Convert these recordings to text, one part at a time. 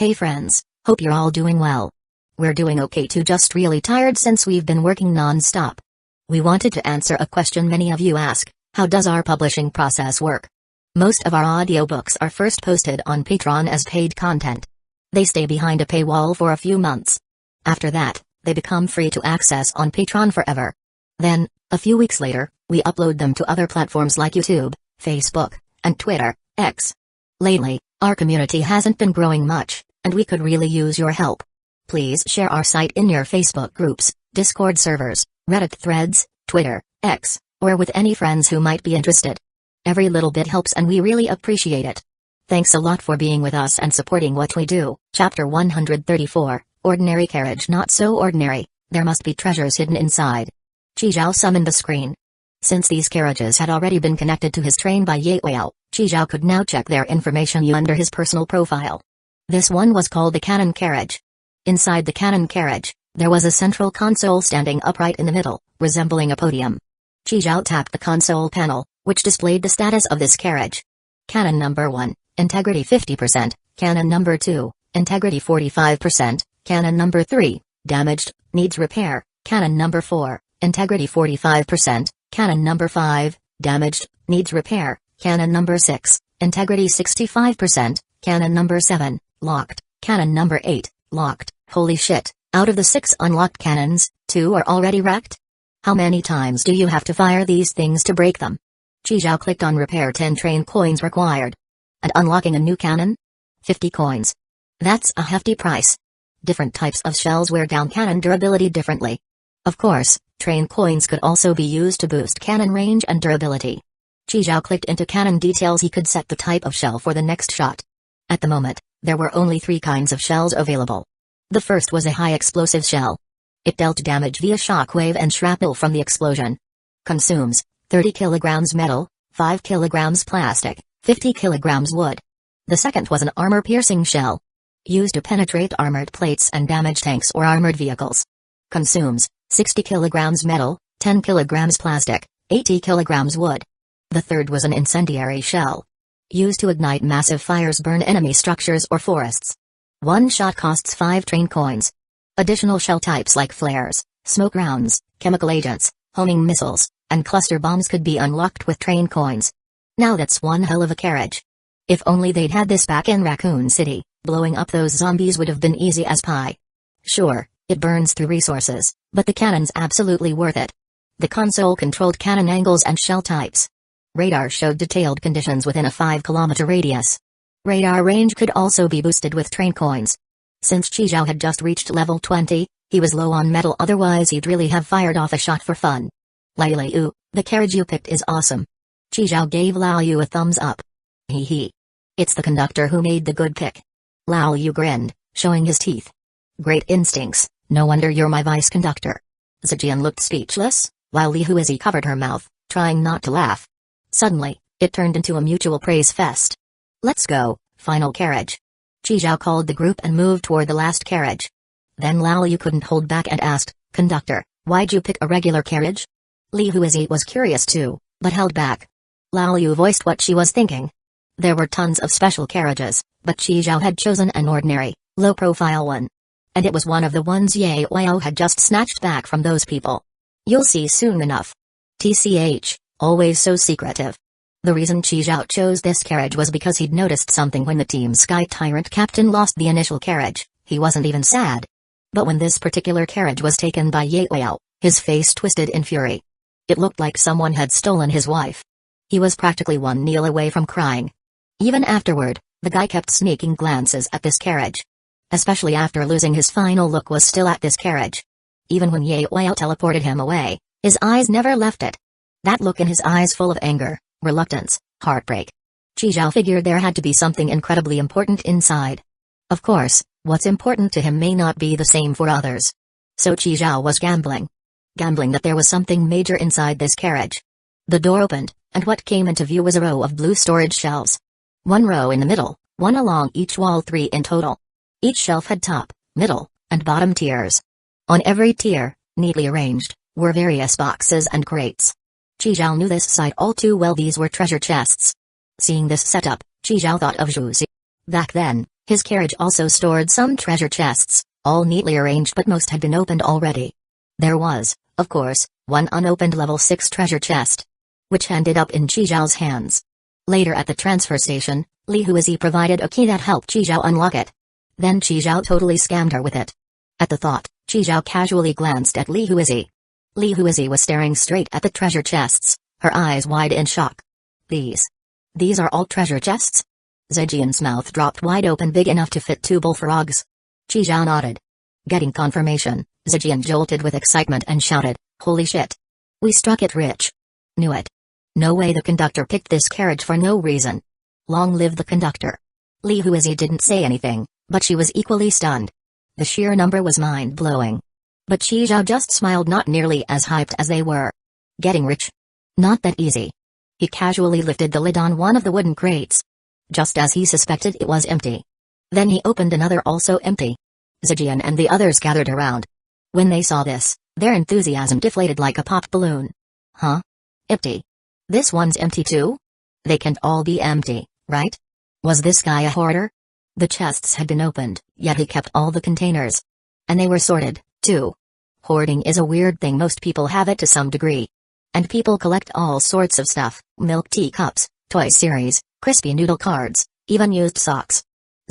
Hey friends, hope you're all doing well. We're doing okay too, just really tired since we've been working non-stop. We wanted to answer a question many of you ask: how does our publishing process work? Most of our audiobooks are first posted on Patreon as paid content. They stay behind a paywall for a few months. After that, they become free to access on Patreon forever. Then, a few weeks later, we upload them to other platforms like YouTube, Facebook, and Twitter, X. Lately, our community hasn't been growing much, and we could really use your help. Please share our site in your Facebook groups, Discord servers, Reddit threads, Twitter, X, or with any friends who might be interested. Every little bit helps and we really appreciate it. Thanks a lot for being with us and supporting what we do. Chapter 134, Ordinary Carriage Not So Ordinary, There Must Be Treasures Hidden Inside. Qi Zhao summoned the screen. Since these carriages had already been connected to his train by Ye Weihao, Qi Zhao could now check their information under his personal profile. This one was called the cannon carriage. Inside the cannon carriage, there was a central console standing upright in the middle, resembling a podium. Qi Zhao tapped the console panel, which displayed the status of this carriage. Cannon number 1, integrity 50%, cannon number 2, integrity 45%, cannon number 3, damaged, needs repair, cannon number 4, integrity 45%, cannon number 5, damaged, needs repair, cannon number 6, integrity 65%, cannon number 7, locked, cannon number 8, locked. Holy shit, out of the 6 unlocked cannons, 2 are already wrecked? How many times do you have to fire these things to break them? Qi Zhao clicked on repair. 10 train coins required. And unlocking a new cannon? 50 coins. That's a hefty price. Different types of shells wear down cannon durability differently. Of course, train coins could also be used to boost cannon range and durability. Qi Zhao clicked into cannon details. He could set the type of shell for the next shot. At the moment, there were only 3 kinds of shells available. The first was a high explosive shell. It dealt damage via shockwave and shrapnel from the explosion. Consumes 30 kilograms metal, 5 kilograms plastic, 50 kilograms wood. The second was an armor-piercing shell. Used to penetrate armored plates and damage tanks or armored vehicles. Consumes 60 kilograms metal, 10 kilograms plastic, 80 kilograms wood. The third was an incendiary shell. Used to ignite massive fires, burn enemy structures or forests. One shot costs 5 train coins. Additional shell types like flares, smoke rounds, chemical agents, homing missiles, and cluster bombs could be unlocked with train coins. Now that's one hell of a carriage. If only they'd had this back in Raccoon City, blowing up those zombies would have been easy as pie. Sure, it burns through resources, but the cannon's absolutely worth it. The console controlled cannon angles and shell types. Radar showed detailed conditions within a 5-kilometer radius. Radar range could also be boosted with train coins. Since Qi Zhao had just reached level 20, he was low on metal, otherwise he'd really have fired off a shot for fun. Lao Yu, the carriage you picked is awesome. Qi Zhao gave Lao Yu a thumbs up. Hee hee. It's the conductor who made the good pick. Lao Yu grinned, showing his teeth. Great instincts, no wonder you're my vice conductor. Zijian looked speechless, while Li Huizi covered her mouth, trying not to laugh. Suddenly, it turned into a mutual praise fest. Let's go, final carriage. Qi Zhao called the group and moved toward the last carriage. Then Lao Yu couldn't hold back and asked, Conductor, why'd you pick a regular carriage? Li Huizi was curious too, but held back. Lao Yu voiced what she was thinking. There were tons of special carriages, but Qi Zhao had chosen an ordinary, low-profile one. And it was one of the ones Ye Weihao had just snatched back from those people. You'll see soon enough. TCH, always so secretive. The reason Qi Zhao chose this carriage was because he'd noticed something when the Team Sky Tyrant captain lost the initial carriage. He wasn't even sad. But when this particular carriage was taken by Ye Weihao, his face twisted in fury. It looked like someone had stolen his wife. He was practically one kneel away from crying. Even afterward, the guy kept sneaking glances at this carriage. Especially after losing his final look was still at this carriage. Even when Ye Weihao teleported him away, his eyes never left it. That look in his eyes full of anger, reluctance, heartbreak. Qi Zhao figured there had to be something incredibly important inside. Of course, what's important to him may not be the same for others. So Qi Zhao was gambling. Gambling that there was something major inside this carriage. The door opened, and what came into view was a row of blue storage shelves. 1 row in the middle, 1 along each wall, 3 in total. Each shelf had top, middle, and bottom tiers. On every tier, neatly arranged, were various boxes and crates. Qi Zhao knew this site all too well. These were treasure chests. Seeing this setup, Qi Zhao thought of Zhu Zi. Back then, His carriage also stored some treasure chests, all neatly arranged, but most had been opened already. There was, of course, one unopened level 6 treasure chest, which ended up in Qizhao's hands. Later at the transfer station, Li Huizi provided a key that helped Qizhao unlock it. Then Qizhao totally scammed her with it. At the thought, Qizhao casually glanced at Li Huizi. Li Huizi was staring straight at the treasure chests, her eyes wide in shock. These are all treasure chests? Zhejian's mouth dropped wide open, big enough to fit 2 bullfrogs. Qizhao nodded. Getting confirmation, Zhejian jolted with excitement and shouted, "Holy shit! We struck it rich! Knew it! No way the conductor picked this carriage for no reason. Long live the conductor!" Li Huizi didn't say anything, but she was equally stunned. The sheer number was mind-blowing. But Qizhao just smiled, not nearly as hyped as they were. Getting rich? Not that easy. He casually lifted the lid on one of the wooden crates. Just as he suspected, it was empty. Then he opened another, also empty. Zhejian and the others gathered around. When they saw this, their enthusiasm deflated like a pop balloon. Huh? Empty? This one's empty too? They can't all be empty, right? Was this guy a hoarder? The chests had been opened, yet he kept all the containers. And they were sorted, too. Hoarding is a weird thing. Most people have it to some degree. And people collect all sorts of stuff: milk teacups, toy series, crispy noodle cards, even used socks.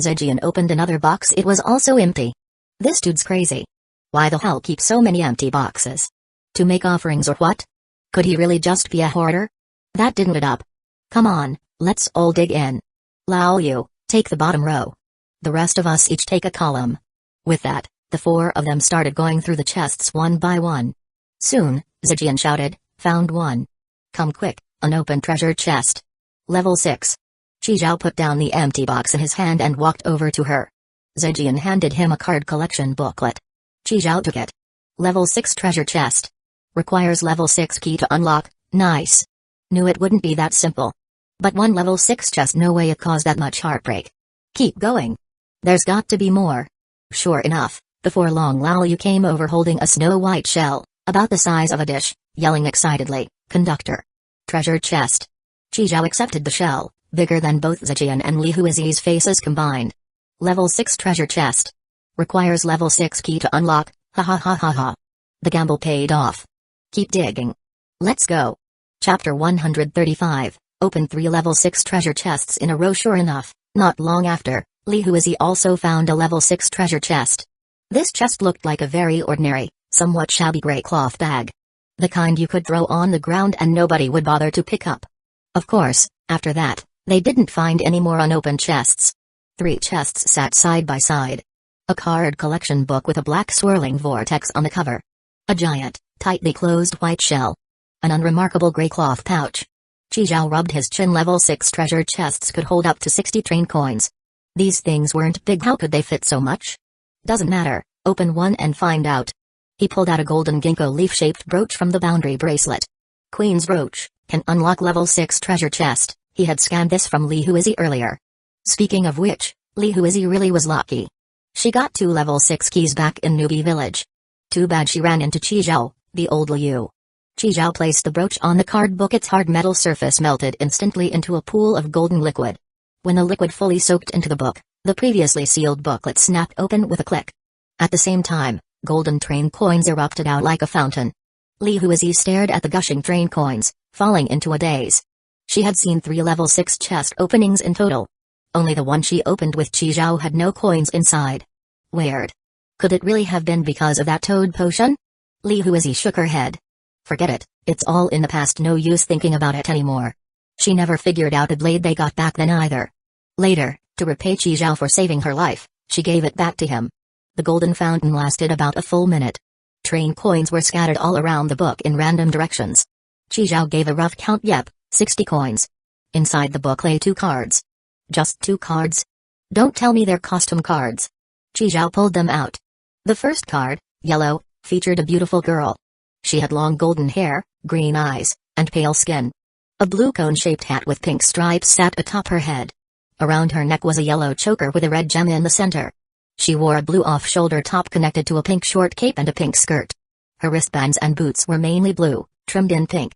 Zhejian opened another box. It was also empty. This dude's crazy. Why the hell keep so many empty boxes? To make offerings or what? Could he really just be a hoarder? That didn't add up. Come on, let's all dig in. Lao Yu, take the bottom row. The rest of us each take a column. With that, the 4 of them started going through the chests one by one. Soon, Zhejian shouted, "Found one. Come quick, an open treasure chest. Level 6. Qizhao put down the empty box in his hand and walked over to her. Zhejian handed him a card collection booklet. Qizhao took it. Level 6 treasure chest. Requires level 6 key to unlock. Nice. Knew it wouldn't be that simple. But one level 6 chest, no way it caused that much heartbreak. Keep going. There's got to be more. Sure enough, before long Lao Yu came over holding a snow-white shell, about the size of a dish, yelling excitedly, "Conductor! Treasure chest!" Qizhao accepted the shell, bigger than both Zhejian and Li Huizi's faces combined. Level 6 treasure chest. Requires level 6 key to unlock. Ha ha ha ha ha. The gamble paid off. Keep digging. Let's go. Chapter 135. Open 3 level 6 treasure chests in a row. Sure enough, not long after, Li Huizi also found a level 6 treasure chest. This chest looked like a very ordinary, somewhat shabby gray cloth bag. The kind you could throw on the ground and nobody would bother to pick up. Of course, after that, they didn't find any more unopened chests. 3 chests sat side by side. A card collection book with a black swirling vortex on the cover. A giant, tightly closed white shell. An unremarkable gray cloth pouch. Qizhao rubbed his chin. Level 6 treasure chests could hold up to 60 train coins. These things weren't big. How could they fit so much? Doesn't matter, open one and find out. He pulled out a golden ginkgo leaf-shaped brooch from the boundary bracelet. Queen's brooch, can unlock level 6 treasure chest. He had scanned this from Li Huizi earlier. Speaking of which, Li Huizi really was lucky. She got 2 level 6 keys back in Newbie Village. Too bad she ran into Qizhao, the old Liu. Qizhao placed the brooch on the card book. Its hard metal surface melted instantly into a pool of golden liquid. When the liquid fully soaked into the book, the previously sealed booklet snapped open with a click. At the same time, golden train coins erupted out like a fountain. Li Huizi stared at the gushing train coins, falling into a daze. She had seen 3 level 6 chest openings in total. Only the one she opened with Qizhao had no coins inside. Weird. Could it really have been because of that toad potion? Li Huizi shook her head. Forget it, it's all in the past. No use thinking about it anymore. She never figured out the blade they got back then either. Later, to repay Qizhao for saving her life, she gave it back to him. The golden fountain lasted about a full minute. Train coins were scattered all around the book in random directions. Qizhao gave a rough count. Yep, 60 coins. Inside the book lay 2 cards. Just 2 cards? Don't tell me they're costume cards. Qizhao pulled them out. The first card, yellow, featured a beautiful girl. She had long golden hair, green eyes, and pale skin. A blue cone-shaped hat with pink stripes sat atop her head. Around her neck was a yellow choker with a red gem in the center. She wore a blue off-shoulder top connected to a pink short cape and a pink skirt. Her wristbands and boots were mainly blue, trimmed in pink.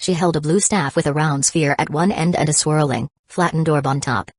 She held a blue staff with a round sphere at one end and a swirling, flattened orb on top.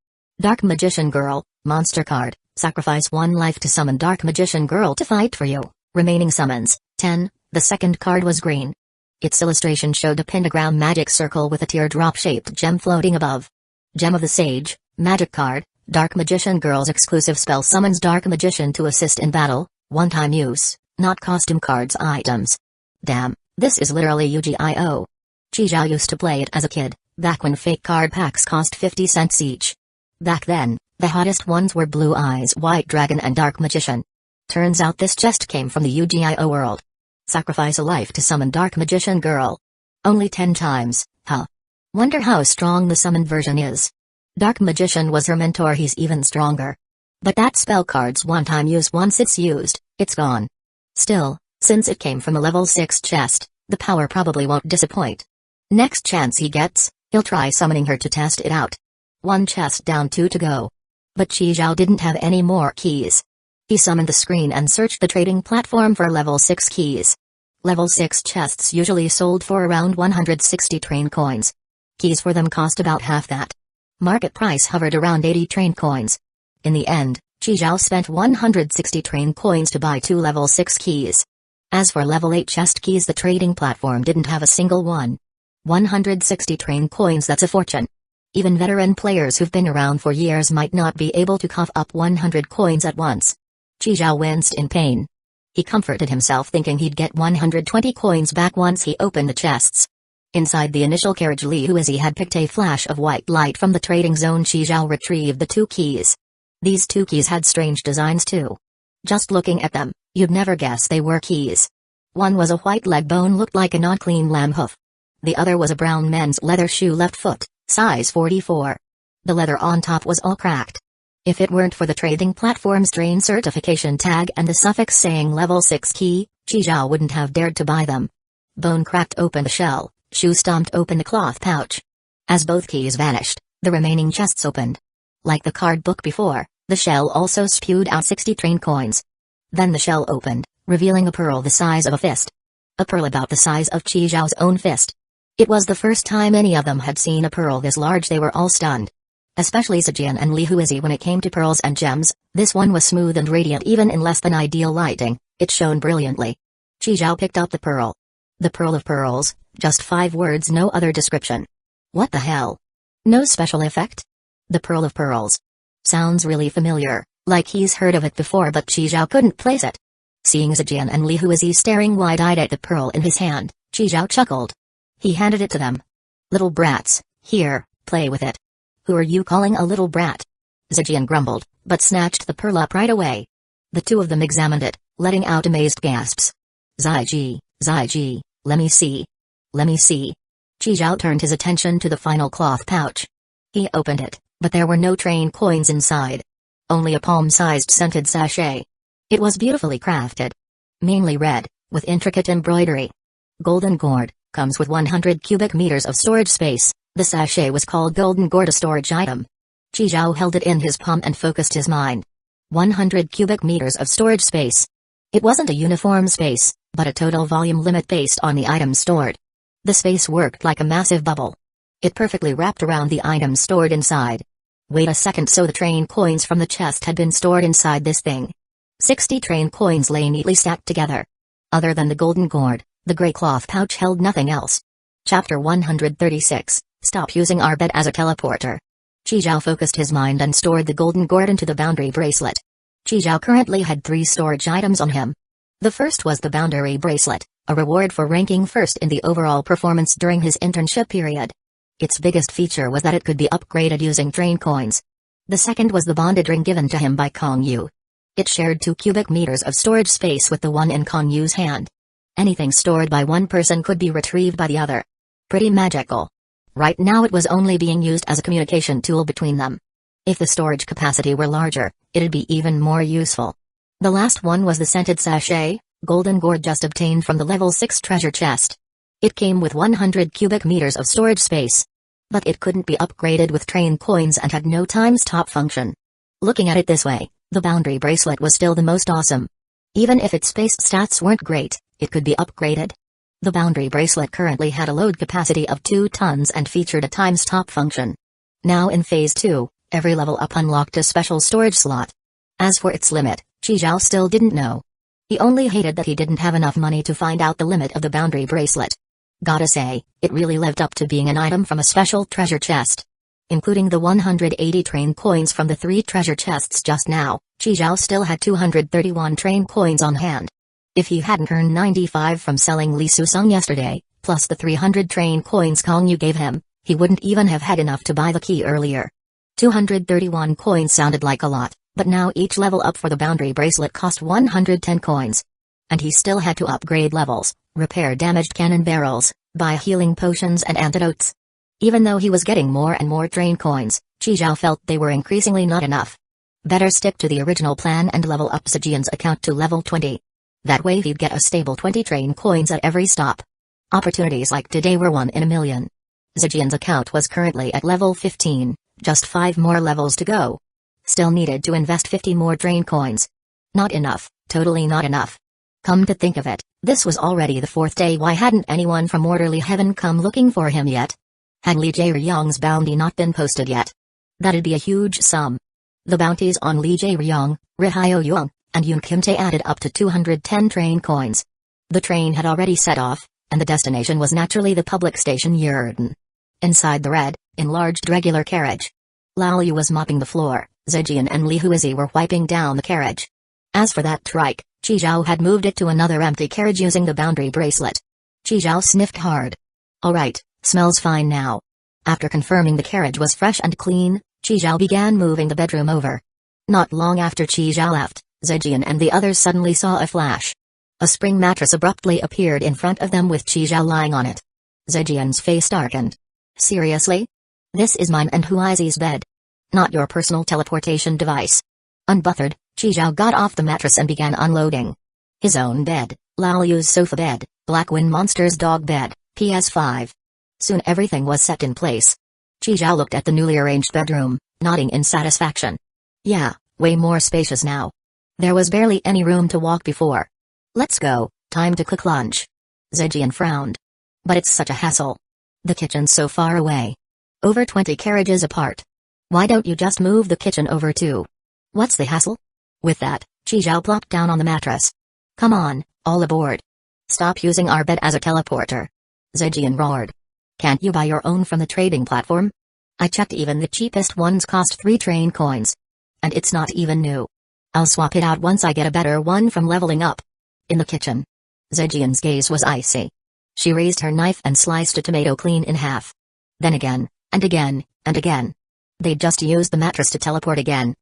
Dark magician girl, Monster card, sacrifice 1 life to summon Dark Magician Girl to fight for you. Remaining summons, 10. The second card was green. Its illustration showed a pentagram magic circle with a teardrop-shaped gem floating above. Gem of the Sage, magic card, Dark Magician Girl's exclusive spell summons Dark Magician to assist in battle, one-time use, not costume cards items. Damn, this is literally Yu-Gi-Oh! Chi-Zhao used to play it as a kid, back when fake card packs cost 50 cents each. Back then, the hottest ones were Blue Eyes White Dragon and Dark Magician. Turns out this chest came from the Yu-Gi-Oh! World. Sacrifice a life to summon Dark Magician Girl. Only 10 times, huh? Wonder how strong the summoned version is. Dark Magician was her mentor, he's even stronger. But that spell card's one-time use, once it's used, it's gone. Still, since it came from a level 6 chest, the power probably won't disappoint. Next chance he gets, he'll try summoning her to test it out. 1 chest down, 2 to go. But Chi-Zhao didn't have any more keys. He summoned the screen and searched the trading platform for level 6 keys. Level 6 chests usually sold for around 160 train coins. Keys for them cost about half that. Market price hovered around 80 train coins. In the end, Chi-Zhao spent 160 train coins to buy 2 level 6 keys. As for level 8 chest keys, the trading platform didn't have a single one. 160 train coins, that's a fortune. Even veteran players who've been around for years might not be able to cough up 100 coins at once. Chi-Zhao winced in pain. He comforted himself thinking he'd get 120 coins back once he opened the chests. Inside the initial carriage, Li Huizi had picked a flash of white light from the trading zone. Chi-Zhao retrieved the 2 keys. These 2 keys had strange designs too. Just looking at them, you'd never guess they were keys. One was a white leg bone, looked like a non-clean lamb hoof. The other was a brown men's leather shoe, left foot, size 44. The leather on top was all cracked. If it weren't for the trading platform's drain certification tag and the suffix saying level 6 key, Chi-Zhao wouldn't have dared to buy them. Bone cracked open the shell, shoe stomped open the cloth pouch. As both keys vanished, the remaining chests opened. Like the card book before, the shell also spewed out 60 train coins. Then the shell opened, revealing a pearl the size of a fist. A pearl about the size of Chi-Zhao's own fist. It was the first time any of them had seen a pearl this large. They were all stunned. Especially Zijian and Li Huizi. When it came to pearls and gems, this one was smooth and radiant. Even in less than ideal lighting, it shone brilliantly. Chi-Zhao picked up the pearl. The pearl of pearls, just 5 words, no other description. What the hell? No special effect? The pearl of pearls. Sounds really familiar, like he's heard of it before, but Chi-Zhao couldn't place it. Seeing Zijian and Li Huizi staring wide-eyed at the pearl in his hand, Chi-Zhao chuckled. He handed it to them. Little brats, here, play with it. Who are you calling a little brat? Zijian grumbled, but snatched the pearl up right away. The 2 of them examined it, letting out amazed gasps. Ziji, let me see. Let me see. Chi-Zhao turned his attention to the final cloth pouch. He opened it, but there were no train coins inside. Only a palm-sized scented sachet. It was beautifully crafted. Mainly red, with intricate embroidery. Golden gourd, comes with 100 cubic meters of storage space. The sachet was called Golden Gourd, a storage item. Chi-Zhao held it in his palm and focused his mind. 100 cubic meters of storage space. It wasn't a uniform space, but a total volume limit based on the items stored. The space worked like a massive bubble. It perfectly wrapped around the items stored inside. Wait a second, so the train coins from the chest had been stored inside this thing. 60 train coins lay neatly stacked together. Other than the golden gourd, the gray cloth pouch held nothing else. Chapter 136. Stop using our bed as a teleporter. Chi-Zhao focused his mind and stored the golden gourd into the boundary bracelet. Chi-Zhao currently had 3 storage items on him. The first was the boundary bracelet, a reward for ranking first in the overall performance during his internship period. Its biggest feature was that it could be upgraded using train coins. The second was the bonded ring given to him by Kong Yu. It shared 2 cubic meters of storage space with the one in Kong Yu's hand. Anything stored by one person could be retrieved by the other. Pretty magical. Right now it was only being used as a communication tool between them. If the storage capacity were larger, it'd be even more useful. The last one was the scented sachet, golden gourd, just obtained from the level 6 treasure chest. It came with 100 cubic meters of storage space. But it couldn't be upgraded with train coins and had no times top function. Looking at it this way, the boundary bracelet was still the most awesome. Even if its space stats weren't great, it could be upgraded. The boundary bracelet currently had a load capacity of 2 tons and featured a times top function. Now in Phase 2, Every level up unlocked a special storage slot. As for its limit, Zhao still didn't know. He only hated that he didn't have enough money to find out the limit of the boundary bracelet. Gotta say, it really lived up to being an item from a special treasure chest. Including the 180 train coins from the 3 treasure chests just now, Zhao still had 231 train coins on hand. If he hadn't earned 95 from selling Li Susung yesterday, plus the 300 train coins Kong Yu gave him, he wouldn't even have had enough to buy the key earlier. 231 coins sounded like a lot, but now each level up for the boundary bracelet cost 110 coins. And he still had to upgrade levels, repair damaged cannon barrels, buy healing potions and antidotes. Even though he was getting more and more train coins, Zhao felt they were increasingly not enough. Better stick to the original plan and level up Zijian's account to level 20. That way he'd get a stable 20 train coins at every stop. Opportunities like today were 1 in a million. Zijian's account was currently at level 15, just 5 more levels to go. Still needed to invest 50 more train coins. Not enough, totally not enough. Come to think of it, this was already the 4th day. Why hadn't anyone from Orderly Heaven come looking for him yet? Had Li Jieyong's bounty not been posted yet? That'd be a huge sum. The bounties on Li Jieyong, Rihao Yuang, and Yun Kimtae added up to 210 train coins. The train had already set off, and the destination was naturally the public station Yurden. Inside the red, enlarged regular carriage, Lao Yu was mopping the floor, Zijian and Li Huizi were wiping down the carriage. As for that trike, Zhao had moved it to another empty carriage using the boundary bracelet. Zhao sniffed hard. Alright, smells fine now. After confirming the carriage was fresh and clean, Zhao began moving the bedroom over. Not long after Zhao left, Zijian and the others suddenly saw a flash. A spring mattress abruptly appeared in front of them with Zhao lying on it. Zijian's face darkened. Seriously? This is mine and Huizi's bed. Not your personal teleportation device. Unbothered, Zhao got off the mattress and began unloading. His own bed, Lao Yu's sofa bed, Black Wind Monster's dog bed, PS5. Soon everything was set in place. Zhao looked at the newly arranged bedroom, nodding in satisfaction. Yeah, way more spacious now. There was barely any room to walk before. Let's go, time to cook lunch. Zijian frowned. But it's such a hassle. The kitchen's so far away. Over 20 carriages apart. Why don't you just move the kitchen over too? What's the hassle? With that, Zhao plopped down on the mattress. Come on, all aboard. Stop using our bed as a teleporter. Zijian roared. Can't you buy your own from the trading platform? I checked, even the cheapest ones cost 3 train coins. And it's not even new. I'll swap it out once I get a better one from leveling up. In the kitchen, Zijian's gaze was icy. She raised her knife and sliced a tomato clean in half. Then again, and again, and again. They'd just used the mattress to teleport again.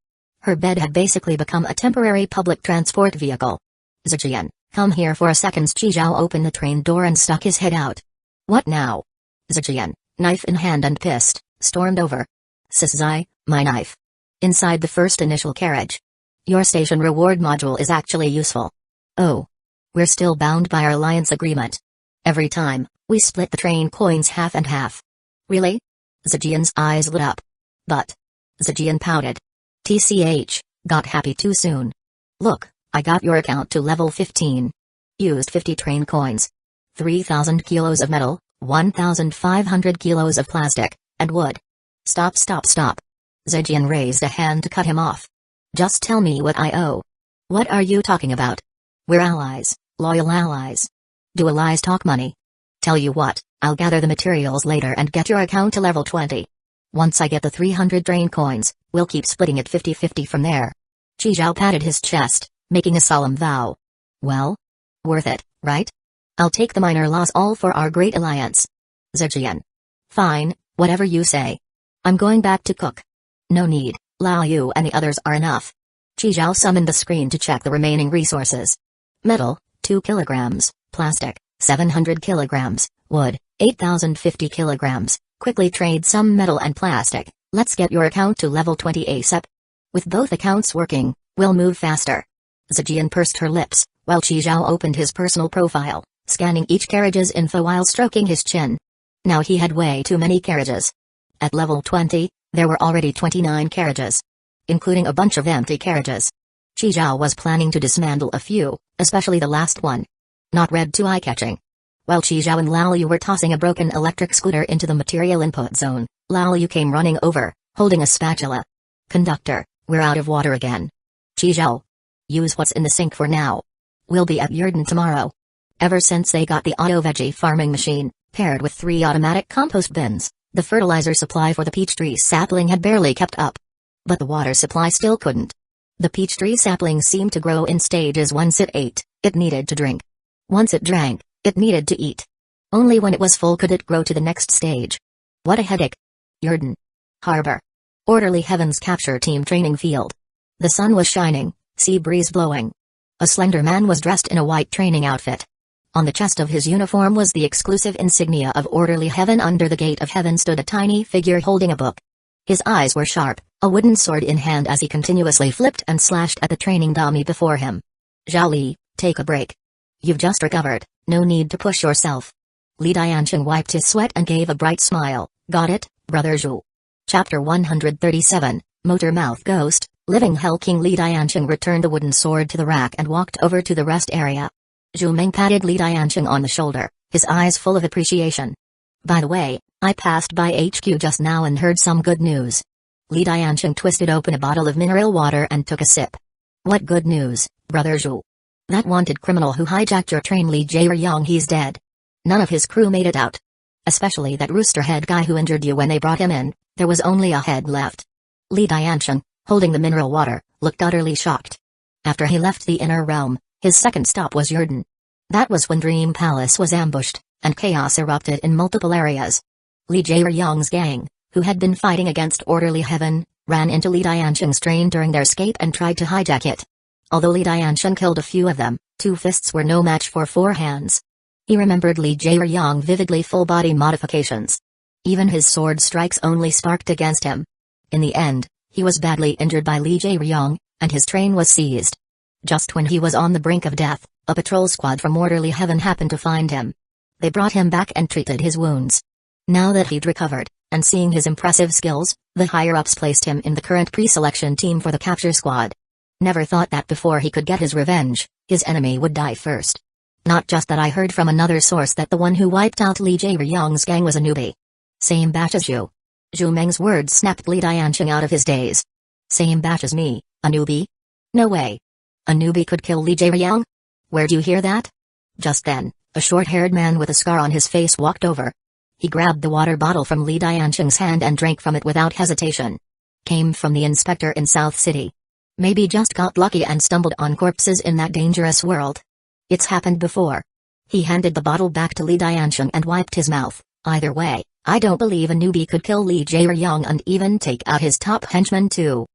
Her bed had basically become a temporary public transport vehicle. Zijian, come here for a second. Zhao opened the train door and stuck his head out. What now? Zijian, knife in hand and pissed, stormed over. Sisai, my knife. Inside the first initial carriage. Your station reward module is actually useful. Oh. We're still bound by our alliance agreement. Every time, we split the train coins half and half. Really? Zijian's eyes lit up. But. Zijian pouted. TCH, got happy too soon. Look, I got your account to level 15. Used 50 train coins. 3,000 kilos of metal, 1,500 kilos of plastic, and wood. Stop. Zijian raised a hand to cut him off. Just tell me what I owe. What are you talking about? We're allies, loyal allies. Do allies talk money? Tell you what, I'll gather the materials later and get your account to level 20. Once I get the 300 train coins, we'll keep splitting it 50-50 from there. Zhao patted his chest, making a solemn vow. Well? Worth it, right? I'll take the minor loss, all for our great alliance. Zijian. Fine, whatever you say. I'm going back to cook. No need, Lao Yu and the others are enough. Zhao summoned the screen to check the remaining resources. Metal, 2 kilograms, plastic, 700 kilograms, wood, 8,050 kilograms. Quickly trade some metal and plastic. Let's get your account to level 20 ASAP. With both accounts working, we'll move faster. Zijian pursed her lips, while Zhao opened his personal profile, scanning each carriage's info while stroking his chin. Now he had way too many carriages. At level 20, there were already 29 carriages, including a bunch of empty carriages. Zhao was planning to dismantle a few, especially the last one. Not read too eye-catching. While Zhao and Lao Yu were tossing a broken electric scooter into the material input zone, Lao Yu came running over, holding a spatula. Conductor, we're out of water again. Chizhou. Use what's in the sink for now. We'll be at Yurden tomorrow. Ever since they got the auto veggie farming machine, paired with 3 automatic compost bins, the fertilizer supply for the peach tree sapling had barely kept up. But the water supply still couldn't. The peach tree sapling seemed to grow in stages. Once it ate, it needed to drink. Once it drank, it needed to eat. Only when it was full could it grow to the next stage. What a headache. Yurden. Harbor. Orderly Heaven's capture team training field. The sun was shining, sea breeze blowing. A slender man was dressed in a white training outfit. On the chest of his uniform was the exclusive insignia of Orderly Heaven. Under the gate of heaven stood a tiny figure holding a book. His eyes were sharp, a wooden sword in hand as he continuously flipped and slashed at the training dummy before him. Zhao Li, take a break. You've just recovered, no need to push yourself. Li Diancheng wiped his sweat and gave a bright smile. Got it, Brother Zhu. Chapter 137, Motor Mouth Ghost. Living Hell. King Li Diancheng returned the wooden sword to the rack and walked over to the rest area. Zhu Meng patted Li Diancheng on the shoulder, his eyes full of appreciation. By the way, I passed by HQ just now and heard some good news. Li Diancheng twisted open a bottle of mineral water and took a sip. What good news, Brother Zhu? That wanted criminal who hijacked your train, Li Jieyang, he's dead. None of his crew made it out. Especially that rooster head guy who injured you when they brought him in. There was only a head left. Li Diancheng, holding the mineral water, looked utterly shocked. After he left the inner realm, his second stop was Yurden. That was when Dream Palace was ambushed, and chaos erupted in multiple areas. Li Jieyang's gang, who had been fighting against Orderly Heaven, ran into Li Diancheng's train during their escape and tried to hijack it. Although Li Diancheng killed a few of them, 2 fists were no match for 4 hands. He remembered Li Jieyang vividly. Full body modifications. Even his sword strikes only sparked against him. In the end, he was badly injured by Li Jieyang, and his train was seized. Just when he was on the brink of death, a patrol squad from Orderly Heaven happened to find him. They brought him back and treated his wounds. Now that he'd recovered, and seeing his impressive skills, the higher-ups placed him in the current pre-selection team for the capture squad. Never thought that before he could get his revenge, his enemy would die first. Not just that, I heard from another source that the one who wiped out Li Jieyang's gang was a newbie. Same batch as you. Zhu Meng's words snapped Li Diancheng out of his daze. Same batch as me, a newbie? No way. A newbie could kill Li Jieyang? Where'd you hear that? Just then, a short-haired man with a scar on his face walked over. He grabbed the water bottle from Li Diancheng's hand and drank from it without hesitation. Came from the inspector in South City. Maybe just got lucky and stumbled on corpses in that dangerous world. It's happened before. He handed the bottle back to Li Diancheng and wiped his mouth. Either way, I don't believe a newbie could kill Li Jieyang and even take out his top henchman too.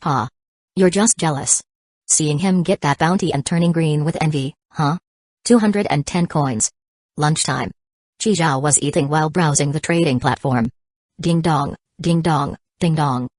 Ha. You're just jealous. Seeing him get that bounty and turning green with envy, huh? 210 coins. Lunchtime. Qi Zhao was eating while browsing the trading platform. Ding dong, ding dong, ding dong.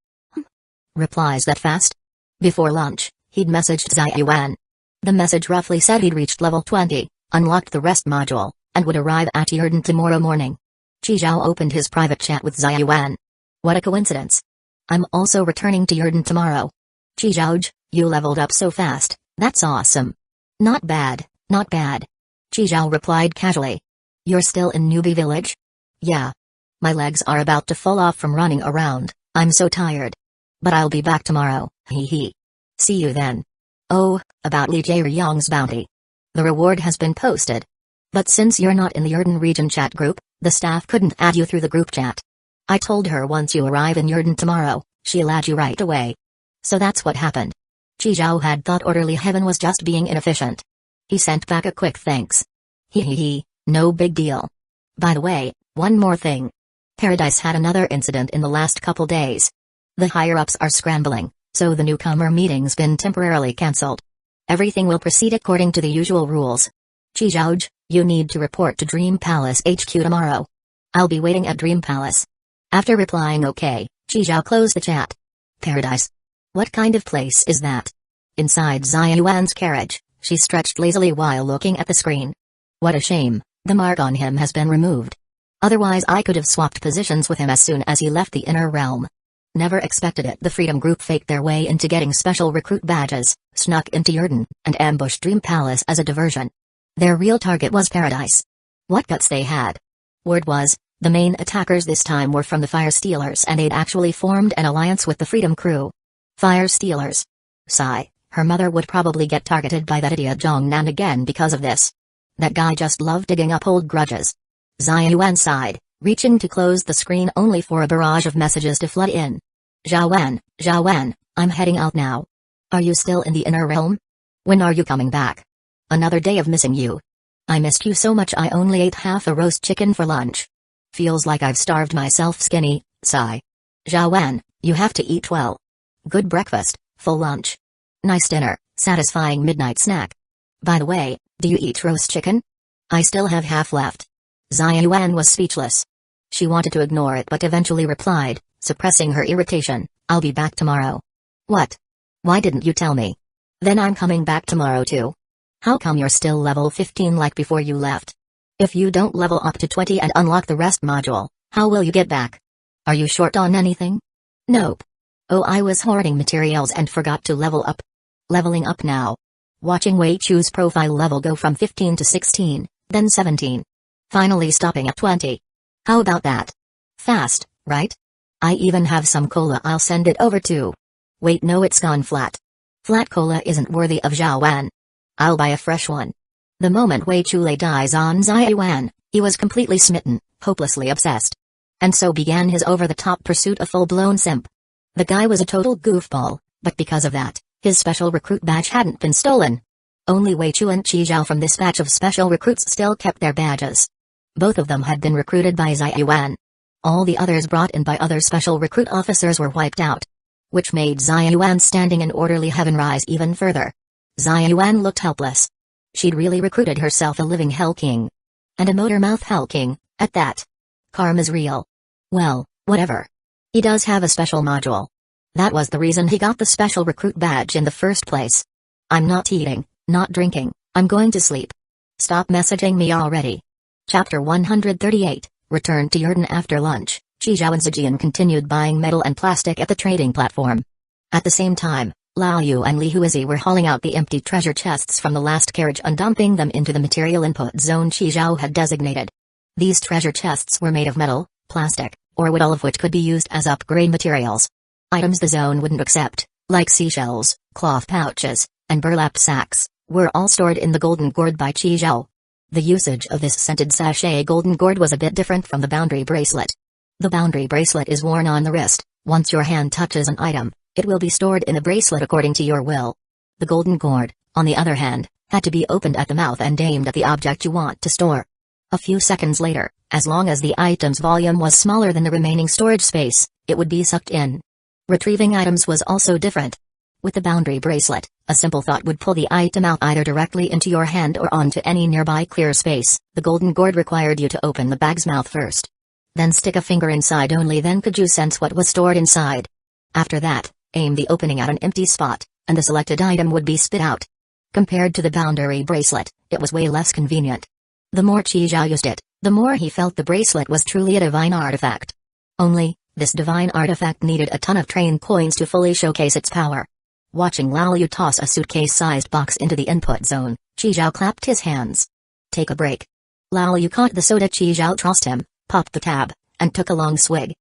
Replies that fast? Before lunch, he'd messaged Zai Yuan. The message roughly said he'd reached level 20, unlocked the rest module, and would arrive at Yurden tomorrow morning. Qi Zhao opened his private chat with Zai Yuan. What a coincidence. I'm also returning to Yurden tomorrow. Qi Zhao, you leveled up so fast, that's awesome. Not bad, not bad. Qi Zhao replied casually. You're still in Newbie Village? Yeah. My legs are about to fall off from running around, I'm so tired. But I'll be back tomorrow, hee hee. See you then. Oh, about Li Jieyang's bounty. The reward has been posted. But since you're not in the Yurden region chat group, the staff couldn't add you through the group chat. I told her once you arrive in Yurden tomorrow, she'll add you right away. So that's what happened. Qi Zhao had thought Orderly Heaven was just being inefficient. He sent back a quick thanks. Hee hee hee, no big deal. By the way, one more thing. Paradise had another incident in the last couple days. The higher-ups are scrambling, so the newcomer meeting's been temporarily cancelled. Everything will proceed according to the usual rules. Qi Zhao, you need to report to Dream Palace HQ tomorrow. I'll be waiting at Dream Palace. After replying okay, Qi Zhao closed the chat. Paradise. What kind of place is that? Inside Zai Yuan's carriage, she stretched lazily while looking at the screen. What a shame, the mark on him has been removed. Otherwise I could have swapped positions with him as soon as he left the inner realm. Never expected it. The Freedom Group faked their way into getting special recruit badges, snuck into Yurden, and ambushed Dream Palace as a diversion. Their real target was Paradise. What guts they had. Word was, the main attackers this time were from the Fire Stealers and they'd actually formed an alliance with the Freedom Crew. Fire stealers. Sigh, her mother would probably get targeted by that idiot Zhong Nan again because of this. That guy just loved digging up old grudges. Xia Yuan sighed, reaching to close the screen only for a barrage of messages to flood in. Zhao Wen, I'm heading out now. Are you still in the inner realm? When are you coming back? Another day of missing you. I missed you so much I only ate half a roast chicken for lunch. Feels like I've starved myself skinny, sigh. Zhao Wen, you have to eat well. Good breakfast, full lunch. Nice dinner, satisfying midnight snack. By the way, do you eat roast chicken? I still have half left. Xia Yuan was speechless. She wanted to ignore it but eventually replied, suppressing her irritation, I'll be back tomorrow. What? Why didn't you tell me? Then I'm coming back tomorrow too. How come you're still level 15 like before you left? If you don't level up to 20 and unlock the rest module, how will you get back? Are you short on anything? Nope. Oh, I was hoarding materials and forgot to level up. Leveling up now. Watching Wei Chu's profile level go from 15 to 16, then 17. Finally stopping at 20. How about that? Fast, right? I even have some cola I'll send it over to. Wait, no, it's gone flat. Flat cola isn't worthy of Zhao Wan. I'll buy a fresh one. The moment Wei Chu laid eyes on Xia Yuan, he was completely smitten, hopelessly obsessed. And so began his over-the-top pursuit of full-blown simp. The guy was a total goofball, but because of that, his special recruit badge hadn't been stolen. Only Wei Chu and Qi Zhao from this batch of special recruits still kept their badges. Both of them had been recruited by Xia Yuan. All the others brought in by other special recruit officers were wiped out. Which made Xia Yuan standing in orderly heaven rise even further. Xia Yuan looked helpless. She'd really recruited herself a living Hell King. And a motor-mouth Hell King, at that. Karma's real. Well, whatever. He does have a special module. That was the reason he got the special recruit badge in the first place. I'm not eating, not drinking, I'm going to sleep. Stop messaging me already. Chapter 138, Returned to Yurden after lunch. Qi Zhao and Zijian continued buying metal and plastic at the trading platform. At the same time, Lao Yu and Li Huizi were hauling out the empty treasure chests from the last carriage and dumping them into the material input zone Qi Zhao had designated. These treasure chests were made of metal, plastic, or wood, all of which could be used as upgrade materials. Items the zone wouldn't accept, like seashells, cloth pouches, and burlap sacks, were all stored in the golden gourd by Qi Zhao. The usage of this scented sachet golden gourd was a bit different from the boundary bracelet. The boundary bracelet is worn on the wrist. Once your hand touches an item, it will be stored in the bracelet according to your will. The golden gourd, on the other hand, had to be opened at the mouth and aimed at the object you want to store. A few seconds later, as long as the item's volume was smaller than the remaining storage space, it would be sucked in. Retrieving items was also different. With the boundary bracelet, a simple thought would pull the item out either directly into your hand or onto any nearby clear space. The golden gourd required you to open the bag's mouth first. Then stick a finger inside, only then could you sense what was stored inside. After that, aim the opening at an empty spot, and the selected item would be spit out. Compared to the boundary bracelet, it was way less convenient. The more Qi Zhao used it, the more he felt the bracelet was truly a divine artifact. Only, this divine artifact needed a ton of train coins to fully showcase its power. Watching Lao Yu toss a suitcase-sized box into the input zone, Qi Zhao clapped his hands. Take a break. Lao Yu caught the soda Qi Zhao tossed him, popped the tab, and took a long swig.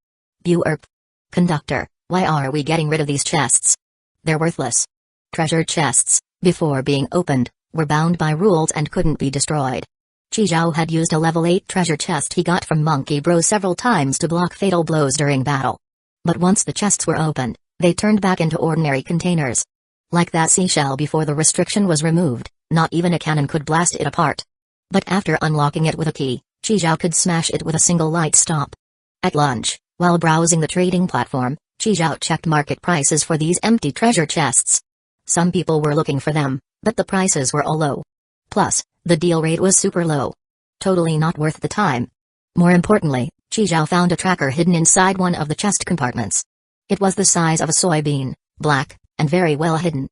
Burp. Conductor, why are we getting rid of these chests? They're worthless. Treasure chests, before being opened, were bound by rules and couldn't be destroyed. Qi Zhao had used a level 8 treasure chest he got from Monkey Bro several times to block fatal blows during battle. But once the chests were opened, they turned back into ordinary containers. Like that seashell before the restriction was removed, not even a cannon could blast it apart. But after unlocking it with a key, Qi Zhao could smash it with a single light stop. At lunch, while browsing the trading platform, Qi Zhao checked market prices for these empty treasure chests. Some people were looking for them, but the prices were all low. Plus, the deal rate was super low. Totally not worth the time. More importantly, Qi Zhao found a tracker hidden inside one of the chest compartments. It was the size of a soybean, black, and very well hidden.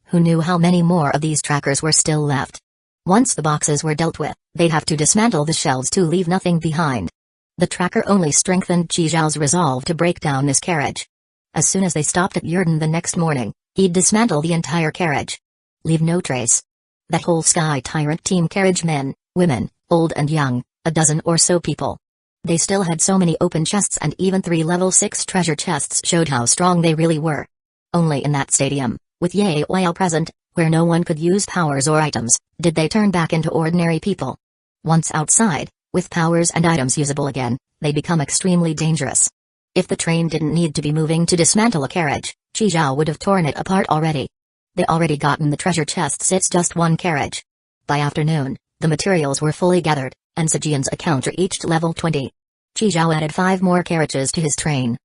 Who knew how many more of these trackers were still left? Once the boxes were dealt with, they'd have to dismantle the shelves to leave nothing behind. The tracker only strengthened Qi Zhao's resolve to break down this carriage. As soon as they stopped at Yurden the next morning, he'd dismantle the entire carriage. Leave no trace. That whole Sky Tyrant team carriage, men, women, old and young, a dozen or so people. They still had so many open chests, and even 3 level 6 treasure chests showed how strong they really were. Only in that stadium, with Ye Whale present, where no one could use powers or items, did they turn back into ordinary people. Once outside, with powers and items usable again, they become extremely dangerous. If the train didn't need to be moving to dismantle a carriage, Qi Zhao would have torn it apart already. They already gotten the treasure chests, it's just one carriage. By afternoon, the materials were fully gathered, and Zijian's account reached level 20. Qi Zhao added 5 more carriages to his train.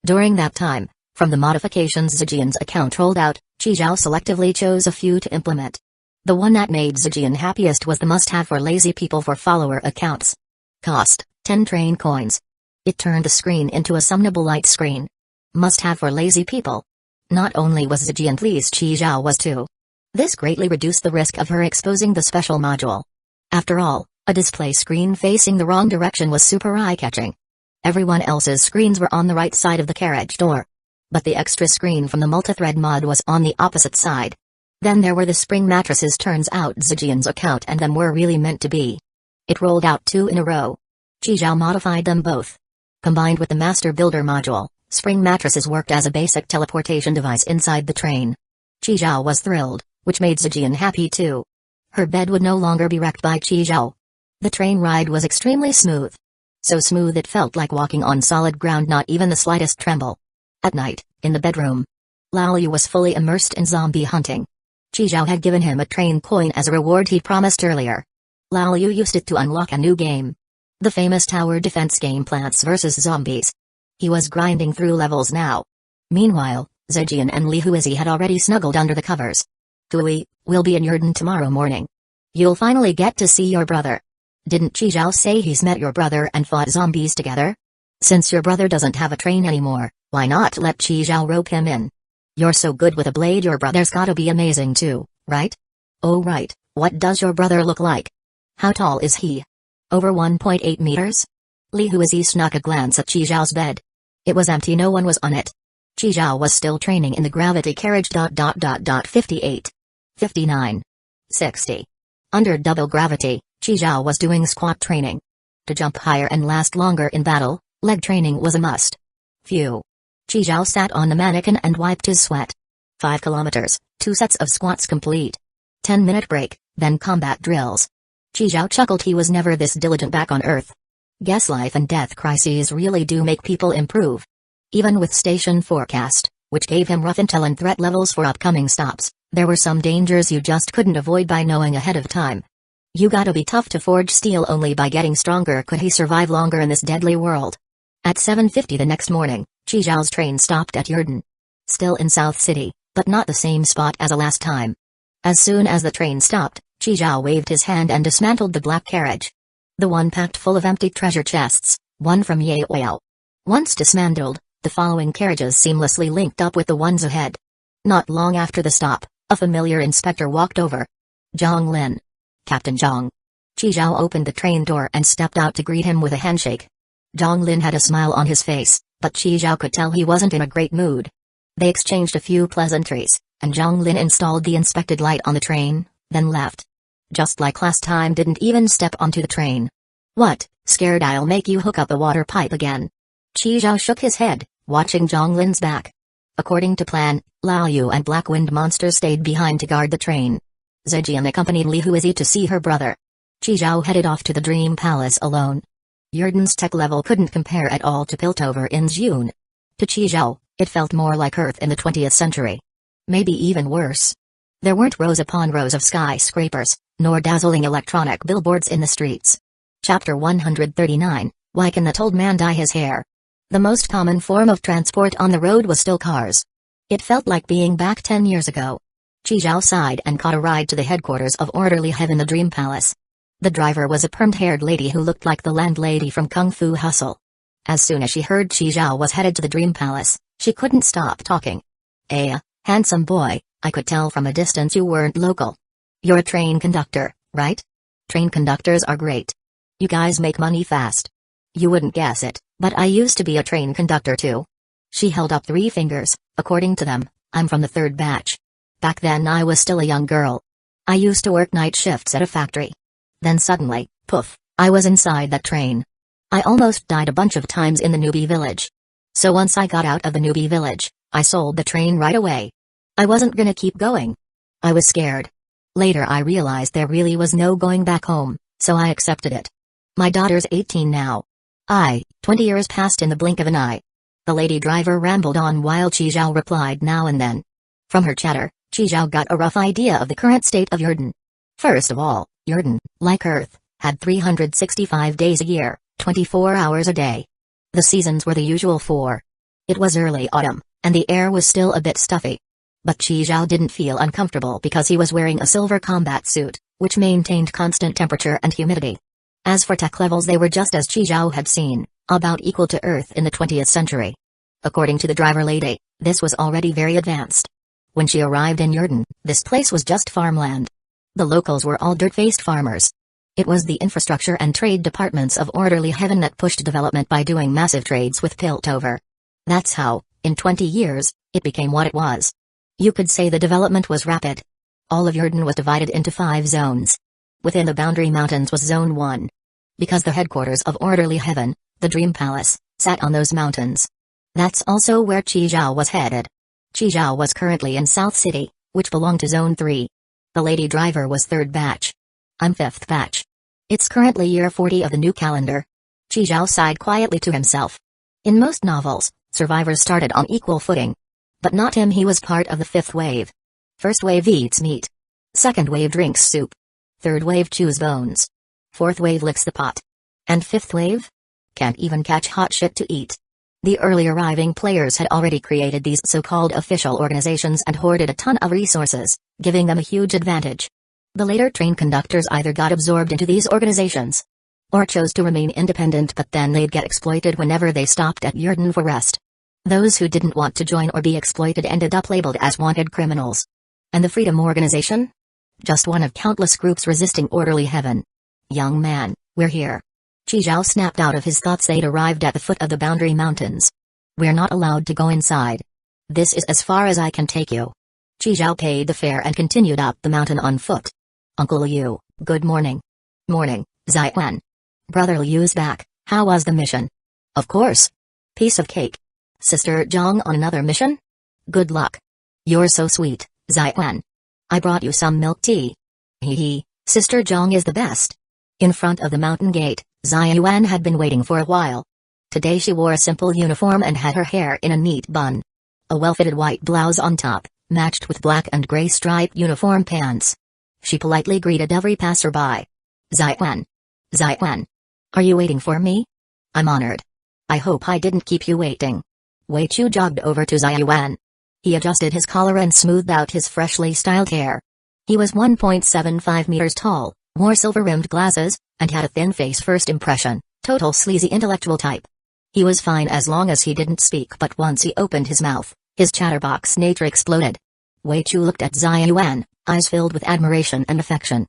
During that time, from the modifications Zijian's account rolled out, Qi Zhao selectively chose a few to implement. The one that made Zijian happiest was the must-have for lazy people for follower accounts. Cost, 10 train coins. It turned the screen into a summonable light screen. Must-have for lazy people. Not only was Zijian pleased, Qi Zhao was too. This greatly reduced the risk of her exposing the special module. After all, a display screen facing the wrong direction was super eye-catching. Everyone else's screens were on the right side of the carriage door. But the extra screen from the multithread mod was on the opposite side. Then there were the spring mattresses. Turns out Zijian's account and them were really meant to be. It rolled out 2 in a row. Qi Zhao modified them both. Combined with the Master Builder module, spring mattresses worked as a basic teleportation device inside the train. Qi Zhao was thrilled, which made Zijian happy too. Her bed would no longer be wrecked by Qi Zhao. The train ride was extremely smooth. So smooth it felt like walking on solid ground, not even the slightest tremble. At night, in the bedroom, Lao Yu was fully immersed in zombie hunting. Qi Zhao had given him a train coin as a reward he promised earlier. Lao Yu used it to unlock a new game. The famous tower defense game, Plants vs. Zombies. He was grinding through levels now. Meanwhile, Zijian and Li Huizi had already snuggled under the covers. Hui, we'll be in Yurden tomorrow morning. You'll finally get to see your brother. Didn't Qi Zhao say he's met your brother and fought zombies together? Since your brother doesn't have a train anymore, why not let Qi Zhao rope him in? You're so good with a blade, your brother's gotta be amazing too, right? Oh right, what does your brother look like? How tall is he? Over 1.8 meters? Li Huizi snuck a glance at Qi Zhao's bed. It was empty, no one was on it. Qi Zhao was still training in the gravity carriage. 58. 59. 60. Under double gravity, Qi Zhao was doing squat training. To jump higher and last longer in battle, leg training was a must. Phew. Qi Zhao sat on the mannequin and wiped his sweat. 5 kilometers, 2 sets of squats complete. 10-minute break, then combat drills. Qi Zhao chuckled, he was never this diligent back on Earth. Guess life and death crises really do make people improve. Even with station forecast, which gave him rough intel and threat levels for upcoming stops, there were some dangers you just couldn't avoid by knowing ahead of time. You gotta be tough to forge steel. Only by getting stronger could he survive longer in this deadly world. At 7:50 the next morning, Qi Zhao's train stopped at Yurden. Still in South City, but not the same spot as the last time. As soon as the train stopped, Qi Zhao waved his hand and dismantled the black carriage. The one packed full of empty treasure chests, one from Ye Whale. Once dismantled, the following carriages seamlessly linked up with the ones ahead. Not long after the stop, a familiar inspector walked over. Zhang Lin. Captain Zhang. Qi Zhao opened the train door and stepped out to greet him with a handshake. Zhang Lin had a smile on his face, but Qi Zhao could tell he wasn't in a great mood. They exchanged a few pleasantries, and Zhang Lin installed the inspected light on the train, then left. Just like last time, didn't even step onto the train. What, scared I'll make you hook up a water pipe again? Qi Zhao shook his head, watching Zhang Lin's back. According to plan, Lao Yu and Black Wind Monster stayed behind to guard the train. Zijian accompanied Li Huizi to see her brother. Qi Zhao headed off to the Dream Palace alone. Yurden's tech level couldn't compare at all to Piltover in June. To Qi Zhao, it felt more like Earth in the 20th century. Maybe even worse. There weren't rows upon rows of skyscrapers, nor dazzling electronic billboards in the streets. Chapter 139, Why Can That Old Man Dye His Hair? The most common form of transport on the road was still cars. It felt like being back 10 years ago. Qi Zhao sighed and caught a ride to the headquarters of Orderly Heaven, the Dream Palace. The driver was a permed-haired lady who looked like the landlady from Kung Fu Hustle. As soon as she heard Qi Zhao was headed to the Dream Palace, she couldn't stop talking. Handsome boy, I could tell from a distance you weren't local. You're a train conductor, right? Train conductors are great. You guys make money fast. You wouldn't guess it, but I used to be a train conductor too. She held up 3 fingers. According to them, I'm from the 3rd batch. Back then I was still a young girl. I used to work night shifts at a factory. Then suddenly, poof, I was inside that train. I almost died a bunch of times in the newbie village. So once I got out of the newbie village, I sold the train right away. I wasn't gonna keep going. I was scared. Later I realized there really was no going back home, so I accepted it. My daughter's 18 now. 20 years passed in the blink of an eye. The lady driver rambled on while Qizhao replied now and then. From her chatter, Qizhao got a rough idea of the current state of Yurden. First of all, Yurden, like Earth, had 365 days a year, 24 hours a day. The seasons were the usual four. It was early autumn, and the air was still a bit stuffy. But Qizhao didn't feel uncomfortable because he was wearing a silver combat suit, which maintained constant temperature and humidity. As for tech levels, they were just as Qizhao had seen, about equal to Earth in the 20th century. According to the driver lady, this was already very advanced. When she arrived in Yurden, this place was just farmland. The locals were all dirt-faced farmers. It was the infrastructure and trade departments of Orderly Heaven that pushed development by doing massive trades with Piltover. That's how, in 20 years, it became what it was. You could say the development was rapid. All of Yurden was divided into 5 zones. Within the Boundary Mountains was Zone 1. Because the headquarters of Orderly Heaven, the Dream Palace, sat on those mountains. That's also where Qizhao was headed. Qizhao was currently in South City, which belonged to Zone 3. The lady driver was 3rd batch. I'm 5th batch. It's currently year 40 of the new calendar. Qizhao sighed quietly to himself. In most novels, survivors started on equal footing. But not him. He was part of the 5th wave. First wave eats meat. Second wave drinks soup. Third wave chews bones. Fourth wave licks the pot. And fifth wave? Can't even catch hot shit to eat. The early arriving players had already created these so-called official organizations and hoarded a ton of resources, giving them a huge advantage. The later train conductors either got absorbed into these organizations, or chose to remain independent, but then they'd get exploited whenever they stopped at Yurden for rest. Those who didn't want to join or be exploited ended up labeled as wanted criminals. And the Freedom Organization? Just one of countless groups resisting Orderly Heaven. Young man, we're here. Qizhao snapped out of his thoughts. They'd arrived at the foot of the Boundary Mountains. We're not allowed to go inside. This is as far as I can take you. Qizhao paid the fare and continued up the mountain on foot. Uncle Liu, good morning. Morning, Zaiwan. Brother Liu's back. How was the mission? Of course. Piece of cake. Sister Zhang on another mission? Good luck. You're so sweet, Zaiwan. I brought you some milk tea. Hee, Sister Zhang is the best. In front of the mountain gate, Zaiwan had been waiting for a while. Today she wore a simple uniform and had her hair in a neat bun. A well-fitted white blouse on top, matched with black and gray striped uniform pants. She politely greeted every passerby. Zaiwan. Zaiwan. Are you waiting for me? I'm honored. I hope I didn't keep you waiting. Wei Chu jogged over to Zaiwan. He adjusted his collar and smoothed out his freshly styled hair. He was 1.75 meters tall, wore silver-rimmed glasses, and had a thin face. First impression, total sleazy intellectual type. He was fine as long as he didn't speak, but once he opened his mouth, his chatterbox nature exploded. Wei Chu looked at Zaiwan, eyes filled with admiration and affection.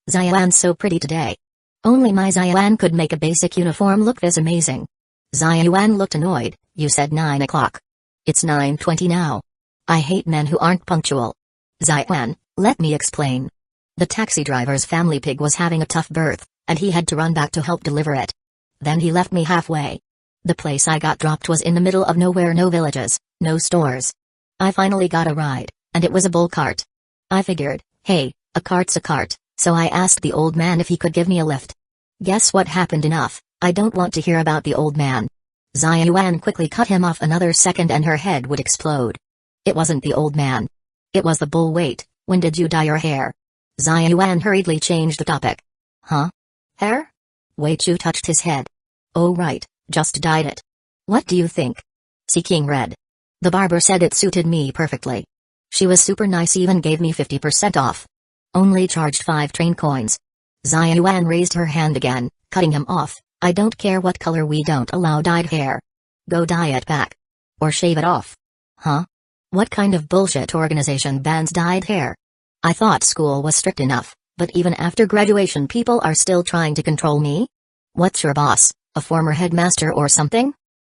Zaiwan's so pretty today. Only my Zaiwan could make a basic uniform look this amazing. Zaiwan looked annoyed. You said 9 o'clock. It's 9:20 now. I hate men who aren't punctual. Zaiwan, let me explain. The taxi driver's family pig was having a tough birth, and he had to run back to help deliver it. Then he left me halfway. The place I got dropped was in the middle of nowhere, no villages, no stores. I finally got a ride, and it was a bull cart. I figured, hey, a cart's a cart, so I asked the old man if he could give me a lift. Guess what happened? Enough, I don't want to hear about the old man. Zaiwan quickly cut him off. Another second and her head would explode. It wasn't the old man. It was the bull. Wait, when did you dye your hair? Zaiwan hurriedly changed the topic. Huh? Hair? Wei Chu touched his head. Oh right, just dyed it. What do you think? Seeking red. The barber said it suited me perfectly. She was super nice, even gave me 50% off. Only charged 5 train coins. Zaiwan raised her hand again, cutting him off. I don't care what color, we don't allow dyed hair. Go dye it back. Or shave it off. Huh? What kind of bullshit organization bans dyed hair? I thought school was strict enough, but even after graduation people are still trying to control me? What's your boss, a former headmaster or something?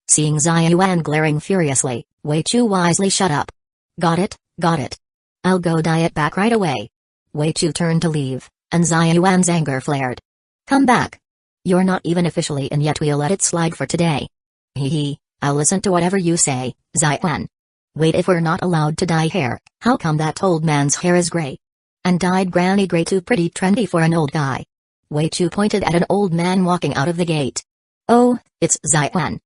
Seeing Zaiwan glaring furiously, Wei Chu wisely shut up. Got it, got it. I'll go dye it back right away. Wei Chu turned to leave, and Zaiwan's anger flared. Come back. You're not even officially in yet, we'll let it slide for today. Hee, I'll listen to whatever you say, Zaiwan. Wait, if we're not allowed to dye hair, how come that old man's hair is gray? And dyed granny gray too pretty trendy for an old guy. Wei Chu pointed at an old man walking out of the gate. Oh, it's Ziyuan.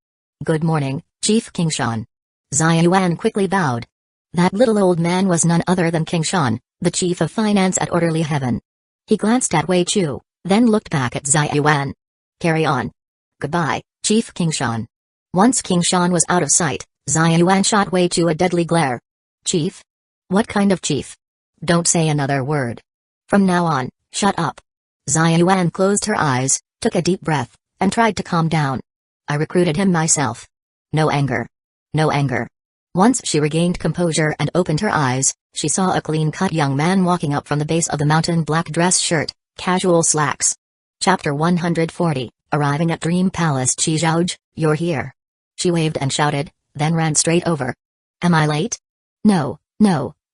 Good morning, Chief King Shan. Ziyuan quickly bowed. That little old man was none other than King Shan, the chief of finance at Orderly Heaven. He glanced at Wei Chu, then looked back at Ziyuan. Carry on. Goodbye, Chief King Shan. Once King Shan was out of sight, Ziyuan shot Wei Chu a deadly glare. Chief? What kind of chief? Don't say another word. From now on, shut up. Ziyuan closed her eyes, took a deep breath, and tried to calm down. I recruited him myself. No anger. No anger. Once she regained composure and opened her eyes, she saw a clean-cut young man walking up from the base of the mountain, black dress shirt, casual slacks. Chapter 140, Arriving at Dream Palace. Qizhouj, you're here. She waved and shouted, then ran straight over. Am I late? No,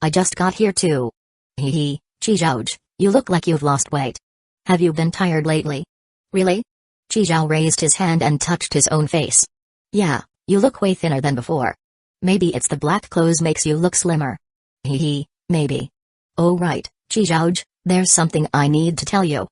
I just got here too. Hee, Qizhouj, you look like you've lost weight. Have you been tired lately? Really? Qizhou raised his hand and touched his own face. Yeah, you look way thinner than before. Maybe it's the black clothes makes you look slimmer. Hee, maybe. Oh right, Qizhouj, there's something I need to tell you.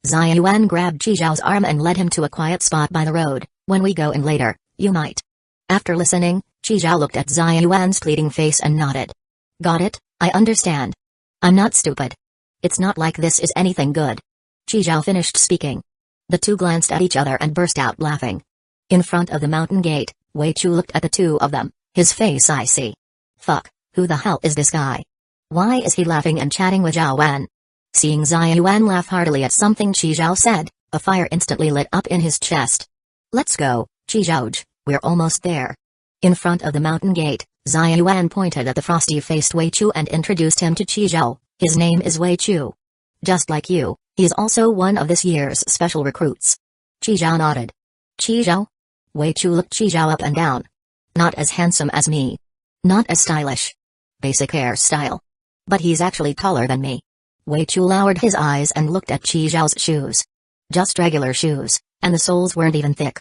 Ziyuan grabbed Qizhou's arm and led him to a quiet spot by the road. When we go in later, you might. After listening, Qizhou looked at Ziyuan's pleading face and nodded. Got it, I understand. I'm not stupid. It's not like this is anything good. Qizhou finished speaking. The two glanced at each other and burst out laughing. In front of the mountain gate, Wei Chu looked at the two of them, his face icy. Fuck, who the hell is this guy? Why is he laughing and chatting with Zhao Wan? Seeing Ziyuan laugh heartily at something Qizhou said, a fire instantly lit up in his chest. Let's go, Qizhouj, we're almost there. In front of the mountain gate, Ziyuan pointed at the frosty-faced Wei Chu and introduced him to Qizhou. His name is Wei Chu. Just like you, he is also one of this year's special recruits. Qizhou nodded. Qizhou? Wei Chu looked Qizhou up and down. Not as handsome as me. Not as stylish. Basic hairstyle. But he's actually taller than me. Wei Chu lowered his eyes and looked at Qizhou's shoes. Just regular shoes, and the soles weren't even thick.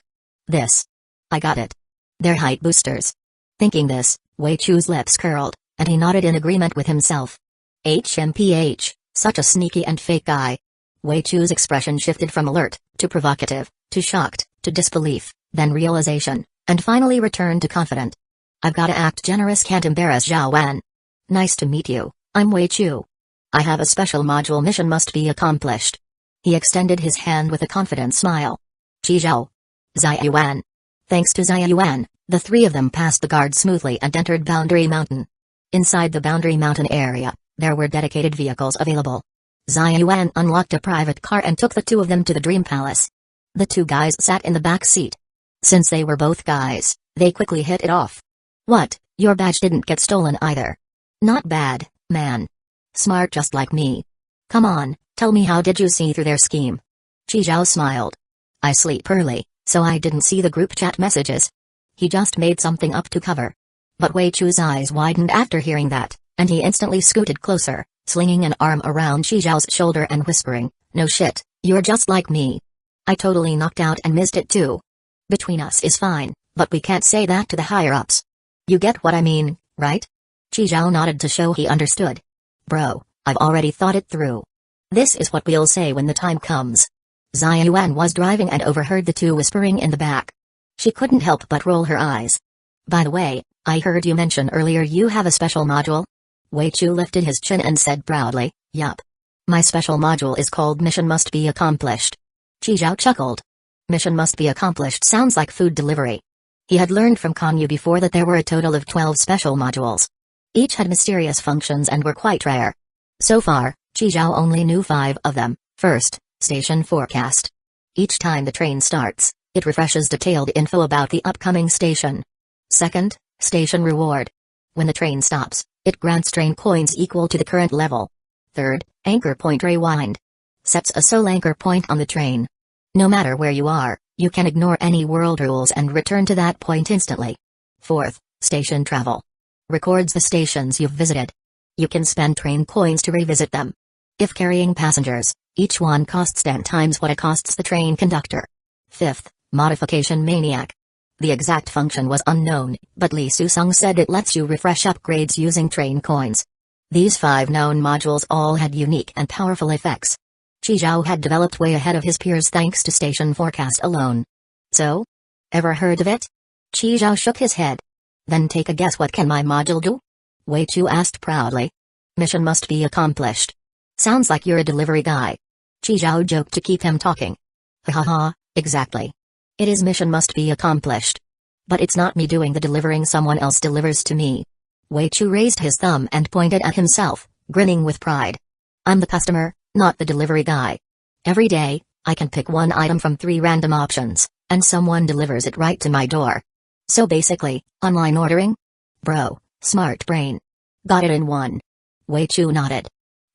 I got it. They're height boosters. Thinking this, Wei Chu's lips curled, and he nodded in agreement with himself. HMPH, such a sneaky and fake guy. Wei Chu's expression shifted from alert, to provocative, to shocked, to disbelief, then realization, and finally returned to confident. I've gotta act generous, can't embarrass Zhao Wan. Nice to meet you, I'm Wei Chu. I have a special module mission must be accomplished. He extended his hand with a confident smile. Qizhou. Ziyuan. Thanks to Ziyuan, the three of them passed the guard smoothly and entered Boundary Mountain. Inside the Boundary Mountain area, there were dedicated vehicles available. Ziyuan unlocked a private car and took the two of them to the Dream Palace. The two guys sat in the back seat. Since they were both guys, they quickly hit it off. What, your badge didn't get stolen either? Not bad, man. Smart just like me. Come on, tell me, how did you see through their scheme? Qizhou smiled. I sleep early, so I didn't see the group chat messages. He just made something up to cover. But Wei Chu's eyes widened after hearing that, and he instantly scooted closer, slinging an arm around Qizhou's shoulder and whispering, no shit, you're just like me. I totally knocked out and missed it too. Between us is fine, but we can't say that to the higher-ups. You get what I mean, right? Qizhou nodded to show he understood. Bro, I've already thought it through. This is what we'll say when the time comes. Ziyuan was driving and overheard the two whispering in the back. She couldn't help but roll her eyes. By the way, I heard you mention earlier you have a special module? Wei Chu lifted his chin and said proudly, yup. My special module is called Mission Must Be Accomplished. Qizhou chuckled. Mission Must Be Accomplished sounds like food delivery. He had learned from Kanyu before that there were a total of 12 special modules. Each had mysterious functions and were quite rare. So far, Qizhou only knew 5 of them. First, Station Forecast. Each time the train starts, it refreshes detailed info about the upcoming station. Second, Station Reward. When the train stops, it grants train coins equal to the current level. Third, Anchor Point Rewind. Sets a sole anchor point on the train. No matter where you are, you can ignore any world rules and return to that point instantly. Fourth, Station Travel. Records the stations you've visited. You can spend train coins to revisit them. If carrying passengers, each one costs 10 times what it costs the train conductor. Fifth, Modification Maniac. The exact function was unknown, but Li Susung said it lets you refresh upgrades using train coins. These 5 known modules all had unique and powerful effects. Qi Zhao had developed way ahead of his peers thanks to station forecast alone. So? Ever heard of it? Qi Zhao shook his head. Then take a guess, what can my module do? Wei Chu asked proudly. Mission must be accomplished. Sounds like you're a delivery guy. Qi Zhao joked to keep him talking. Ha ha ha, exactly. It is mission must be accomplished. But it's not me doing the delivering, someone else delivers to me. Wei Chu raised his thumb and pointed at himself, grinning with pride. I'm the customer, not the delivery guy. Every day, I can pick one item from 3 random options, and someone delivers it right to my door. So basically, online ordering? Bro, smart brain. Got it in one. Wei Chu nodded.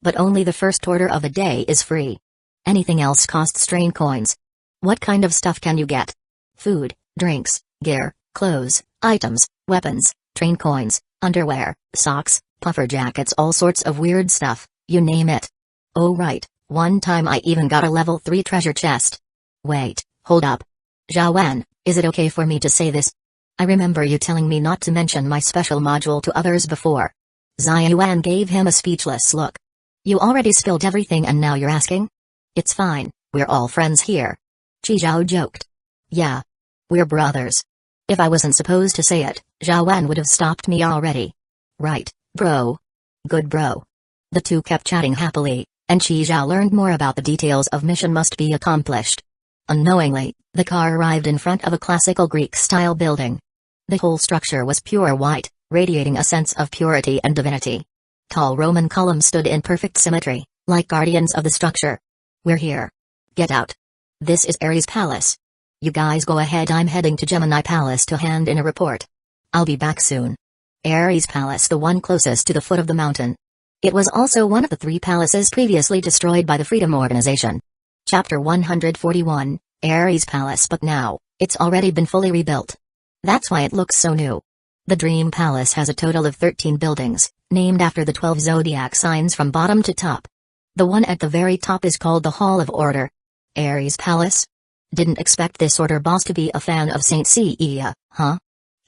But only the first order of the day is free. Anything else costs train coins. What kind of stuff can you get? Food, drinks, gear, clothes, items, weapons, train coins, underwear, socks, puffer jackets, all sorts of weird stuff, you name it. Oh right, one time I even got a level 3 treasure chest. Wait, hold up. Zhao Wan, is it okay for me to say this? I remember you telling me not to mention my special module to others before. Zhao Yuan gave him a speechless look. You already spilled everything and now you're asking? It's fine, we're all friends here. Qi Zhao joked. Yeah. We're brothers. If I wasn't supposed to say it, Zhao Wan would have stopped me already. Right, bro. Good bro. The two kept chatting happily, and Qi Zhao learned more about the details of mission must be accomplished. Unknowingly, the car arrived in front of a classical Greek-style building. The whole structure was pure white, radiating a sense of purity and divinity. Tall Roman columns stood in perfect symmetry, like guardians of the structure. We're here. Get out. This is Ares Palace. You guys go ahead, I'm heading to Gemini Palace to hand in a report. I'll be back soon. Ares Palace, the one closest to the foot of the mountain. It was also one of the 3 palaces previously destroyed by the Freedom Organization. Chapter 141, Ares Palace, but now, it's already been fully rebuilt. That's why it looks so new. The Dream Palace has a total of 13 buildings, named after the 12 zodiac signs from bottom to top. The one at the very top is called the Hall of Order. Ares Palace? Didn't expect this order boss to be a fan of Saint Seiya, huh?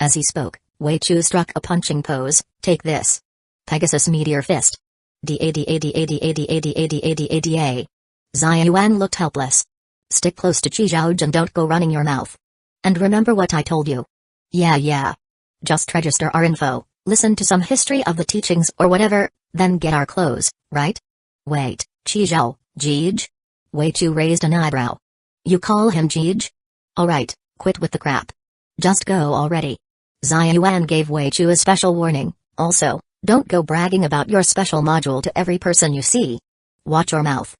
As he spoke, Wei Chu struck a punching pose. Take this. Pegasus Meteor Fist. Da. Zhao Yuan looked helpless. Stick close to Qi Zhao and don't go running your mouth. And remember what I told you. Yeah. Just register our info, listen to some history of the teachings or whatever, then get our clothes, right? Wait, Qi Zhao, Jeej? Wei Chu raised an eyebrow. You call him Jeej? Alright, quit with the crap. Just go already. Zhao Yuan gave Wei Chu a special warning. Also, don't go bragging about your special module to every person you see. Watch your mouth.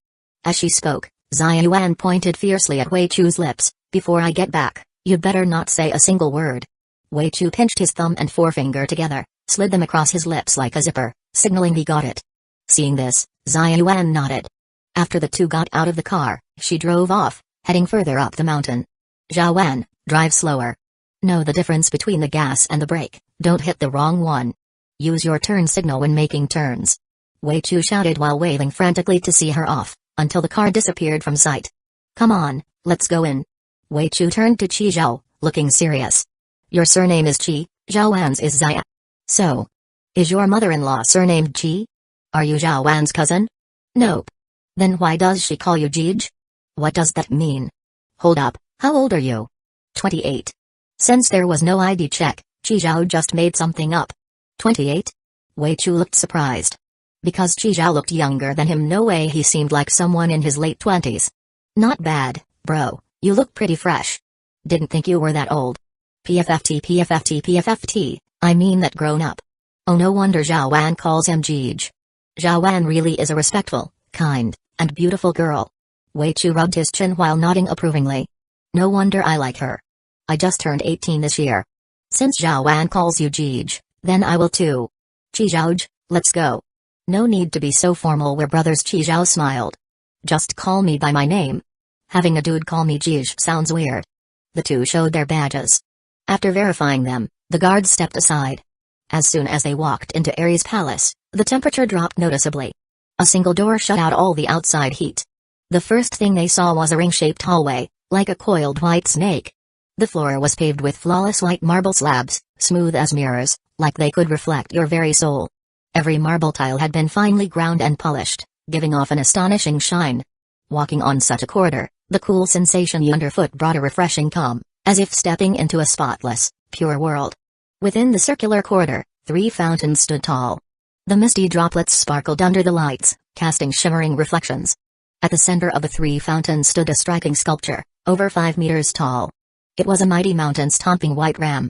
As she spoke, Zhao Yuan pointed fiercely at Wei Chu's lips. Before I get back, you better not say a single word. Wei Chu pinched his thumb and forefinger together, slid them across his lips like a zipper, signaling he got it. Seeing this, Zhao Yuan nodded. After the two got out of the car, she drove off, heading further up the mountain. Zhao Wan, drive slower. Know the difference between the gas and the brake, don't hit the wrong one. Use your turn signal when making turns. Wei Chu shouted while waving frantically to see her off, until the car disappeared from sight. Come on, let's go in. Wei Chu turned to Qi Zhao, looking serious. Your surname is Qi, Zhao Wan's is Zaya. So, is your mother-in-law surnamed Qi? Are you Zhao Wan's cousin? Nope. Then why does she call you Jeej? What does that mean? Hold up, how old are you? 28. Since there was no ID check, Qi Zhao just made something up. 28? Wei Chu looked surprised. Because Qi Zhao looked younger than him, no way, he seemed like someone in his late 20s. Not bad, bro, you look pretty fresh. Didn't think you were that old. PFFT, I mean that grown up. Oh, no wonder Zhao Wan calls him Jeej. Zhao Wan really is a respectful, kind, and beautiful girl. Wei Chu rubbed his chin while nodding approvingly. No wonder I like her. I just turned 18 this year. Since Zhao Wan calls you Jeej, then I will too. Qi Zhao, let's go. No need to be so formal, we're brothers. Qi Zhao smiled. Just call me by my name. Having a dude call me Jeej sounds weird. The two showed their badges. After verifying them, the guards stepped aside. As soon as they walked into Ares Palace, the temperature dropped noticeably. A single door shut out all the outside heat. The first thing they saw was a ring-shaped hallway, like a coiled white snake. The floor was paved with flawless white marble slabs, smooth as mirrors, like they could reflect your very soul. Every marble tile had been finely ground and polished, giving off an astonishing shine. Walking on such a corridor, the cool sensation underfoot brought a refreshing calm, as if stepping into a spotless, pure world. Within the circular corridor, 3 fountains stood tall. The misty droplets sparkled under the lights, casting shimmering reflections. At the center of the 3 fountains stood a striking sculpture, over 5 meters tall. It was a mighty mountain-stomping white ram.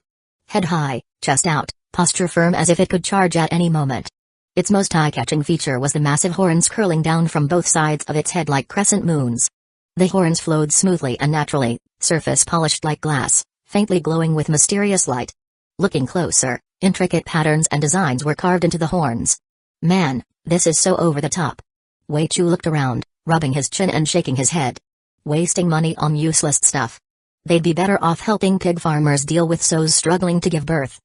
Head high, chest out, posture firm as if it could charge at any moment. Its most eye-catching feature was the massive horns curling down from both sides of its head like crescent moons. The horns flowed smoothly and naturally, surface polished like glass, faintly glowing with mysterious light. Looking closer, intricate patterns and designs were carved into the horns. Man, this is so over the top. Wei Chu looked around, rubbing his chin and shaking his head. Wasting money on useless stuff. They'd be better off helping pig farmers deal with sows struggling to give birth.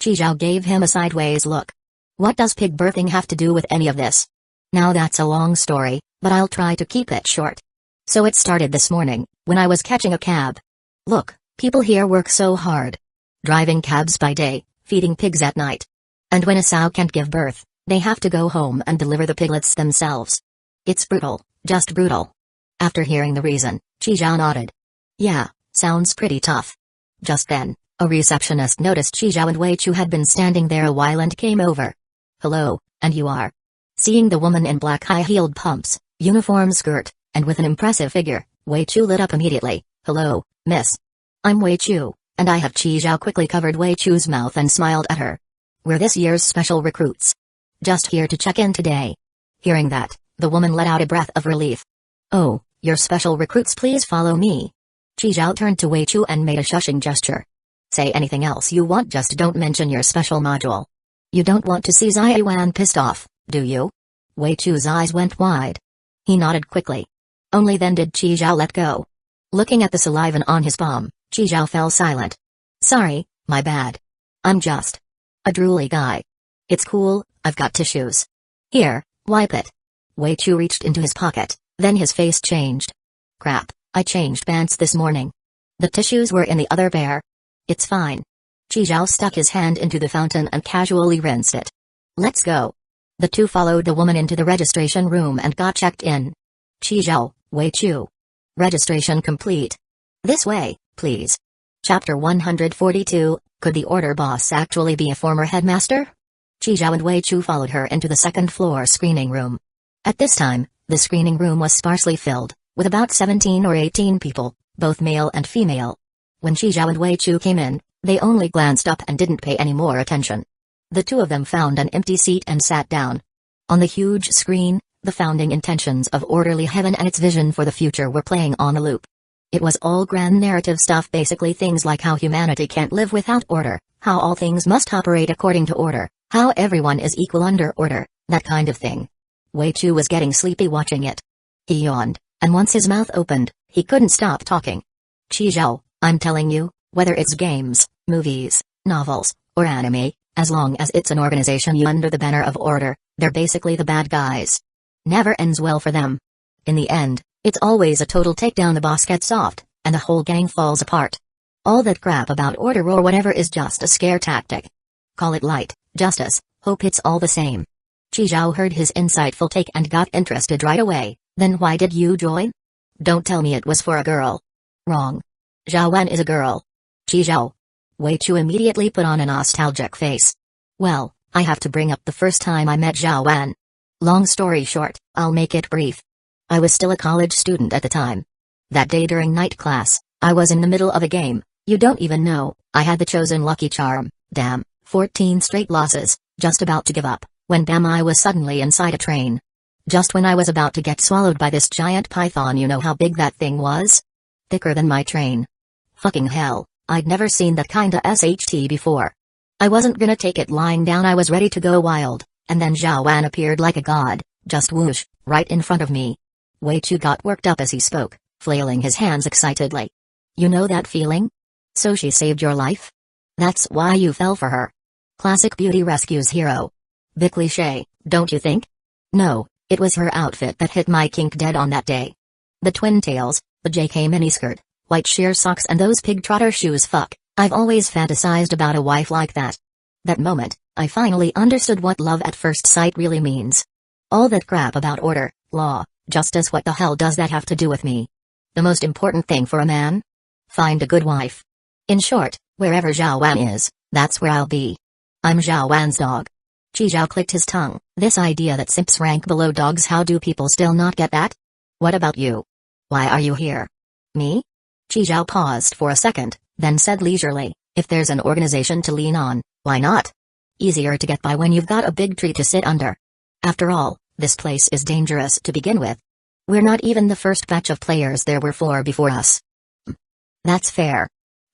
Chi Zhao gave him a sideways look. What does pig birthing have to do with any of this? Now that's a long story, but I'll try to keep it short. So it started this morning, when I was catching a cab. Look, people here work so hard. Driving cabs by day, feeding pigs at night. And when a sow can't give birth, they have to go home and deliver the piglets themselves. It's brutal, just brutal. After hearing the reason, Chi Zhao nodded. Yeah, sounds pretty tough. Just then, a receptionist noticed Chi Zhao and Wei Chu had been standing there a while and came over. Hello, and you are? Seeing the woman in black high-heeled pumps, uniform skirt, and with an impressive figure, Wei Chu lit up immediately. Hello, miss. I'm Wei Chu, and I have. Chi Zhao quickly covered Wei Chu's mouth and smiled at her. We're this year's special recruits. Just here to check in today. Hearing that, the woman let out a breath of relief. Oh, you're special recruits, please follow me. Chi Zhao turned to Wei Chu and made a shushing gesture. Say anything else you want, just don't mention your special module. You don't want to see Zai Yuan pissed off, do you? Wei Chu's eyes went wide. He nodded quickly. Only then did Chi Zhao let go. Looking at the saliva on his palm, Chi Zhao fell silent. Sorry, my bad. I'm just a drooly guy. It's cool, I've got tissues. Here, wipe it. Wei Chu reached into his pocket, then his face changed. Crap, I changed pants this morning. The tissues were in the other pair. It's fine. Chi Zhao stuck his hand into the fountain and casually rinsed it. Let's go. The two followed the woman into the registration room and got checked in. Chi Zhao, Wei Chu. Registration complete. This way, please. Chapter 142, Could the order boss actually be a former headmaster? Chi Zhao and Wei Chu followed her into the second-floor screening room. At this time, the screening room was sparsely filled, with about 17 or 18 people, both male and female. When Chi Zhao and Wei Chu came in, they only glanced up and didn't pay any more attention. The two of them found an empty seat and sat down. On the huge screen, the founding intentions of orderly heaven and its vision for the future were playing on a loop. It was all grand narrative stuff, basically things like how humanity can't live without order, how all things must operate according to order, how everyone is equal under order, that kind of thing. Wei Chu was getting sleepy watching it. He yawned, and once his mouth opened, he couldn't stop talking. Chi Zhao, I'm telling you, whether it's games, movies, novels, or anime, as long as it's an organization under the banner of order, they're basically the bad guys. Never ends well for them. In the end, it's always a total takedown. The boss gets soft, and the whole gang falls apart. All that crap about order or whatever is just a scare tactic. Call it light, justice, hope, it's all the same. Chi Zhao heard his insightful take and got interested right away. Then why did you join? Don't tell me it was for a girl. Wrong. Zhao Wan is a girl. Chi Zhao. Wei Chu immediately put on a nostalgic face. Well, I have to bring up the first time I met Zhao Wan. Long story short, I'll make it brief. I was still a college student at the time. That day during night class, I was in the middle of a game. You don't even know, I had the chosen lucky charm. Damn, 14 straight losses, just about to give up, when bam, I was suddenly inside a train. Just when I was about to get swallowed by this giant python. You know how big that thing was? Thicker than my train. Fucking hell, I'd never seen that kinda SHT before. I wasn't gonna take it lying down, I was ready to go wild, and then Zhao Wan appeared like a god, just whoosh, right in front of me. Wei Chu got worked up as he spoke, flailing his hands excitedly. You know that feeling? So she saved your life? That's why you fell for her. Classic beauty rescues hero. Bit cliché, don't you think? No, it was her outfit that hit my kink dead on that day. The twin tails, the JK miniskirt, White sheer socks and those pig trotter shoes. Fuck, I've always fantasized about a wife like that. That moment, I finally understood what love at first sight really means. All that crap about order, law, justice, what the hell does that have to do with me? The most important thing for a man? Find a good wife. In short, wherever Zhao Wan is, that's where I'll be. I'm Zhao Wan's dog. Qi Zhao clicked his tongue. This idea that simps rank below dogs, how do people still not get that? What about you? Why are you here? Me? Qi Zhao paused for a second, then said leisurely, if there's an organization to lean on, why not? Easier to get by when you've got a big tree to sit under. After all, this place is dangerous to begin with. We're not even the first batch of players, there were 4 before us. That's fair.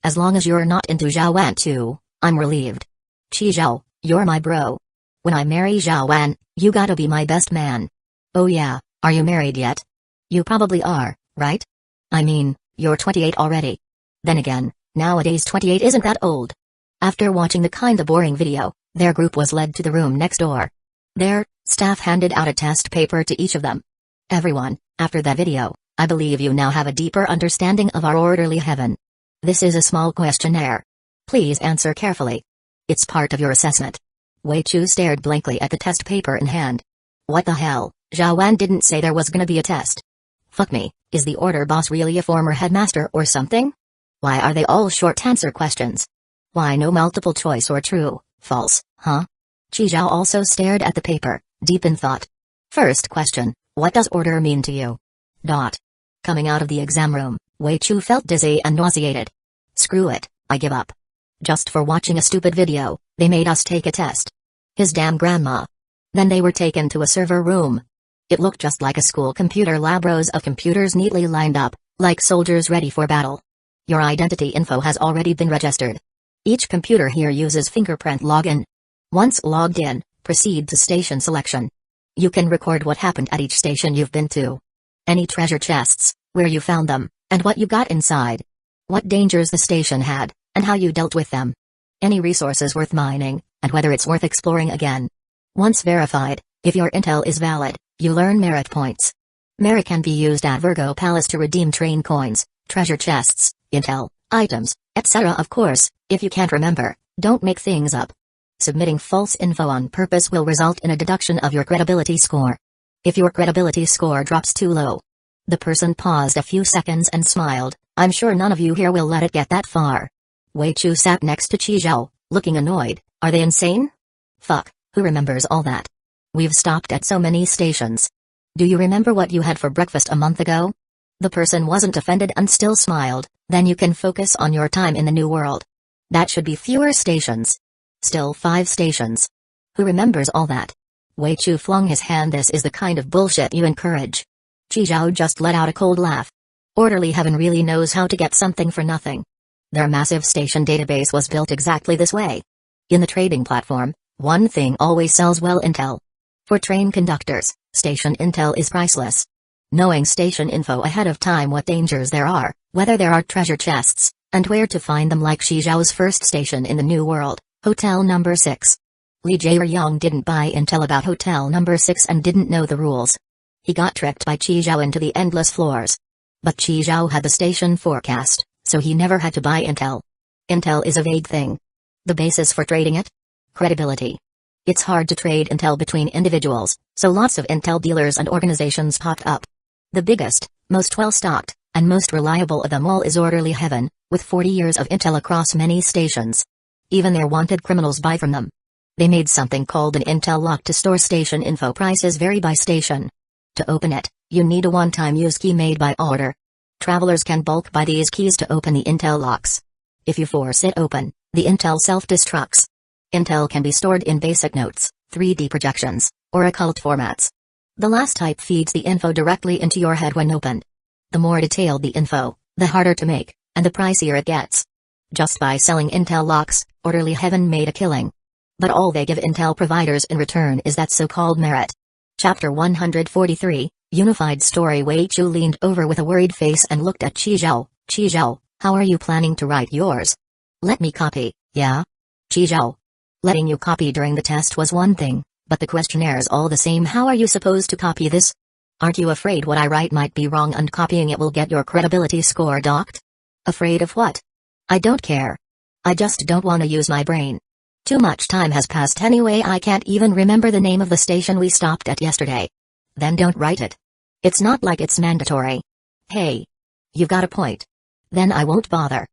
As long as you're not into Zhao Wan too, I'm relieved. Qi Zhao, you're my bro. When I marry Zhao Wan, you gotta be my best man. Oh yeah, are you married yet? You probably are, right? I mean, you're 28 already. Then again, nowadays 28 isn't that old. After watching the kinda boring video, their group was led to the room next door. There, staff handed out a test paper to each of them. Everyone, after that video, I believe you now have a deeper understanding of our orderly heaven. This is a small questionnaire. Please answer carefully. It's part of your assessment. Wei Chu stared blankly at the test paper in hand. What the hell, Zhao Wan didn't say there was gonna be a test. Fuck me, is the order boss really a former headmaster or something? Why are they all short answer questions? Why no multiple choice or true, false, huh? Qi Zhao also stared at the paper, deep in thought. First question, what does order mean to you? Coming out of the exam room, Wei Chu felt dizzy and nauseated. Screw it, I give up. Just for watching a stupid video, they made us take a test. His damn grandma. Then they were taken to a server room. It looked just like a school computer lab, rows of computers neatly lined up, like soldiers ready for battle. Your identity info has already been registered. Each computer here uses fingerprint login. Once logged in, proceed to station selection. You can record what happened at each station you've been to. Any treasure chests, where you found them, and what you got inside. What dangers the station had, and how you dealt with them. Any resources worth mining, and whether it's worth exploring again. Once verified, if your intel is valid, you learn merit points. Merit can be used at Virgo Palace to redeem train coins, treasure chests, intel, items, etc. Of course, if you can't remember, don't make things up. Submitting false info on purpose will result in a deduction of your credibility score. If your credibility score drops too low. The person paused a few seconds and smiled. I'm sure none of you here will let it get that far. Wei Chu sat next to Qi Zhao, looking annoyed. Are they insane? Fuck, who remembers all that? We've stopped at so many stations. Do you remember what you had for breakfast a month ago? The person wasn't offended and still smiled. Then you can focus on your time in the new world. That should be fewer stations. Still 5 stations. Who remembers all that? Wei Chu flung his hand. This is the kind of bullshit you encourage. Qi Zhao just let out a cold laugh. Orderly heaven really knows how to get something for nothing. Their massive station database was built exactly this way. In the trading platform, one thing always sells well: intel. For train conductors, station intel is priceless. Knowing station info ahead of time, what dangers there are, whether there are treasure chests, and where to find them, like Qi Zhao's first station in the new world, Hotel Number 6. Li Jieyong didn't buy intel about Hotel Number 6 and didn't know the rules. He got tricked by Qi Zhao into the endless floors. But Qi Zhao had the station forecast, so he never had to buy intel. Intel is a vague thing. The basis for trading it? Credibility. It's hard to trade intel between individuals, so lots of intel dealers and organizations popped up. The biggest, most well-stocked, and most reliable of them all is Orderly Heaven, with 40 years of intel across many stations. Even their wanted criminals buy from them. They made something called an intel lock to store station info. Prices vary by station. To open it, you need a one-time use key made by order. Travelers can bulk buy these keys to open the intel locks. If you force it open, the intel self-destructs. Intel can be stored in basic notes, 3D projections, or occult formats. The last type feeds the info directly into your head when opened. The more detailed the info, the harder to make, and the pricier it gets. Just by selling intel locks, Orderly Heaven made a killing. But all they give intel providers in return is that so-called merit. Chapter 143, Unified Story. Wei Chu leaned over with a worried face and looked at Qi Zhao. Qi Zhao, how are you planning to write yours? Let me copy, yeah? Qi Zhao. Letting you copy during the test was one thing, but the questionnaires all the same. How are you supposed to copy this? Aren't you afraid what I write might be wrong and copying it will get your credibility score docked? Afraid of what? I don't care. I just don't want to use my brain. Too much time has passed anyway. I can't even remember the name of the station we stopped at yesterday. Then don't write it. It's not like it's mandatory. Hey. You've got a point. Then I won't bother.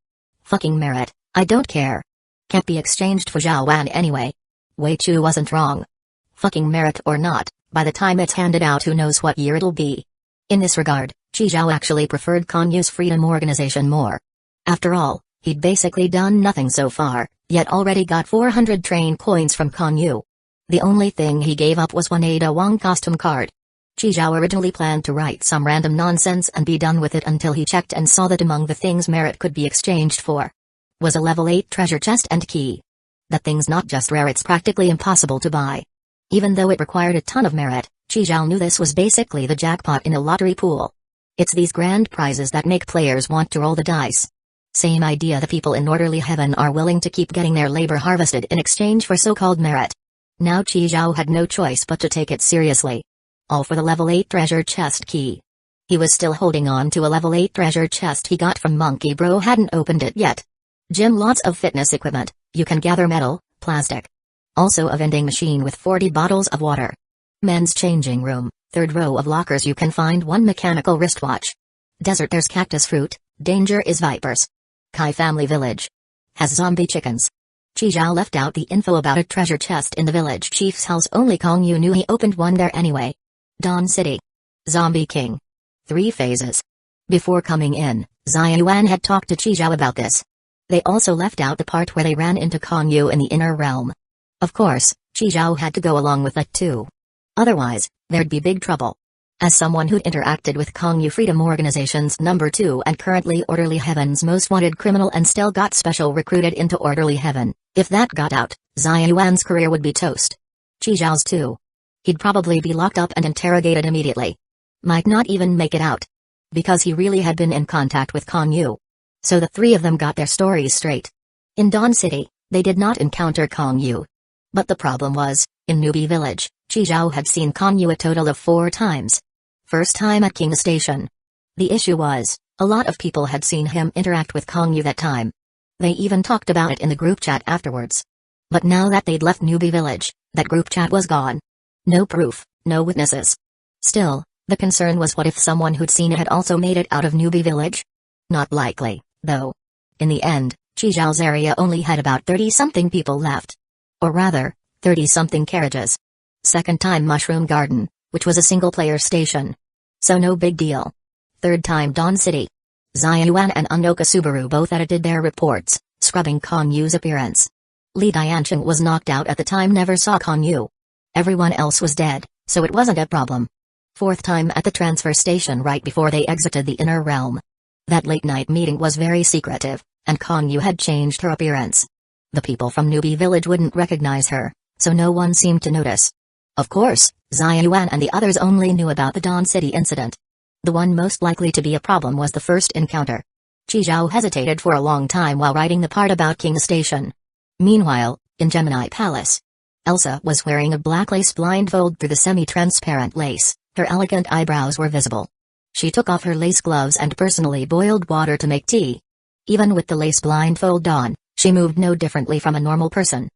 Fucking merit, I don't care. Can't be exchanged for Zhao Wan anyway. Wei Chu wasn't wrong. Fucking merit or not, by the time it's handed out who knows what year it'll be. In this regard, Qi Zhao actually preferred Kong Yu's Freedom Organization more. After all, he'd basically done nothing so far, yet already got 400 train coins from Kong Yu. The only thing he gave up was one Ada Wong costume card. Qi Zhao originally planned to write some random nonsense and be done with it until he checked and saw that among the things merit could be exchanged for was a level 8 treasure chest and key. That thing's not just rare, it's practically impossible to buy. Even though it required a ton of merit, Qi Zhao knew this was basically the jackpot in a lottery pool. It's these grand prizes that make players want to roll the dice. Same idea, the people in Orderly Heaven are willing to keep getting their labor harvested in exchange for so-called merit. Now Qi Zhao had no choice but to take it seriously. All for the level 8 treasure chest key. He was still holding on to a level 8 treasure chest he got from Monkey Bro, hadn't opened it yet. Gym, lots of fitness equipment, you can gather metal, plastic. Also a vending machine with 40 bottles of water. Men's changing room, third row of lockers, you can find one mechanical wristwatch. Desert, there's cactus fruit, danger is vipers. Kai family village. Has zombie chickens. Qi Zhao left out the info about a treasure chest in the village chief's house, only Kong Yu knew he opened one there anyway. Dawn City. Zombie King. 3 phases. Before coming in, Xia Yuan had talked to Qi Zhao about this. They also left out the part where they ran into Kong Yu in the inner realm. Of course, Qi Zhao had to go along with that too. Otherwise, there'd be big trouble. As someone who'd interacted with Kong Yu Freedom Organization's number 2 and currently Orderly Heaven's most wanted criminal and still got special recruited into Orderly Heaven, if that got out, Xia Yuan's career would be toast. Qi Zhao's too. He'd probably be locked up and interrogated immediately. Might not even make it out. Because he really had been in contact with Kong Yu. So the 3 of them got their stories straight. In Dawn City, they did not encounter Kong Yu. But the problem was, in Newbie Village, Qi Zhao had seen Kong Yu a total of 4 times. First time at King Station. The issue was, a lot of people had seen him interact with Kong Yu that time. They even talked about it in the group chat afterwards. But now that they'd left Newbie Village, that group chat was gone. No proof, no witnesses. Still, the concern was, what if someone who'd seen it had also made it out of Newbie Village? Not likely, though. In the end, Qi Zhao's area only had about 30-something people left. Or rather, 30-something carriages. Second time Mushroom Garden, which was a single-player station. So no big deal. Third time Dawn City. Xia Yuan and Unoka Subaru both edited their reports, scrubbing Kong Yu's appearance. Li Diancheng was knocked out at the time, never saw Kong Yu. Everyone else was dead, so it wasn't a problem. Fourth time at the transfer station right before they exited the inner realm. That late-night meeting was very secretive, and Kong Yu had changed her appearance. The people from Newbie Village wouldn't recognize her, so no one seemed to notice. Of course, Xia Yuan and the others only knew about the Dawn City incident. The one most likely to be a problem was the first encounter. Qi Zhao hesitated for a long time while writing the part about King Station. Meanwhile, in Gemini Palace, Elsa was wearing a black lace blindfold through the semi-transparent lace. Her elegant eyebrows were visible. She took off her lace gloves and personally boiled water to make tea. Even with the lace blindfold on, she moved no differently from a normal person.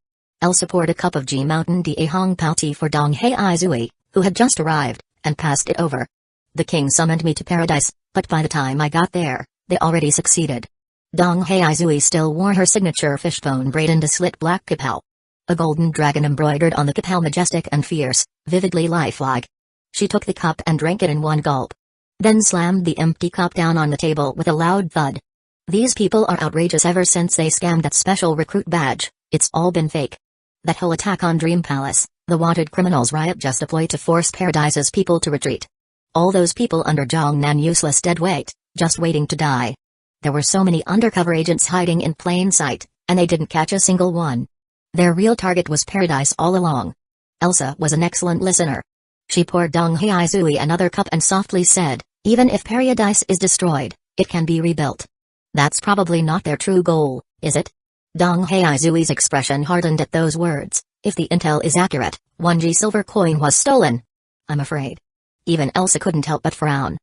Elsa poured a cup of G Mountain Da Hong Pao tea for Dong Hei Zui, who had just arrived, and passed it over. The king summoned me to paradise, but by the time I got there, they already succeeded. Dong Hei Zui still wore her signature fishbone braid and a slit black kapao. A golden dragon embroidered on the kapao, majestic and fierce, vividly lifelike. She took the cup and drank it in one gulp. Then slammed the empty cup down on the table with a loud thud. These people are outrageous. Ever since they scammed that special recruit badge, it's all been fake. That whole attack on Dream Palace, the wanted criminals riot, just a ploy to force Paradise's people to retreat. All those people under Zhang Nan, useless dead weight, just waiting to die. There were so many undercover agents hiding in plain sight, and they didn't catch a single one. Their real target was Paradise all along. Elsa was an excellent listener. She poured Dong Hei Zui another cup and softly said, even if Paradise is destroyed, it can be rebuilt. That's probably not their true goal, is it? Dong Hei Zui's expression hardened at those words. If the intel is accurate, 1G silver coin was stolen. I'm afraid. Even Elsa couldn't help but frown.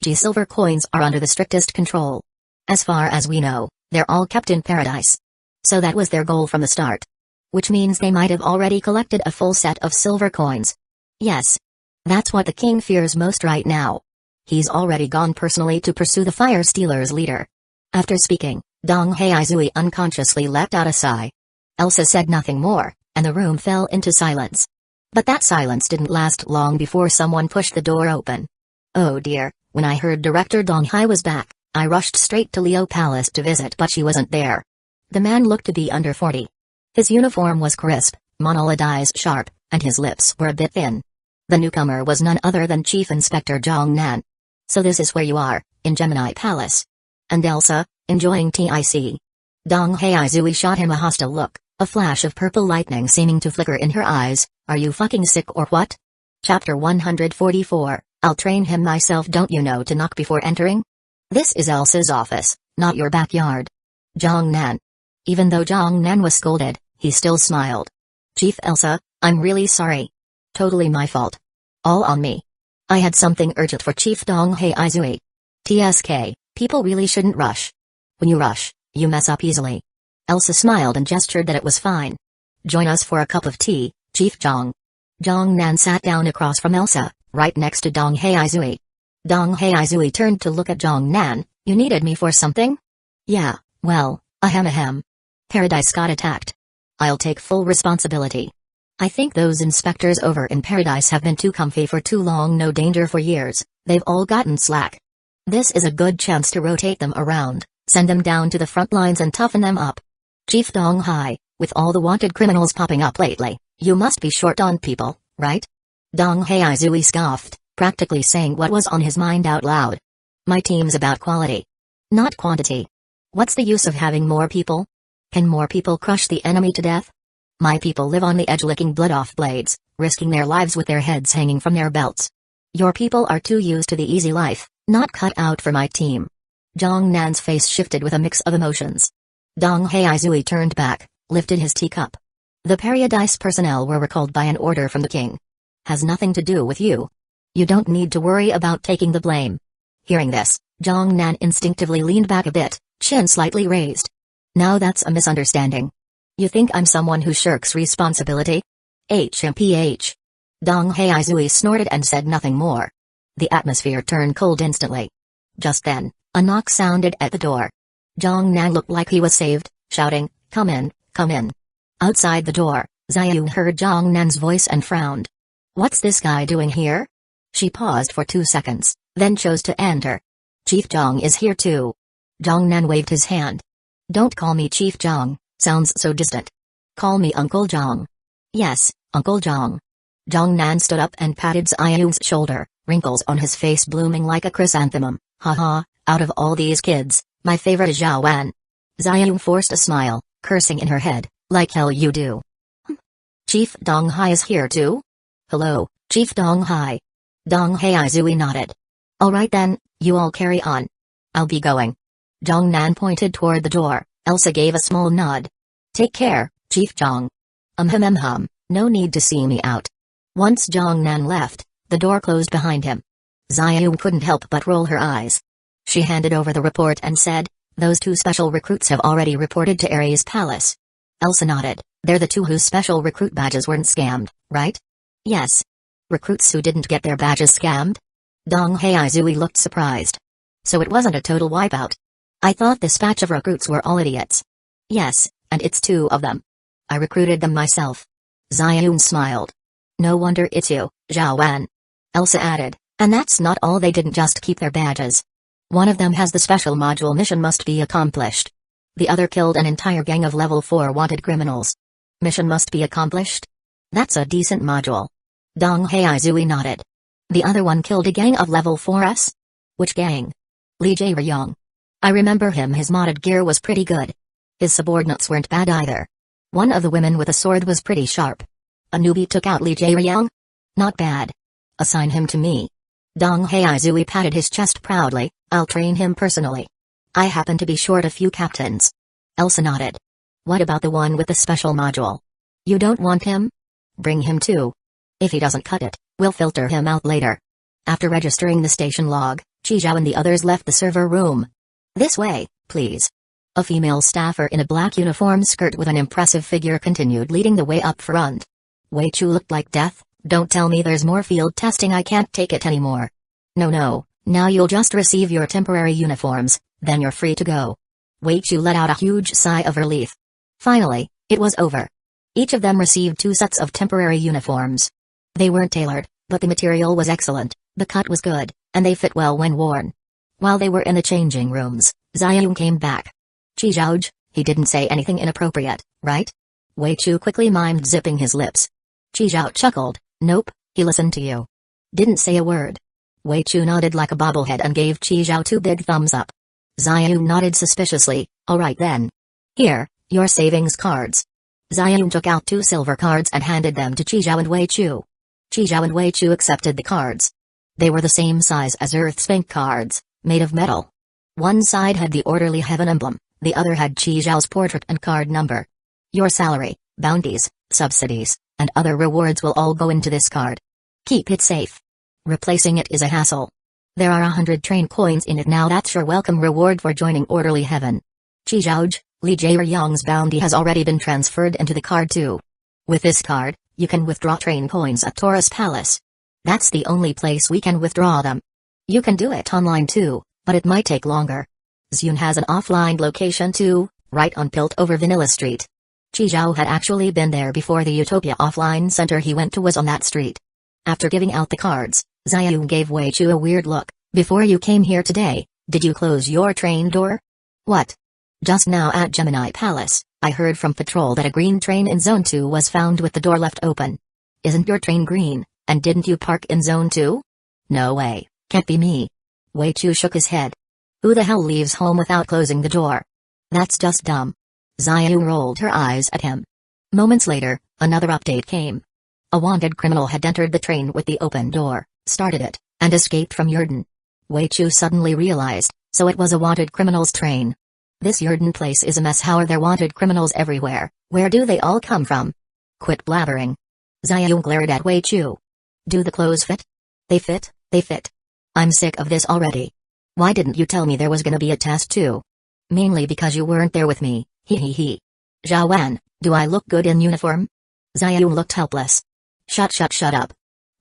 G silver coins are under the strictest control. As far as we know, they're all kept in paradise. So that was their goal from the start. Which means they might have already collected a full set of silver coins. Yes. That's what the king fears most right now. He's already gone personally to pursue the Fire Stealers' leader. After speaking, Dong Heizui unconsciously let out a sigh. Elsa said nothing more, and the room fell into silence. But that silence didn't last long before someone pushed the door open. Oh dear, when I heard Director Dong Hai was back, I rushed straight to Leo Palace to visit, but she wasn't there. The man looked to be under 40. His uniform was crisp, monolid eyes sharp, and his lips were a bit thin. The newcomer was none other than Chief Inspector Zhang Nan. So this is where you are, in Gemini Palace. And Elsa, enjoying TIC. Dong Heizui shot him a hostile look, a flash of purple lightning seeming to flicker in her eyes. Are you fucking sick or what? Chapter 144, I'll train him myself, don't you know to knock before entering? This is Elsa's office, not your backyard. Zhang Nan. Even though Zhang Nan was scolded, he still smiled. Chief Elsa, I'm really sorry. Totally my fault. All on me. I had something urgent for Chief Dong Heizui. TSK, people really shouldn't rush. When you rush, you mess up easily. Elsa smiled and gestured that it was fine. Join us for a cup of tea, Chief Zhang. Zhang Nan sat down across from Elsa, right next to Dong Heizui. Dong Heizui turned to look at Zhang Nan. You needed me for something? Yeah, well, ahem. Paradise got attacked. I'll take full responsibility. I think those inspectors over in Paradise have been too comfy for too long, no danger for years, they've all gotten slack. This is a good chance to rotate them around, send them down to the front lines and toughen them up. Chief Dong Hai, with all the wanted criminals popping up lately, you must be short on people, right? Dong Heizui scoffed, practically saying what was on his mind out loud. My team's about quality, not quantity. What's the use of having more people? Can more people crush the enemy to death? My people live on the edge, licking blood off blades, risking their lives with their heads hanging from their belts. Your people are too used to the easy life, not cut out for my team. Zhang Nan's face shifted with a mix of emotions. Dong Heizui turned back, lifted his teacup. The Paradise personnel were recalled by an order from the king. Has nothing to do with you. You don't need to worry about taking the blame. Hearing this, Zhang Nan instinctively leaned back a bit, chin slightly raised. Now that's a misunderstanding. You think I'm someone who shirks responsibility? HMPH. Dong Heizui snorted and said nothing more. The atmosphere turned cold instantly. Just then, a knock sounded at the door. Zhang Nan looked like he was saved, shouting, Come in, come in. Outside the door, Xiaoyu heard Zhang Nan's voice and frowned. What's this guy doing here? She paused for 2 seconds, then chose to enter. Chief Zhang is here too. Zhang Nan waved his hand. Don't call me Chief Zhang, sounds so distant. Call me Uncle Zhang. Yes, Uncle Zhang. Zhang Nan stood up and patted Xiaoyu's shoulder, wrinkles on his face blooming like a chrysanthemum. Haha, out of all these kids, my favorite is Zhao Wan. Xiaoyu forced a smile, cursing in her head, like hell you do. Chief Dong Hai is here too? Hello, Chief Dong Hai. Dong Heizui nodded. Alright then, you all carry on. I'll be going. Zhang Nan pointed toward the door. Elsa gave a small nod. Take care, Chief Zhang. No need to see me out. Once Zhang Nan left, the door closed behind him. Xiaoyu couldn't help but roll her eyes. She handed over the report and said, those 2 special recruits have already reported to Ares Palace. Elsa nodded. They're the 2 whose special recruit badges weren't scammed, right? Yes. Recruits who didn't get their badges scammed? Dong Heizui looked surprised. So it wasn't a total wipeout. I thought this batch of recruits were all idiots. Yes, and it's 2 of them. I recruited them myself. Xiaoyun smiled. No wonder it's you, Zhao Wan. Elsa added, and that's not all, they didn't just keep their badges. One of them has the special module mission must be accomplished. The other killed an entire gang of level 4 wanted criminals. Mission must be accomplished? That's a decent module. Dong Heizui nodded. The other one killed a gang of level 4s? Which gang? Li Jaeyong. I remember him, his modded gear was pretty good. His subordinates weren't bad either. One of the women with a sword was pretty sharp. A newbie took out Li Jaeyong? Not bad. Assign him to me. Dong Heizui patted his chest proudly. I'll train him personally. I happen to be short a few captains. Elsa nodded. What about the one with the special module? You don't want him? Bring him too. If he doesn't cut it, we'll filter him out later. After registering the station log, Chi Zhao and the others left the server room. This way, please. A female staffer in a black uniform skirt with an impressive figure continued leading the way up front. Wei Chu looked like death. Don't tell me there's more field testing. I can't take it anymore. No, now you'll just receive your temporary uniforms, then you're free to go. Wei Chu let out a huge sigh of relief. Finally, it was over. Each of them received 2 sets of temporary uniforms. They weren't tailored, but the material was excellent, the cut was good, and they fit well when worn. While they were in the changing rooms, Xiaoyun came back. Qizhouj, he didn't say anything inappropriate, right? Wei Chu quickly mimed zipping his lips. Qizhou chuckled, nope, he listened to you. Didn't say a word. Wei Chu nodded like a bobblehead and gave Qizhou 2 big thumbs up. Xiaoyun nodded suspiciously, alright then. Here, your savings cards. Xiaoyun took out 2 silver cards and handed them to Qizhou and Wei Chu. Qizhou and Wei Chu accepted the cards. They were the same size as Earth's bank cards, made of metal. One side had the Orderly Heaven emblem, the other had Qizhou's portrait and card number. Your salary, bounties, subsidies, and other rewards will all go into this card. Keep it safe. Replacing it is a hassle. There are 100 train coins in it now. That's your welcome reward for joining Orderly Heaven. Qizhouj, Li Jieyang's bounty has already been transferred into the card too. With this card, you can withdraw train coins at Taurus Palace. That's the only place we can withdraw them. You can do it online too, but it might take longer. Xiun has an offline location too, right on Piltover Vanilla Street. Qizhou had actually been there before the Utopia offline center he went to was on that street. After giving out the cards, Xiaoyun gave Wei Chu a weird look. Before you came here today, did you close your train door? What? Just now at Gemini Palace, I heard from patrol that a green train in Zone 2 was found with the door left open. Isn't your train green, and didn't you park in Zone 2? No way, can't be me. Wei Chu shook his head. Who the hell leaves home without closing the door? That's just dumb. Xiaoyun rolled her eyes at him. Moments later, another update came. A wanted criminal had entered the train with the open door, started it, and escaped from Yurden. Wei Chu suddenly realized, so it was a wanted criminal's train. This Yurden place is a mess. How are there wanted criminals everywhere? Where do they all come from? Quit blabbering. Xiaoyun glared at Wei Chu. Do the clothes fit? They fit, they fit. I'm sick of this already. Why didn't you tell me there was gonna be a test too? Mainly because you weren't there with me, he. Zhao Wan, do I look good in uniform? Xiaoyun looked helpless. Shut up.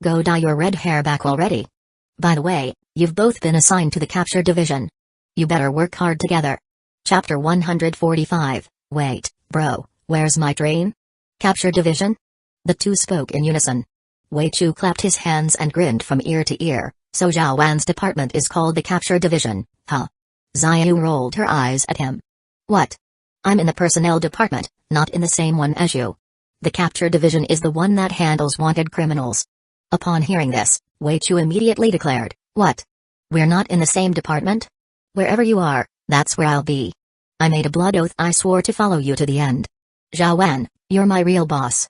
Go dye your red hair back already. By the way, you've both been assigned to the capture division. You better work hard together. Chapter 145, wait, bro, where's my train? Capture division? The two spoke in unison. Wei Chu clapped his hands and grinned from ear to ear. So Zhao Wan's department is called the capture division, huh? Xiaoyun rolled her eyes at him. What? I'm in the personnel department, not in the same one as you. The capture division is the one that handles wanted criminals. Upon hearing this, Wei Chu immediately declared, what? We're not in the same department? Wherever you are, that's where I'll be. I made a blood oath. I swore to follow you to the end. Zhao Wan, you're my real boss.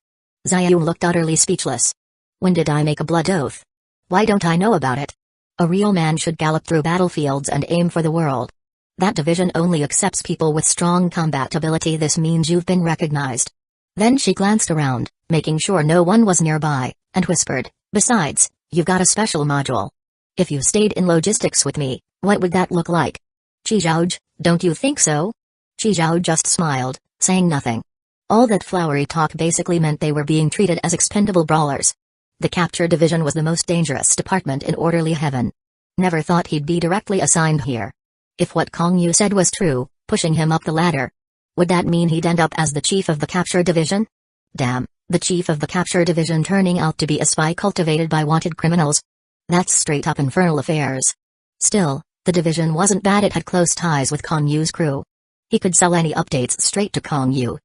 Xiaoyun looked utterly speechless. When did I make a blood oath? Why don't I know about it? A real man should gallop through battlefields and aim for the world. That division only accepts people with strong combat ability. This means you've been recognized. Then she glanced around, making sure no one was nearby, and whispered, besides, you've got a special module. If you stayed in logistics with me, what would that look like? Qizhouj, don't you think so? Qizhou just smiled, saying nothing. All that flowery talk basically meant they were being treated as expendable brawlers. The capture division was the most dangerous department in Orderly Heaven. Never thought he'd be directly assigned here. If what Kong Yu said was true, pushing him up the ladder, would that mean he'd end up as the chief of the capture division? Damn, the chief of the capture division turning out to be a spy cultivated by wanted criminals. That's straight up infernal affairs. Still, the division wasn't bad. It had close ties with Kong Yu's crew. He could sell any updates straight to Kong Yu.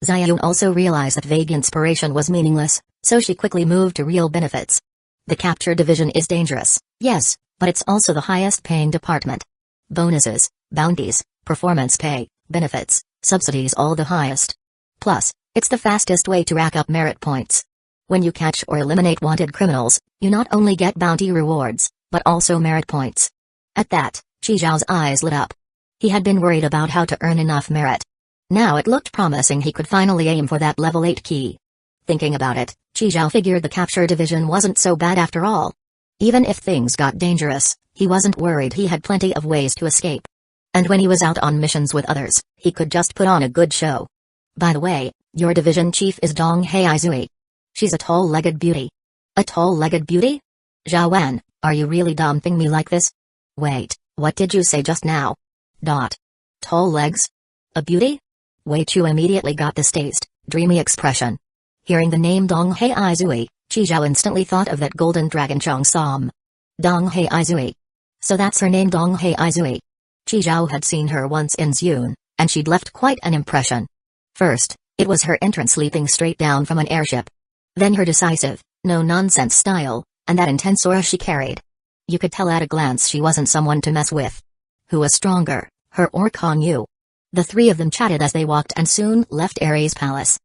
Xiaoyun also realized that vague inspiration was meaningless, so she quickly moved to real benefits. The capture division is dangerous, yes, but it's also the highest paying department. Bonuses, bounties, performance pay, benefits, subsidies, all the highest. Plus, it's the fastest way to rack up merit points. When you catch or eliminate wanted criminals, you not only get bounty rewards, but also merit points. At that, Qizhou's eyes lit up. He had been worried about how to earn enough merit. Now it looked promising. He could finally aim for that level 8 key. Thinking about it, Qizhou figured the capture division wasn't so bad after all. Even if things got dangerous, he wasn't worried. He had plenty of ways to escape. And when he was out on missions with others, he could just put on a good show. By the way, your division chief is Dong Haizui. She's a tall-legged beauty. A tall-legged beauty? Zhao Wen, are you really dumping me like this? Wait, what did you say just now? Tall legs? A beauty? Wei Chu immediately got this dazed, dreamy expression. Hearing the name Dong Haizui, Qi Zhao instantly thought of that golden dragon Chong Som. Dong Haizui. So that's her name, Dong Haizui. Qi Zhao had seen her once in Ziyun, and she'd left quite an impression. First, it was her entrance leaping straight down from an airship. Then her decisive, no-nonsense style, and that intense aura she carried. You could tell at a glance she wasn't someone to mess with. Who was stronger, her or Kong Yu? The three of them chatted as they walked and soon left Ares Palace.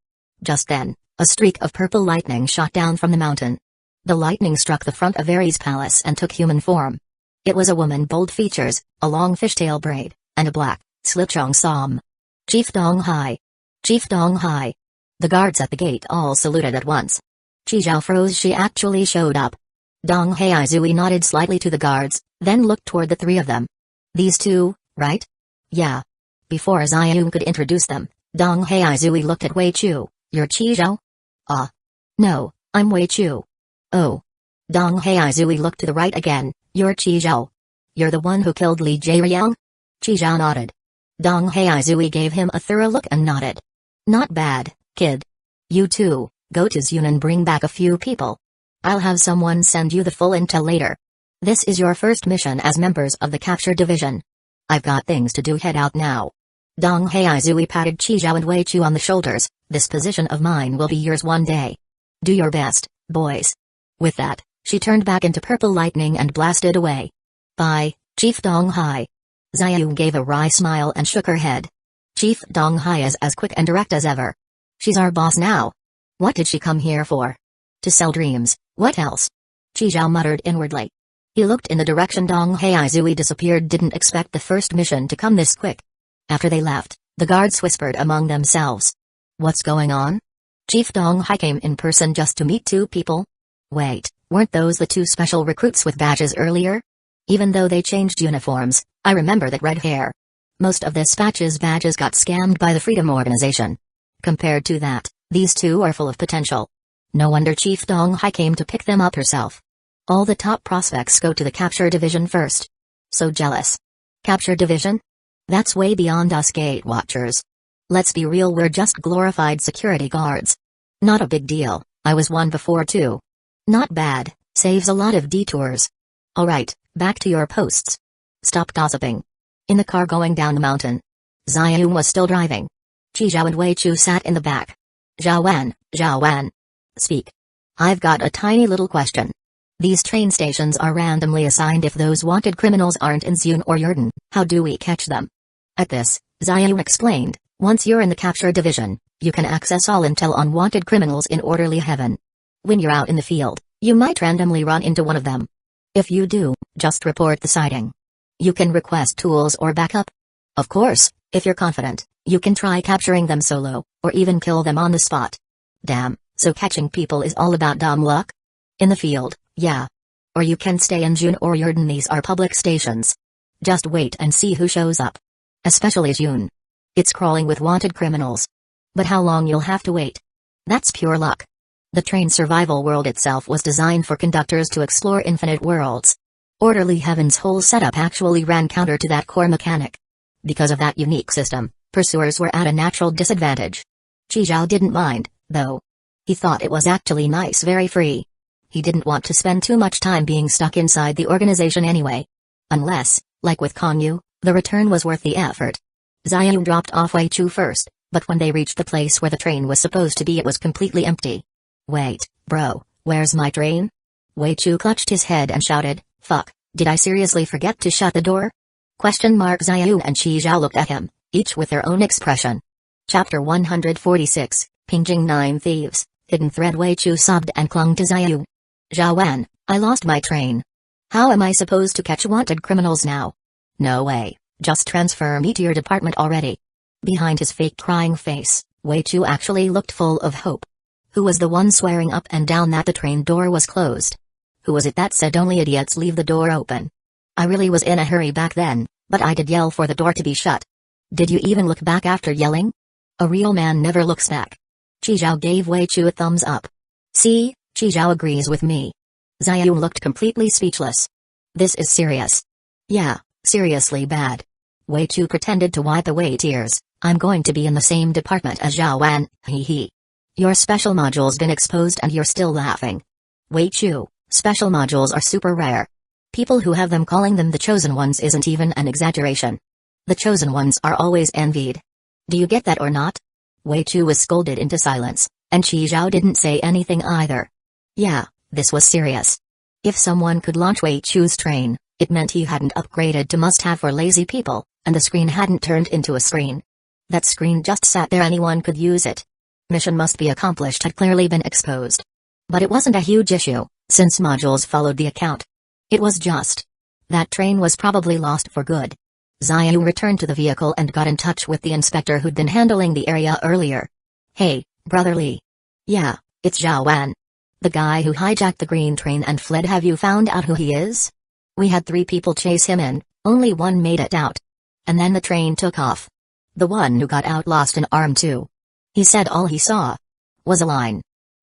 Just then, a streak of purple lightning shot down from the mountain. The lightning struck the front of Ares Palace and took human form. It was a woman, bold features, a long fishtail braid, and a black, slit Chong Som. Chief Dong Hai. Chief Dong Hai. The guards at the gate all saluted at once. Qi Zhao froze. She actually showed up. Dong Haizui nodded slightly to the guards, then looked toward the three of them. These two, right? Yeah. Before Ziyun could introduce them, Dong Haizui looked at Wei Chu. You're Qi Zhao? No, I'm Wei Chu. Oh. Dong Haizui looked to the right again. You're Qi Zhao. You're the one who killed Li Jieyang? Qi Zhao nodded. Dong Haizui gave him a thorough look and nodded. Not bad, kid. You too, go to Ziyun and bring back a few people. I'll have someone send you the full intel later. This is your first mission as members of the capture division. I've got things to do. Head out now. Dong Haizui patted Qi Zhao and Wei Chu on the shoulders. This position of mine will be yours one day. Do your best, boys. With that, she turned back into purple lightning and blasted away. Bye, Chief Dong Hai. Ziyun gave a wry smile and shook her head. Chief Dong Hai is as quick and direct as ever. She's our boss now. What did she come here for? To sell dreams, what else? Qi Zhao muttered inwardly. He looked in the direction Dong Haizui disappeared. Didn't expect the first mission to come this quick. After they left, the guards whispered among themselves. What's going on? Chief Dong Hai came in person just to meet two people? Wait, weren't those the two special recruits with badges earlier? Even though they changed uniforms, I remember that red hair. Most of this batch's badges got scammed by the Freedom Organization. Compared to that, these two are full of potential. No wonder Chief Dong Hai came to pick them up herself. All the top prospects go to the capture division first. So jealous. Capture division? That's way beyond us gate watchers. Let's be real, we're just glorified security guards. Not a big deal, I was one before too. Not bad, saves a lot of detours. Alright, back to your posts. Stop gossiping. In the car going down the mountain. Ziyun was still driving. Qi Zhao and Wei Chu sat in the back. Zhao Wen. Speak. I've got a tiny little question. These train stations are randomly assigned. If those wanted criminals aren't in Ziyun or Yurden, how do we catch them? At this, Ziyun explained, once you're in the capture division, you can access all intel on wanted criminals in orderly heaven. When you're out in the field, you might randomly run into one of them. If you do, just report the sighting. You can request tools or backup. Of course, if you're confident, you can try capturing them solo, or even kill them on the spot. Damn, so catching people is all about dumb luck? In the field, yeah. Or you can stay in June or Yurden. These are public stations. Just wait and see who shows up. Especially June. It's crawling with wanted criminals. But how long you'll have to wait? That's pure luck. The train survival world itself was designed for conductors to explore infinite worlds. Orderly Heaven's whole setup actually ran counter to that core mechanic. Because of that unique system, pursuers were at a natural disadvantage. Qi Zhao didn't mind, though. He thought it was actually nice, very free. He didn't want to spend too much time being stuck inside the organization anyway. Unless, like with Kongyu, the return was worth the effort. Ziyun dropped off Wei Chu first, but when they reached the place where the train was supposed to be, it was completely empty. Wait, bro, where's my train? Wei Chu clutched his head and shouted, fuck, did I seriously forget to shut the door? Ziyun and Qi Zhao looked at him, each with their own expression. Chapter 146, Pingjing 9 Thieves, Hidden Thread. Wei Chu sobbed and clung to Ziyun. Zhao Wen, I lost my train. How am I supposed to catch wanted criminals now? No way, just transfer me to your department already. Behind his fake crying face, Wei Chu actually looked full of hope. Who was the one swearing up and down that the train door was closed? Who was it that said only idiots leave the door open? I really was in a hurry back then, But I did yell for the door to be shut. Did you even look back after yelling? A real man never looks back. Qizhao gave Wei Chu a thumbs up. See, Qizhao agrees with me. Xiaoyu looked completely speechless. This is serious. Yeah, seriously bad. Wei Chu pretended to wipe away tears. I'm going to be in the same department as Zhao Wan, hee hee. Your special module's been exposed and you're still laughing. Wei Chu, special modules are super rare. People who have them calling them the chosen ones isn't even an exaggeration. The chosen ones are always envied. Do you get that or not? Wei Chu was scolded into silence, and Qizhao didn't say anything either. Yeah, this was serious. If someone could launch Wei Chu's train, it meant he hadn't upgraded to must-have for lazy people, and the screen hadn't turned into a screen. That screen just sat there, anyone could use it. Mission must be accomplished had clearly been exposed. But it wasn't a huge issue, since modules followed the account. It was just that train was probably lost for good. Xiaoyu returned to the vehicle and got in touch with the inspector who'd been handling the area earlier. Hey, Brother Li. Yeah, it's Zhao Wan. The guy who hijacked the green train and fled. Have you found out who he is? We had 3 people chase him in, only one made it out. And then the train took off. The one who got out lost an arm too. He said all he saw was a line.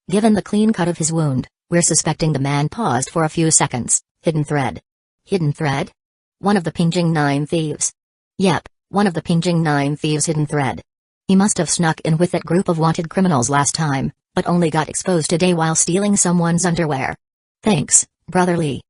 Given the clean cut of his wound, we're suspecting the man paused for a few seconds. Hidden thread. Hidden thread? One of the Pingjing 9 thieves. Yep, one of the Pingjing 9 thieves' hidden thread. He must have snuck in with that group of wanted criminals last time, but only got exposed today while stealing someone's underwear. Thanks, Brother Li.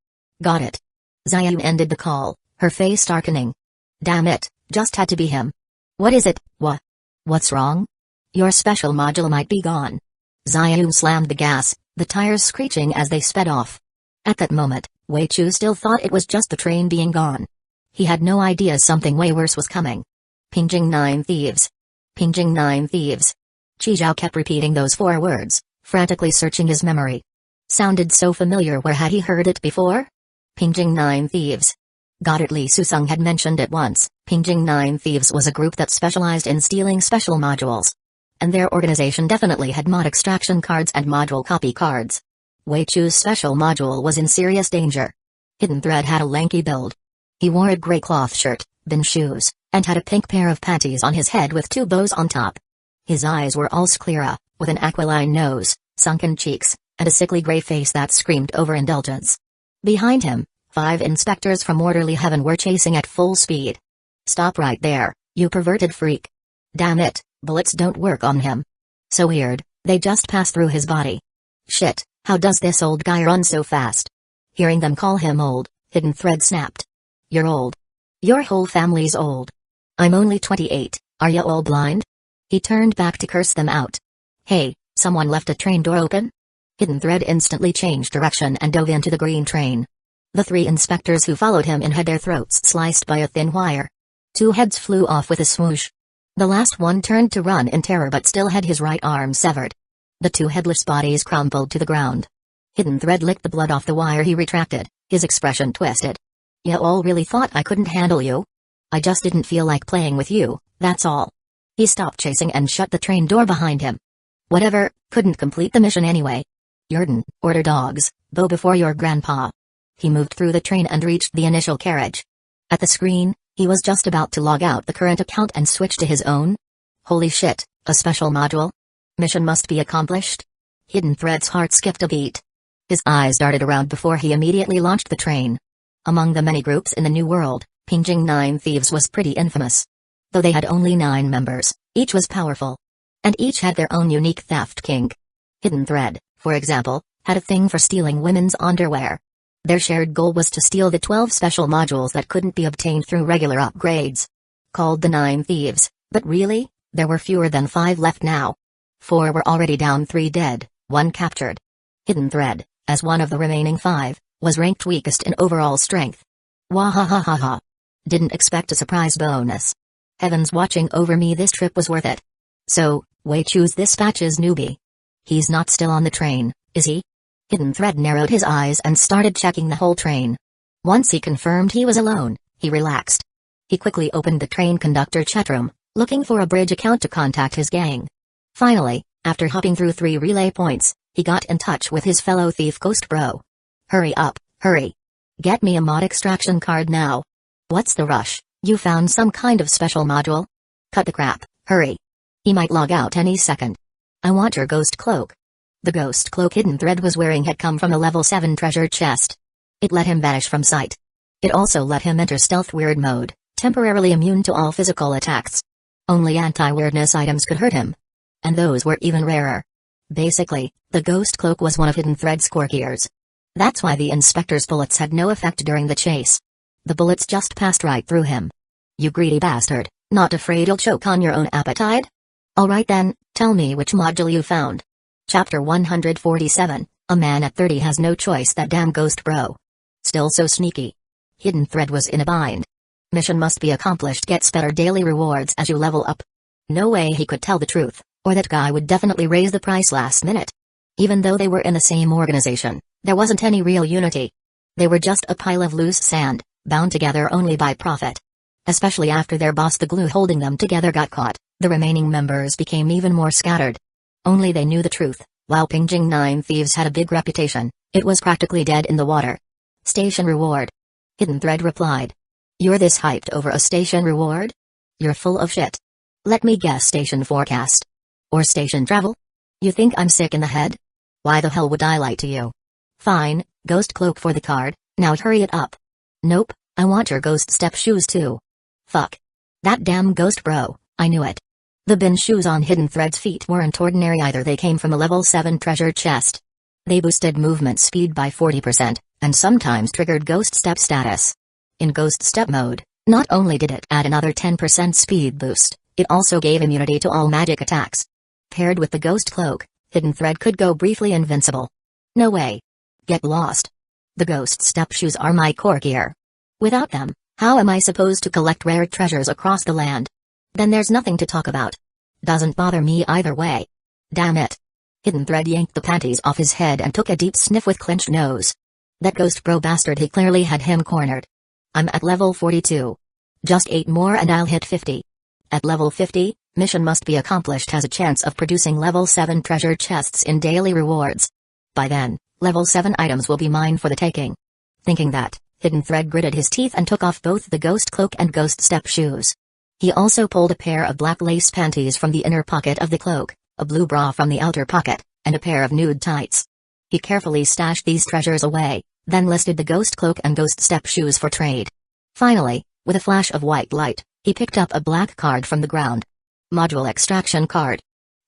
Got it. Xiaoyu ended the call, her face darkening. Damn it, just had to be him. What is it? What's wrong? Your special module might be gone. Xiaoyu slammed the gas, the tires screeching as they sped off. At that moment, Wei Chu still thought it was just the train being gone. He had no idea something way worse was coming. Pingjing 9 thieves. Pingjing 9 thieves. Qizhao kept repeating those 4 words, frantically searching his memory. Sounded so familiar. Where had he heard it before? Pingjing 9 thieves. Got it. Li Susung had mentioned it once. Pingjing 9 thieves was a group that specialized in stealing special modules. And their organization definitely had mod extraction cards and module copy cards. Wei Chu's special module was in serious danger. Hidden Thread had a lanky build. He wore a gray cloth shirt, bin shoes, and had a pink pair of panties on his head with 2 bows on top. His eyes were all sclera, with an aquiline nose, sunken cheeks, and a sickly gray face that screamed overindulgence. Behind him, 5 inspectors from orderly heaven were chasing at full speed. Stop right there, you perverted freak. Damn it, bullets don't work on him. So weird, they just pass through his body. Shit, how does this old guy run so fast? Hearing them call him old, Hidden Thread snapped. You're old. Your whole family's old. I'm only 28, are you all blind? He turned back to curse them out. Hey, someone left a train door open? Hidden Thread instantly changed direction and dove into the green train. The 3 inspectors who followed him in had their throats sliced by a thin wire. 2 heads flew off with a swoosh. The last one turned to run in terror but still had his right arm severed. The 2 headless bodies crumpled to the ground. Hidden Thread licked the blood off the wire. He retracted, his expression twisted. You all really thought I couldn't handle you? I just didn't feel like playing with you, that's all. He stopped chasing and shut the train door behind him. Whatever, couldn't complete the mission anyway. Yurden, order dogs, bow before your grandpa. He moved through the train and reached the initial carriage. At the screen, he was just about to log out the current account and switch to his own. Holy shit, a special module? Mission must be accomplished? Hidden Thread's heart skipped a beat. His eyes darted around before he immediately launched the train. Among the many groups in the New World, Pingjing 9 Thieves was pretty infamous. Though they had only 9 members, each was powerful. And each had their own unique theft kink. Hidden Thread, for example, had a thing for stealing women's underwear. Their shared goal was to steal the 12 special modules that couldn't be obtained through regular upgrades. Called the 9 Thieves, but really, there were fewer than 5 left now. 4 were already down, 3 dead, 1 captured. Hidden Thread, as one of the remaining 5, was ranked weakest in overall strength. Wahahaha. Didn't expect a surprise bonus. Heavens watching over me, this trip was worth it. So, Wei Chu's this batch's newbie. He's not still on the train, is he? Hidden Thread narrowed his eyes and started checking the whole train. Once he confirmed he was alone, he relaxed. He quickly opened the train conductor chatroom, looking for a bridge account to contact his gang. Finally, after hopping through 3 relay points, he got in touch with his fellow thief Ghost Bro. Hurry up, hurry. Get me a mod extraction card now. What's the rush? You found some kind of special module? Cut the crap, hurry. He might log out any second. I want your ghost cloak. The ghost cloak Hidden Thread was wearing had come from a level 7 treasure chest. It let him vanish from sight. It also let him enter stealth weird mode, temporarily immune to all physical attacks. Only anti-weirdness items could hurt him. And those were even rarer. Basically, the ghost cloak was one of Hidden Thread's core gears. That's why the inspector's bullets had no effect during the chase. The bullets just passed right through him. You greedy bastard, not afraid you'll choke on your own appetite? Alright then, tell me which module you found. Chapter 147, A Man at 30 has no choice, that damn ghost bro. Still so sneaky. Hidden Thread was in a bind. Mission must be accomplished gets better daily rewards as you level up. No way he could tell the truth, or that guy would definitely raise the price last minute. Even though they were in the same organization, there wasn't any real unity. They were just a pile of loose sand, bound together only by profit. Especially after their boss, the glue holding them together, got caught, the remaining members became even more scattered. Only they knew the truth. While Pingjing 9 Thieves had a big reputation, it was practically dead in the water. Station reward. Hidden Thread replied. You're this hyped over a station reward? You're full of shit. Let me guess, station forecast. Or station travel? You think I'm sick in the head? Why the hell would I lie to you? Fine, ghost cloak for the card, now hurry it up. Nope, I want your ghost step shoes too. Fuck. That damn ghost bro, I knew it. The bin shoes on Hidden Thread's feet weren't ordinary either. They came from a level 7 treasure chest. They boosted movement speed by 40%, and sometimes triggered ghost step status. In ghost step mode, not only did it add another 10% speed boost, it also gave immunity to all magic attacks. Paired with the ghost cloak, Hidden Thread could go briefly invincible. No way. Get lost. The ghost step shoes are my core gear. Without them, how am I supposed to collect rare treasures across the land? Then there's nothing to talk about. Doesn't bother me either way. Damn it. Hidden Thread yanked the panties off his head and took a deep sniff with clenched nose. That ghost bro bastard, he clearly had him cornered. I'm at level 42. Just 8 more and I'll hit 50. At level 50, mission must be accomplished has a chance of producing level 7 treasure chests in daily rewards. By then, level 7 items will be mine for the taking. Thinking that, Hidden Thread gritted his teeth and took off both the ghost cloak and ghost step shoes. He also pulled a pair of black lace panties from the inner pocket of the cloak, a blue bra from the outer pocket, and a pair of nude tights. He carefully stashed these treasures away, then listed the ghost cloak and ghost step shoes for trade. Finally, with a flash of white light, he picked up a black card from the ground. Module extraction card.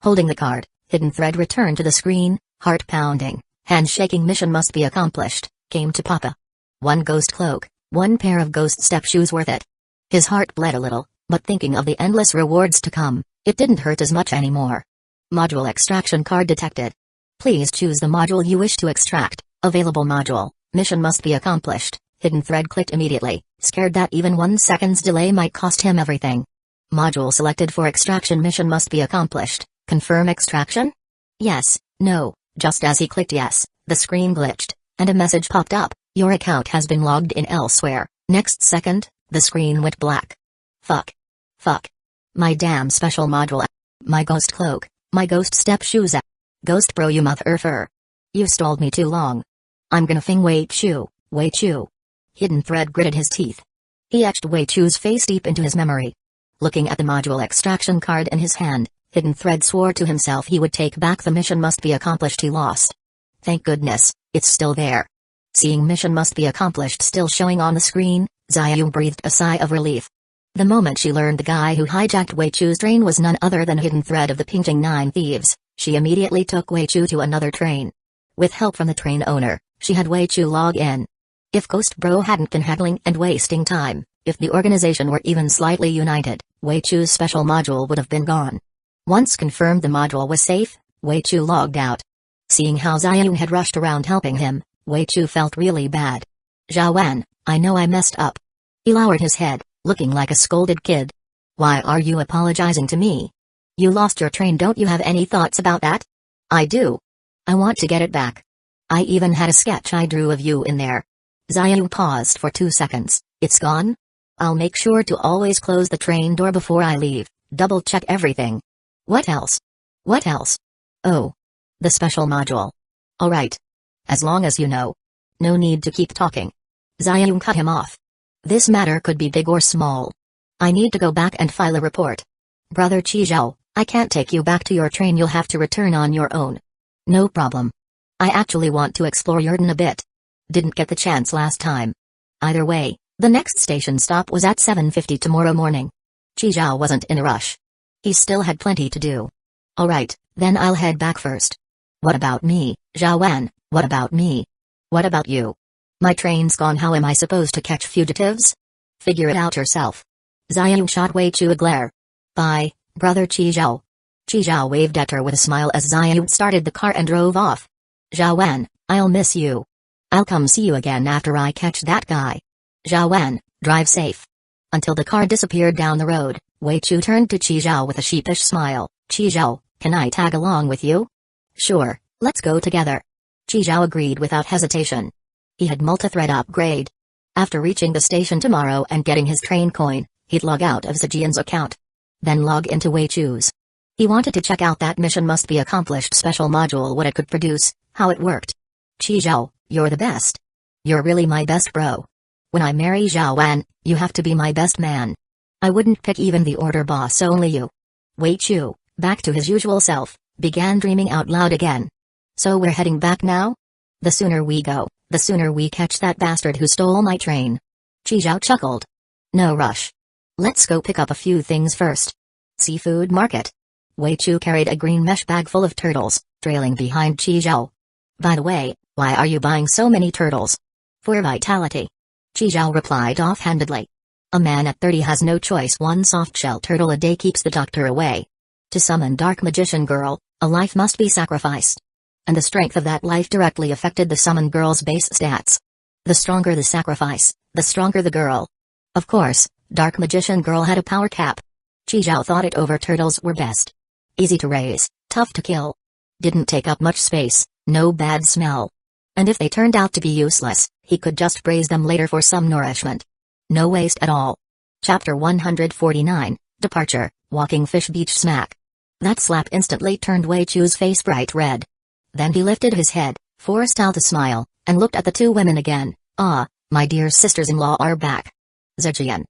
Holding the card, Hidden Thread returned to the screen, heart pounding, hand shaking. Mission must be accomplished, came to Papa. 1 ghost cloak, 1 pair of ghost step shoes worth it. His heart bled a little, but thinking of the endless rewards to come, it didn't hurt as much anymore. Module extraction card detected. Please choose the module you wish to extract. Available module, mission must be accomplished. Hidden Thread clicked immediately, scared that even 1 second's delay might cost him everything. Module selected for extraction. Mission must be accomplished. Confirm extraction? Yes, no. Just as he clicked yes, the screen glitched, and a message popped up. Your account has been logged in elsewhere. Next second, the screen went black. Fuck. Fuck. My damn special module. My ghost cloak. My ghost step shoes. Ghost bro, you mother-effer. You stalled me too long. I'm gonna fing Wei Chu. Hidden Thread gritted his teeth. He etched Wei Chu's face deep into his memory. Looking at the module extraction card in his hand, Hidden Thread swore to himself he would take back the mission must be accomplished he lost. Thank goodness, it's still there. Seeing mission must be accomplished still showing on the screen, Xiaoyu breathed a sigh of relief. The moment she learned the guy who hijacked Wei Chu's train was none other than Hidden Thread of the Pingjing 9 Thieves, she immediately took Wei Chu to another train. With help from the train owner, she had Wei Chu log in. If Ghost Bro hadn't been haggling and wasting time, if the organization were even slightly united, Wei Chu's special module would have been gone. Once confirmed the module was safe, Wei Chu logged out. Seeing how Xiaoyu had rushed around helping him, Wei Chu felt really bad. Zhaowan, I know I messed up. He lowered his head, looking like a scolded kid. Why are you apologizing to me? You lost your train, don't you have any thoughts about that? I do. I want to get it back. I even had a sketch I drew of you in there. Xiaoyu paused for 2 seconds. It's gone? I'll make sure to always close the train door before I leave, double check everything. What else? What else? Oh. The special module. Alright. As long as you know. No need to keep talking. Xiaoyu cut him off. This matter could be big or small, I need to go back and file a report. Brother Chizhou, I can't take you back to your train, you'll have to return on your own. No problem. I actually want to explore Yurden a bit. Didn't get the chance last time. Either way, the next station stop was at 7:50 tomorrow morning. Chizhou wasn't in a rush. He still had plenty to do. Alright, then I'll head back first. What about me, Zhaowan? What about me? What about you? My train's gone, how am I supposed to catch fugitives? Figure it out yourself. Xiao shot Wei Chu a glare. Bye, brother Chizhou. Chizhou waved at her with a smile as Xiao started the car and drove off. Zhaowan, I'll miss you. I'll come see you again after I catch that guy. Zhaowan, drive safe. Until the car disappeared down the road, Wei Chu turned to Chizhou with a sheepish smile. Chizhou, can I tag along with you? Sure, let's go together. Chizhou agreed without hesitation. He had multi-thread upgrade. After reaching the station tomorrow and getting his train coin, he'd log out of Zijian's account. Then log into Wei Chu's. He wanted to check out that mission must be accomplished special module, what it could produce, how it worked. Chizhou, you're the best. You're really my best bro. When I marry Zhaowan, you have to be my best man. I wouldn't pick even the order boss, only you. Wei Chu, back to his usual self, began dreaming out loud again. So we're heading back now? The sooner we go, the sooner we catch that bastard who stole my train. Chizhou chuckled. No rush. Let's go pick up a few things first. Seafood market. Wei Chu carried a green mesh bag full of turtles, trailing behind Chizhou. By the way, why are you buying so many turtles? For vitality. Chizhou replied offhandedly. A man at 30 has no choice, one soft-shell turtle a day keeps the doctor away. To summon Dark Magician Girl, a life must be sacrificed. And the strength of that life directly affected the summon girl's base stats. The stronger the sacrifice, the stronger the girl. Of course, Dark Magician Girl had a power cap. Chizhou thought it over, turtles were best. Easy to raise, tough to kill. Didn't take up much space, no bad smell. And if they turned out to be useless, he could just braise them later for some nourishment. No waste at all. Chapter 149, Departure, Walking Fish Beach Smack. That slap instantly turned Wei Chu's face bright red. Then he lifted his head, forced out a smile, and looked at the two women again. Ah, my dear sisters-in-law are back. Zijian.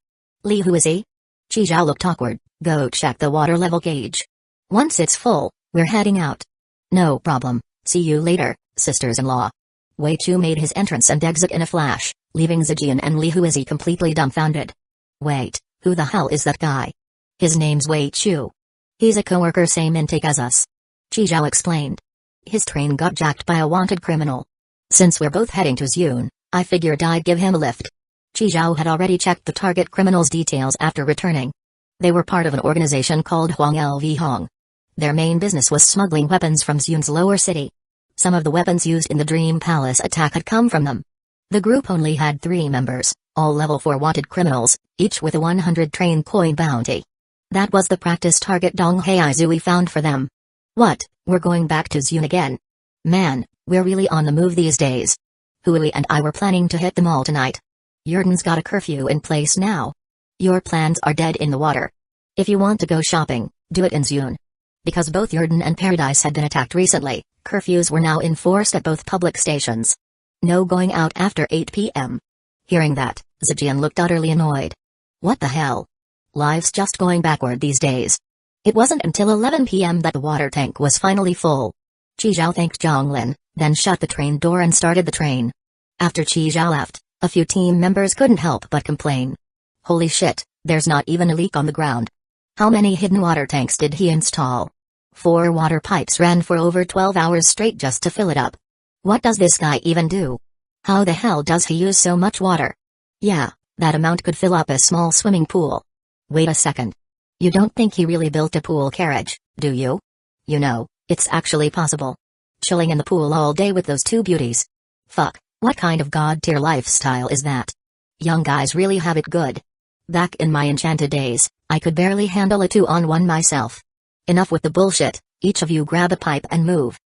Li, who is he? Chizhou looked awkward. Go check the water level gauge. Once it's full, we're heading out. No problem, see you later, sisters-in-law. Wei Chu made his entrance and exit in a flash, leaving Zijian and Li Huizi completely dumbfounded. Wait, who the hell is that guy? His name's Wei Chu. He's a coworker, same intake as us. Chizhou explained. His train got jacked by a wanted criminal. Since we're both heading to Ziyun, I figured I'd give him a lift. Chizhou had already checked the target criminal's details after returning. They were part of an organization called Huang LV Hong. Their main business was smuggling weapons from Ziyun's lower city. Some of the weapons used in the Dream Palace attack had come from them. The group only had 3 members, all level 4 wanted criminals, each with a 100 train coin bounty. That was the practice target Dong Heizui found for them. What, we're going back to Ziyun again? Man, we're really on the move these days. Hui and I were planning to hit the mall tonight. Yurden's got a curfew in place now. Your plans are dead in the water. If you want to go shopping, do it in Ziyun. Because both Yurden and Paradise had been attacked recently, curfews were now enforced at both public stations. No going out after 8 p.m. Hearing that, Zijian looked utterly annoyed. What the hell? Life's just going backward these days. It wasn't until 11 p.m. that the water tank was finally full. Chizhou thanked Zhonglin, then shut the train door and started the train. After Chizhou left, a few team members couldn't help but complain. Holy shit, there's not even a leak on the ground. How many hidden water tanks did he install? 4 water pipes ran for over 12 hours straight just to fill it up. What does this guy even do? How the hell does he use so much water? Yeah, that amount could fill up a small swimming pool. Wait a second. You don't think he really built a pool carriage, do you? You know, it's actually possible. Chilling in the pool all day with those 2 beauties. Fuck, what kind of god-tier lifestyle is that? Young guys really have it good. Back in my enchanted days, I could barely handle a 2-on-1 myself. Enough with the bullshit, each of you grab a pipe and move.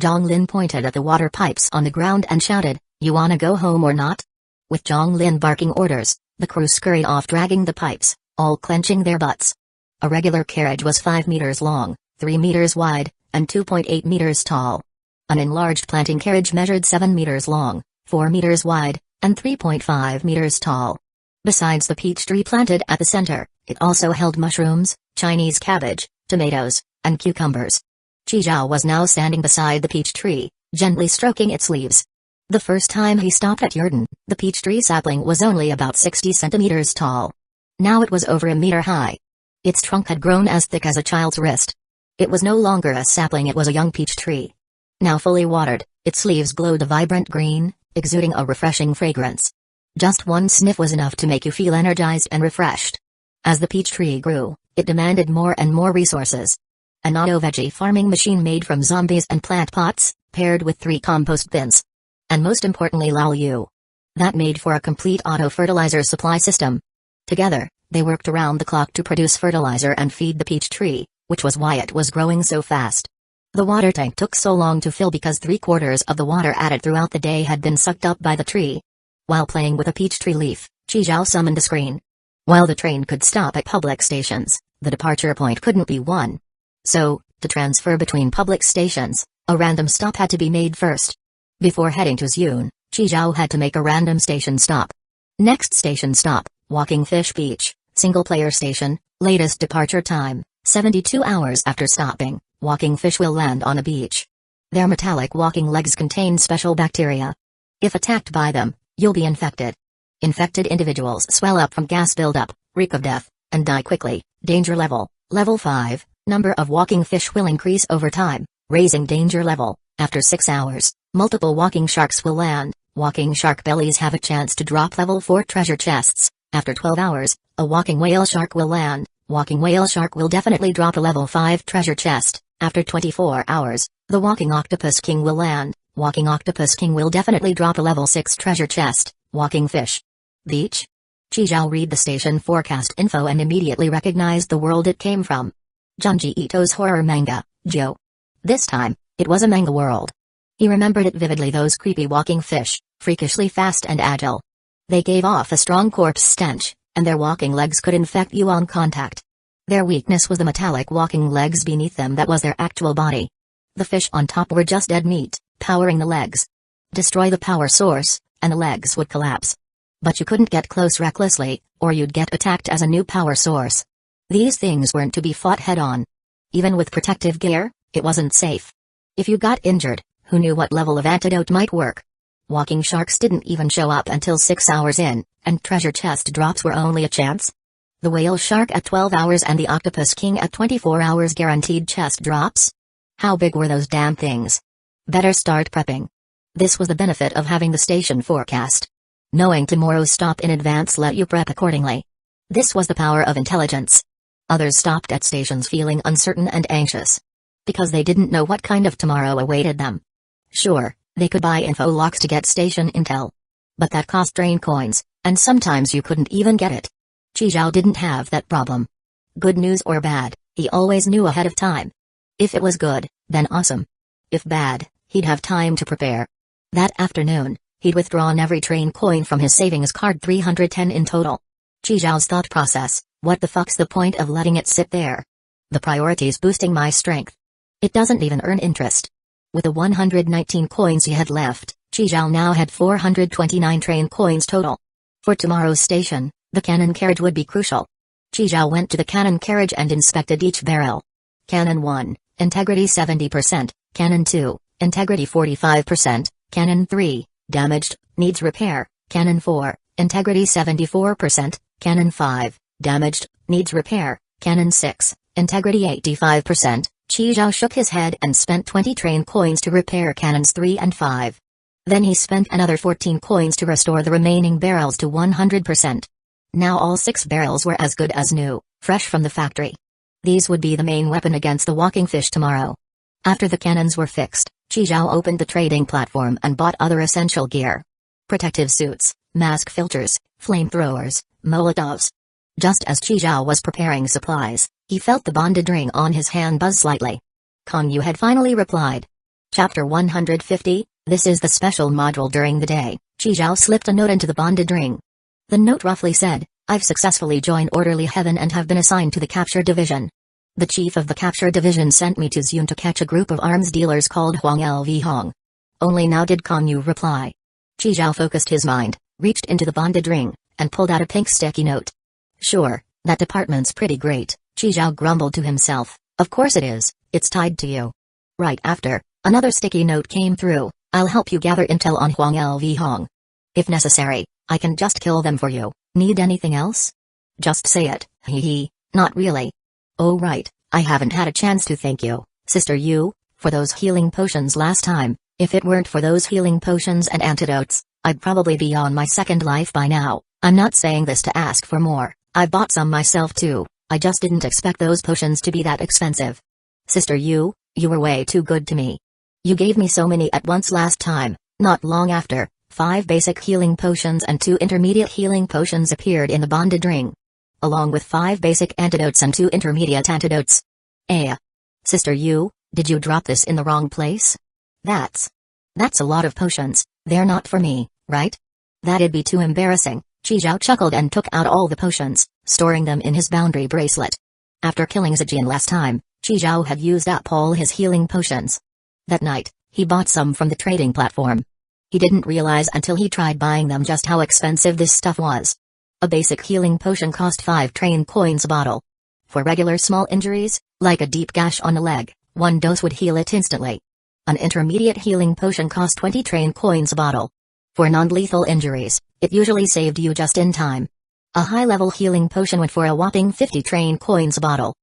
Zhonglin pointed at the water pipes on the ground and shouted, you wanna go home or not? With Zhonglin barking orders, the crew scurried off dragging the pipes, all clenching their butts. A regular carriage was 5 meters long, 3 meters wide, and 2.8 meters tall. An enlarged planting carriage measured 7 meters long, 4 meters wide, and 3.5 meters tall. Besides the peach tree planted at the center, It also held mushrooms, Chinese cabbage, tomatoes, and cucumbers. Qi was now standing beside the peach tree, gently stroking its leaves. The first time he stopped at Yurden, the peach tree sapling was only about 60 centimeters tall. Now it was over a meter high. Its trunk had grown as thick as a child's wrist. It was no longer a sapling, it was a young peach tree. Now fully watered, its leaves glowed a vibrant green, exuding a refreshing fragrance. Just one sniff was enough to make you feel energized and refreshed. As the peach tree grew, it demanded more and more resources. An auto-veggie farming machine made from zombies and plant pots, paired with 3 compost bins. And most importantly Laoyu. That made for a complete auto-fertilizer supply system. Together, they worked around the clock to produce fertilizer and feed the peach tree, which was why it was growing so fast. The water tank took so long to fill because 3/4 of the water added throughout the day had been sucked up by the tree. While playing with a peach tree leaf, Qi summoned a screen. While the train could stop at public stations, the departure point couldn't be one. So, to transfer between public stations, a random stop had to be made first. Before heading to Ziyun, Qi had to make a random station stop. Next station stop, Walking Fish Beach, single-player station, latest departure time, 72 hours after stopping, walking fish will land on a beach. Their metallic walking legs contain special bacteria. If attacked by them, you'll be infected. Infected individuals swell up from gas buildup, reek of death, and die quickly. Danger level, level 5, number of walking fish will increase over time, raising danger level. After 6 hours, multiple walking sharks will land. Walking shark bellies have a chance to drop level 4 treasure chests. After 12 hours, a walking whale shark will land. Walking whale shark will definitely drop a level 5 treasure chest. After 24 hours, the walking octopus king will land. Walking octopus king will definitely drop a level 6 treasure chest. Walking fish beach. Qi read the station forecast info and immediately recognized the world it came from. Junji Ito's horror manga, Jo. This time, it was a manga world. He remembered it vividly, those creepy walking fish, freakishly fast and agile. They gave off a strong corpse stench, and their walking legs could infect you on contact. Their weakness was the metallic walking legs beneath them that was their actual body. The fish on top were just dead meat, powering the legs. Destroy the power source, and the legs would collapse. But you couldn't get close recklessly, or you'd get attacked as a new power source. These things weren't to be fought head-on. Even with protective gear, it wasn't safe. If you got injured, who knew what level of antidote might work? Walking sharks didn't even show up until 6 hours in, and treasure chest drops were only a chance. The whale shark at 12 hours and the octopus king at 24 hours guaranteed chest drops? How big were those damn things? Better start prepping. This was the benefit of having the station forecast. Knowing tomorrow's stop in advance let you prep accordingly. This was the power of intelligence. Others stopped at stations feeling uncertain and anxious. Because they didn't know what kind of tomorrow awaited them. Sure, they could buy info locks to get station intel. But that cost train coins, and sometimes you couldn't even get it. Qi didn't have that problem. Good news or bad, he always knew ahead of time. If it was good, then awesome. If bad, he'd have time to prepare. That afternoon, he'd withdrawn every train coin from his savings card, 310 in total. Qi's thought process, what the fuck's the point of letting it sit there? The priority's boosting my strength. It doesn't even earn interest. With the 119 coins he had left, Qi now had 429 train coins total. For tomorrow's station, the cannon carriage would be crucial. Qi went to the cannon carriage and inspected each barrel. Cannon 1, integrity 70%, Cannon 2, integrity 45%, Cannon 3, damaged, needs repair, Cannon 4, integrity 74%, Cannon 5, damaged, needs repair, Cannon 6, integrity 85%. Qi shook his head and spent 20 train coins to repair cannons 3 and 5. Then he spent another 14 coins to restore the remaining barrels to 100%. Now all 6 barrels were as good as new, fresh from the factory. These would be the main weapon against the walking fish tomorrow. After the cannons were fixed, Qi opened the trading platform and bought other essential gear. Protective suits, mask filters, flamethrowers, molotovs. Just as Qi was preparing supplies, he felt the bonded ring on his hand buzz slightly. Kong Yu had finally replied. Chapter 150, this is the special module during the day. Qi slipped a note into the bonded ring. The note roughly said, I've successfully joined Orderly Heaven and have been assigned to the Capture Division. The chief of the Capture Division sent me to Ziyun to catch a group of arms dealers called Huang LV Hong. Only now did Kong Yu reply. Qi focused his mind, reached into the bonded ring, and pulled out a pink sticky note. Sure, That department's pretty great, Chi Zhao grumbled to himself. Of course it is, it's tied to you. Right after, another sticky note came through. I'll help you gather intel on Huang LV Hong. If necessary, I can just kill them for you. Need anything else? Just say it. Hee, not really. Oh right, I haven't had a chance to thank you, Sister Yu, for those healing potions last time. If it weren't for those healing potions and antidotes, I'd probably be on my second life by now. I'm not saying this to ask for more, I've bought some myself too, I just didn't expect those potions to be that expensive. Sister Yu, you were way too good to me. You gave me so many at once last time. Not long after, 5 basic healing potions and 2 intermediate healing potions appeared in the bonded ring. Along with 5 basic antidotes and 2 intermediate antidotes. Sister Yu, did you drop this in the wrong place? That's a lot of potions, they're not for me, right? That'd be too embarrassing. Chi Zhao chuckled and took out all the potions, storing them in his boundary bracelet. After killing Zijian last time, Chi Zhao had used up all his healing potions. That night, he bought some from the trading platform. He didn't realize until he tried buying them just how expensive this stuff was. A basic healing potion cost 5 train coins a bottle. For regular small injuries, like a deep gash on a leg, 1 dose would heal it instantly. An intermediate healing potion cost 20 train coins a bottle. For non-lethal injuries, it usually saved you just in time. A high-level healing potion went for a whopping 50 train coins a bottle.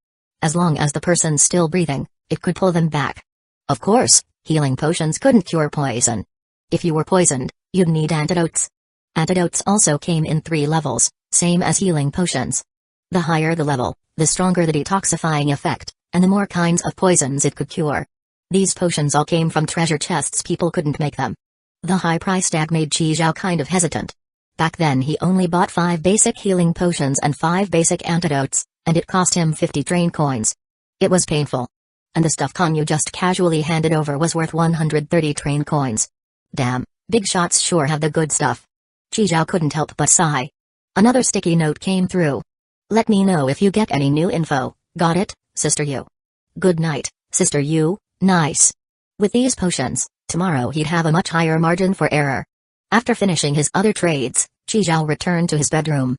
As long as the person's still breathing, it could pull them back. Of course, healing potions couldn't cure poison. If you were poisoned, you'd need antidotes. Antidotes also came in 3 levels, same as healing potions. The higher the level, the stronger the detoxifying effect, and the more kinds of poisons it could cure. These potions all came from treasure chests, people couldn't make them. The high price tag made Chi Zhao kind of hesitant. Back then he only bought 5 basic healing potions and 5 basic antidotes, and it cost him 50 train coins. It was painful. And the stuff Konyu just casually handed over was worth 130 train coins. Damn, big shots sure have the good stuff. Chi Zhao couldn't help but sigh. Another sticky note came through. Let me know if you get any new info. Got it, Sister Yu. Good night, Sister Yu. Nice. With these potions, tomorrow he'd have a much higher margin for error. After finishing his other trades, Chi Zhao returned to his bedroom.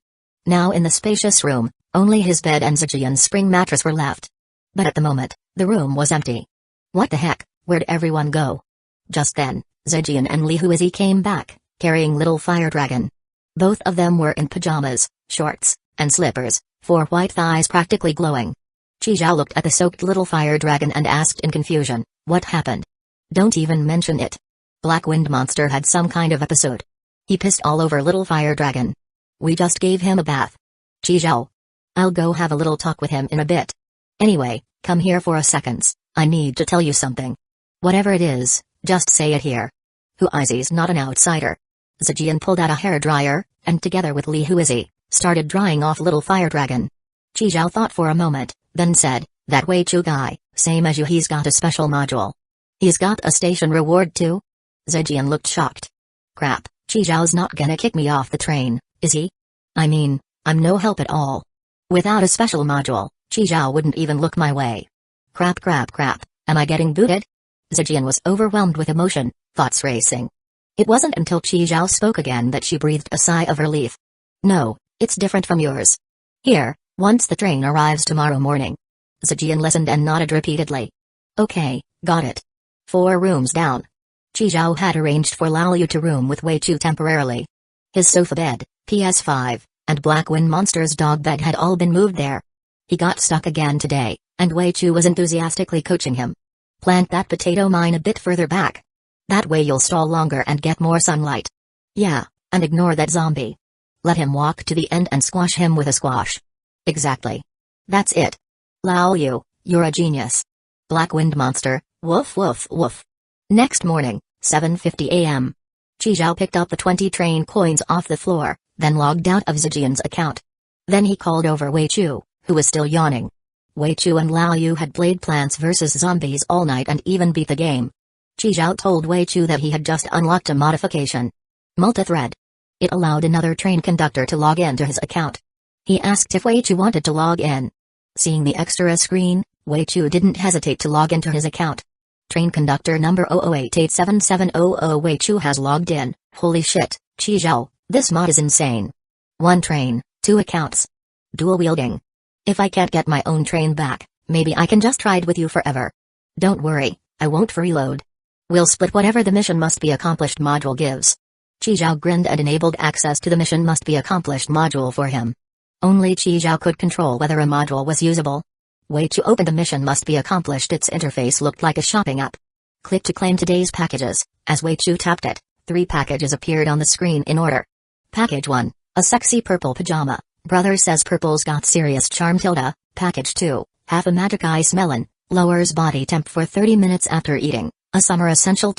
Now in the spacious room, only his bed and Zijian's spring mattress were left. But at the moment, the room was empty. What the heck, where'd everyone go? Just then, Zijian and Li Huizi came back, carrying little fire dragon. Both of them were in pajamas, shorts, and slippers, 4 white thighs practically glowing. Chi Zhao looked at the soaked little fire dragon and asked in confusion, what happened? Don't even mention it. Black Wind Monster had some kind of episode. He pissed all over little fire dragon. We just gave him a bath. Chi Zhao. I'll go have a little talk with him in a bit. Anyway, come here for a second, I need to tell you something. Whatever it is, just say it here. Huizi's not an outsider. Zijian pulled out a hairdryer, and together with Li Huizi, started drying off little fire dragon. Chi Zhao thought for a moment, then said, that Wei Chu guy, same as you, he's got a special module. He's got a station reward too? Zijian looked shocked. Crap, Chi Zhao's not gonna kick me off the train, is he? I mean, I'm no help at all. Without a special module, Chi Zhao wouldn't even look my way. Crap, am I getting booted? Zijian was overwhelmed with emotion, thoughts racing. It wasn't until Chi Zhao spoke again that she breathed a sigh of relief. No, it's different from yours. Here, once the train arrives tomorrow morning. Zijian listened and nodded repeatedly. Okay, got it. 4 rooms down. Chi Zhao had arranged for Lao Yu to room with Wei Chu temporarily. His sofa bed, PS5, and Black Wind Monster's dog bed had all been moved there. He got stuck again today, and Wei Chu was enthusiastically coaching him. Plant that potato mine a bit further back. That way you'll stall longer and get more sunlight. Yeah, and ignore that zombie. Let him walk to the end and squash him with a squash. Exactly. That's it. Lao Yu, you're a genius. Black Wind Monster, woof woof woof. Next morning, 7:50 a.m. Chi Zhao picked up the 20 train coins off the floor, then logged out of Zijian's account. Then he called over Wei Chu, who was still yawning. Wei Chu and Lao Yu had played Plants vs. Zombies all night and even beat the game. Chi Zhao told Wei Chu that he had just unlocked a modification. Multithread. It allowed another train conductor to log in to his account. He asked if Wei Chu wanted to log in. Seeing the extra screen, Wei Chu didn't hesitate to log into his account. Train conductor number 00887700 Wei Chu has logged in. Holy shit, Chi Zhao, this mod is insane. 1 train, 2 accounts. Dual wielding. If I can't get my own train back, maybe I can just ride with you forever. Don't worry, I won't freeload. We'll split whatever the mission must be accomplished module gives. Qi Zhao grinned and enabled access to the mission must be accomplished module for him. Only Qi Zhao could control whether a module was usable. Way to open the mission must be accomplished. Its interface looked like a shopping app. Click to claim today's packages. As Wei Chu tapped it, 3 packages appeared on the screen in order. Package 1, a sexy purple pajama. Brother says purple's got serious charm. Package 2, half a magic ice melon, lowers body temp for 30 minutes after eating, a summer essential.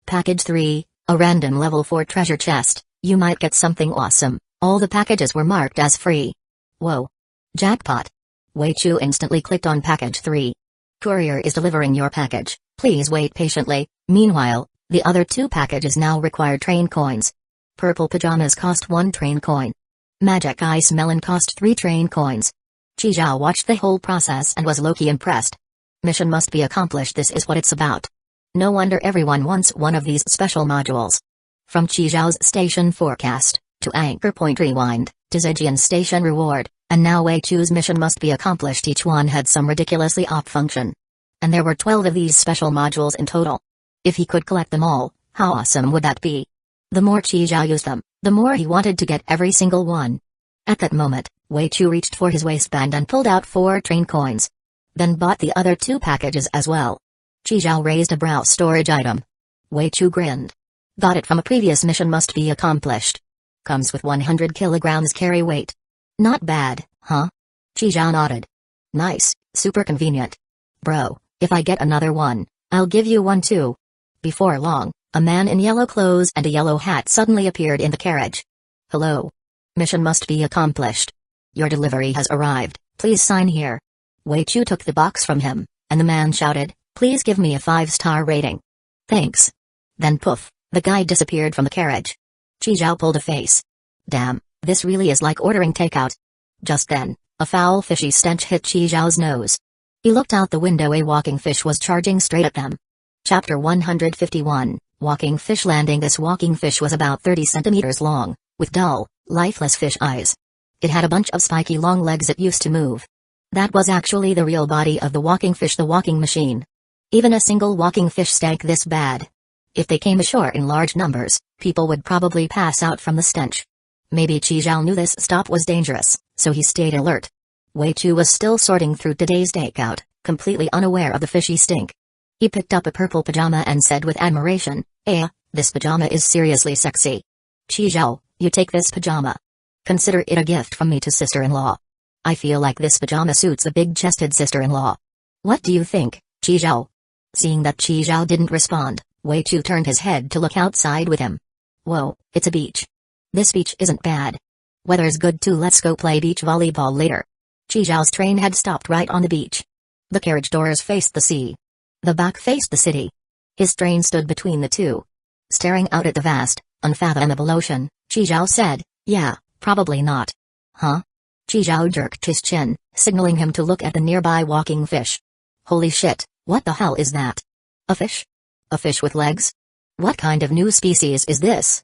Package 3, a random level 4 treasure chest, you might get something awesome. All the packages were marked as free. Whoa. Jackpot. Wei Chu instantly clicked on package 3. Courier is delivering your package, please wait patiently. Meanwhile, the other 2 packages now require train coins. Purple pajamas cost 1 train coin. Magic ice melon cost 3 train coins. Qi Zhao watched the whole process and was low-key impressed. Mission must be accomplished, this is what it's about. No wonder everyone wants one of these special modules. From Qi Zhao's station forecast, to Anchor Point Rewind, to Zhejian Station Reward, and now Wei Chu's mission must be accomplished. Each one had some ridiculously op function. And there were 12 of these special modules in total. If he could collect them all, how awesome would that be? The more Qi Zhao used them, the more he wanted to get every single one. At that moment, Wei Chu reached for his waistband and pulled out 4 train coins. Then bought the other 2 packages as well. Qi Zhao raised a brow. Storage item. Wei Chu grinned. Got it from a previous mission must be accomplished. Comes with 100 kilograms carry weight. Not bad, huh? Qi Zhao nodded. Nice, super convenient. Bro, if I get another one, I'll give you one too. Before long, a man in yellow clothes and a yellow hat suddenly appeared in the carriage. Hello. Mission must be accomplished. Your delivery has arrived, please sign here. Wei Chu took the box from him, and the man shouted, please give me a 5-star rating. Thanks. Then poof, the guy disappeared from the carriage. Qi Zhao pulled a face. Damn, this really is like ordering takeout. Just then, a foul fishy stench hit Qi Zhao's nose. He looked out the window. A walking fish was charging straight at them. Chapter 151, Walking Fish Landing. This walking fish was about 30 centimeters long, with dull, lifeless fish eyes. It had a bunch of spiky long legs. It used to move. That was actually the real body of the walking fish, the walking machine. Even a single walking fish stank this bad. If they came ashore in large numbers, people would probably pass out from the stench. Maybe Qi Zhao knew this stop was dangerous, so he stayed alert. Wei Chu was still sorting through today's takeout, completely unaware of the fishy stink. He picked up a purple pajama and said with admiration, this pajama is seriously sexy. Qi Zhao, you take this pajama. Consider it a gift from me to sister-in-law. I feel like this pajama suits a big-chested sister-in-law. What do you think, Qi Zhao? Seeing that Qi Zhao didn't respond, Wei Chu turned his head to look outside with him. Whoa, it's a beach. This beach isn't bad. Weather's good too, let's go play beach volleyball later. Qi Zhao's train had stopped right on the beach. The carriage doors faced the sea. The back faced the city. His train stood between the two. Staring out at the vast, unfathomable ocean, Qi Zhao said, yeah, probably not. Huh? Qi Zhao jerked his chin, signaling him to look at the nearby walking fish. Holy shit, what the hell is that? A fish? A fish with legs? What kind of new species is this?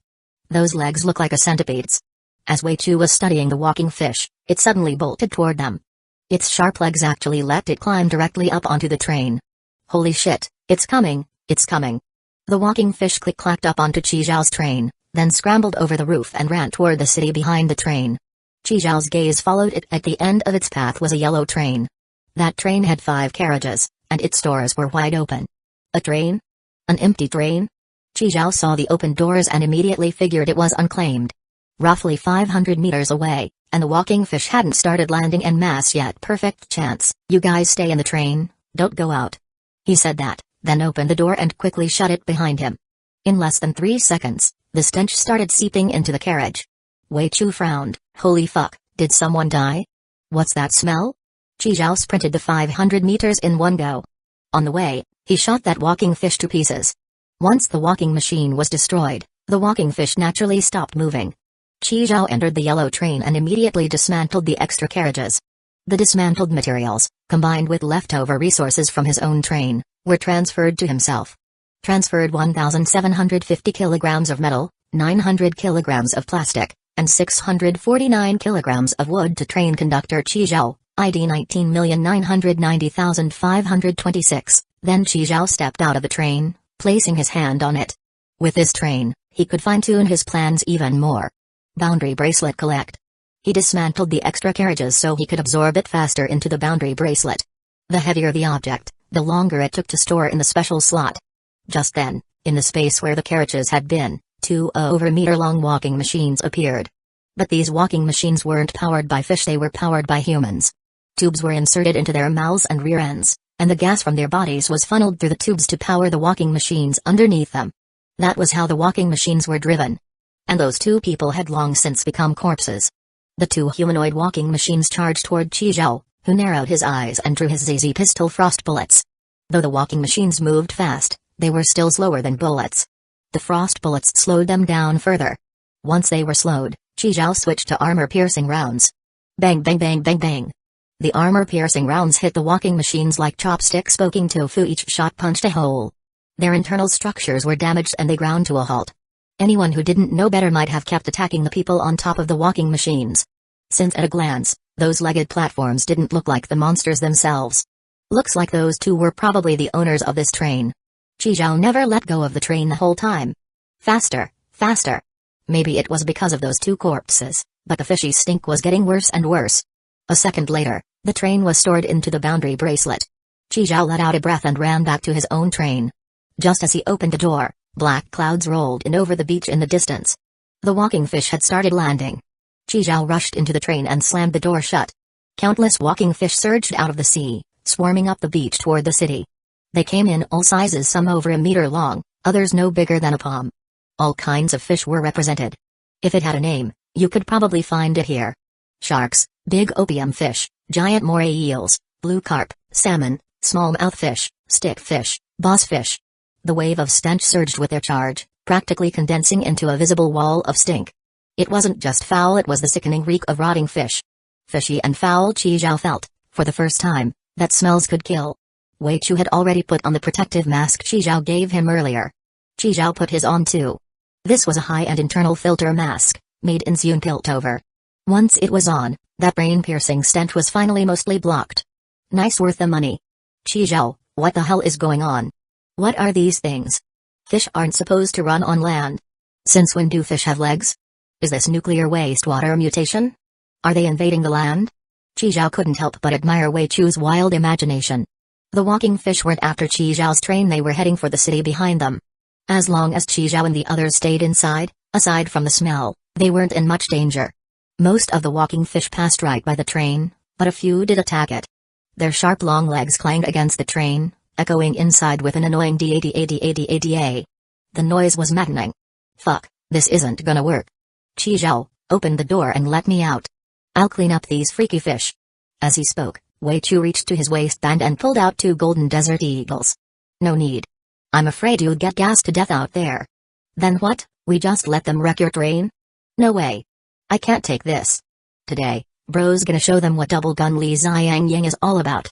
Those legs look like a centipede's. As Wei Chu was studying the walking fish, it suddenly bolted toward them. Its sharp legs actually let it climb directly up onto the train. Holy shit, it's coming, it's coming. The walking fish click-clacked up onto Qi Zhao's train, then scrambled over the roof and ran toward the city behind the train. Qi Zhao's gaze followed it. At the end of its path was a yellow train. That train had 5 carriages, and its doors were wide open. A train? An empty train? Qi Zhao saw the open doors and immediately figured it was unclaimed. Roughly 500 meters away, and the walking fish hadn't started landing en masse yet. Perfect chance. You guys stay in the train, don't go out. He said that, then opened the door and quickly shut it behind him. In less than 3 seconds, the stench started seeping into the carriage. Wei Chu frowned. Holy fuck, did someone die? What's that smell? Qi Zhao sprinted the 500 meters in one go. On the way, he shot that walking fish to pieces. Once the walking machine was destroyed, the walking fish naturally stopped moving. Qi Zhao entered the yellow train and immediately dismantled the extra carriages. The dismantled materials, combined with leftover resources from his own train, were transferred to himself. Transferred 1,750 kilograms of metal, 900 kilograms of plastic, and 649 kilograms of wood to train conductor Qi Zhao, ID 19,990,526. Then Qi Zhao stepped out of the train, placing his hand on it. With this train, he could fine-tune his plans even more. Boundary bracelet collect. He dismantled the extra carriages so he could absorb it faster into the boundary bracelet. The heavier the object, the longer it took to store in the special slot. Just then, in the space where the carriages had been, two over-meter-long walking machines appeared. But these walking machines weren't powered by fish, they were powered by humans. Tubes were inserted into their mouths and rear ends, and the gas from their bodies was funneled through the tubes to power the walking machines underneath them. That was how the walking machines were driven. And those two people had long since become corpses. The two humanoid walking machines charged toward Qi Zhao, who narrowed his eyes and drew his ZZ pistol frost bullets. Though the walking machines moved fast, they were still slower than bullets. The frost bullets slowed them down further. Once they were slowed, Qi Zhao switched to armor-piercing rounds. Bang bang bang bang bang. The armor-piercing rounds hit the walking machines like chopsticks poking tofu. Each shot punched a hole. Their internal structures were damaged and they ground to a halt. Anyone who didn't know better might have kept attacking the people on top of the walking machines. Since at a glance, those legged platforms didn't look like the monsters themselves. Looks like those two were probably the owners of this train. Qi Zhao never let go of the train the whole time. Faster, faster. Maybe it was because of those two corpses, but the fishy stink was getting worse and worse. A second later, the train was stored into the boundary bracelet. Qi Zhao let out a breath and ran back to his own train. Just as he opened the door, black clouds rolled in over the beach in the distance. The walking fish had started landing. Qi Zhao rushed into the train and slammed the door shut. Countless walking fish surged out of the sea, swarming up the beach toward the city. They came in all sizes, some over a meter long, others no bigger than a palm. All kinds of fish were represented. If it had a name, you could probably find it here. Sharks, big opium fish, giant moray eels, blue carp, salmon, smallmouth fish, stickfish, boss fish. The wave of stench surged with their charge, practically condensing into a visible wall of stink. It wasn't just foul, it was the sickening reek of rotting fish. Fishy and foul, Qi Zhao felt, for the first time, that smells could kill. Wei Chu had already put on the protective mask Qi Zhao gave him earlier. Qi Zhao put his on too. This was a high-end internal filter mask, made in Zune Piltover. Once it was on, that brain-piercing stench was finally mostly blocked. Nice, worth the money. Qi Zhao, what the hell is going on? What are these things? Fish aren't supposed to run on land. Since when do fish have legs? Is this nuclear wastewater mutation? Are they invading the land? Qi Zhao couldn't help but admire Wei Chu's wild imagination. The walking fish weren't after Qi Zhao's train, they were heading for the city behind them. As long as Qi Zhao and the others stayed inside, aside from the smell, they weren't in much danger. Most of the walking fish passed right by the train, but a few did attack it. Their sharp long legs clanged against the train, echoing inside with an annoying da-da-da-da-da-da. The noise was maddening. Fuck, this isn't gonna work. Qi Zhao, open the door and let me out. I'll clean up these freaky fish. As he spoke, Wei Chu reached to his waistband and pulled out 2 golden desert eagles. No need. I'm afraid you'd get gassed to death out there. Then what, we just let them wreck your train? No way. I can't take this. Today, bro's gonna show them what double gun Li Ziyang Yang is all about.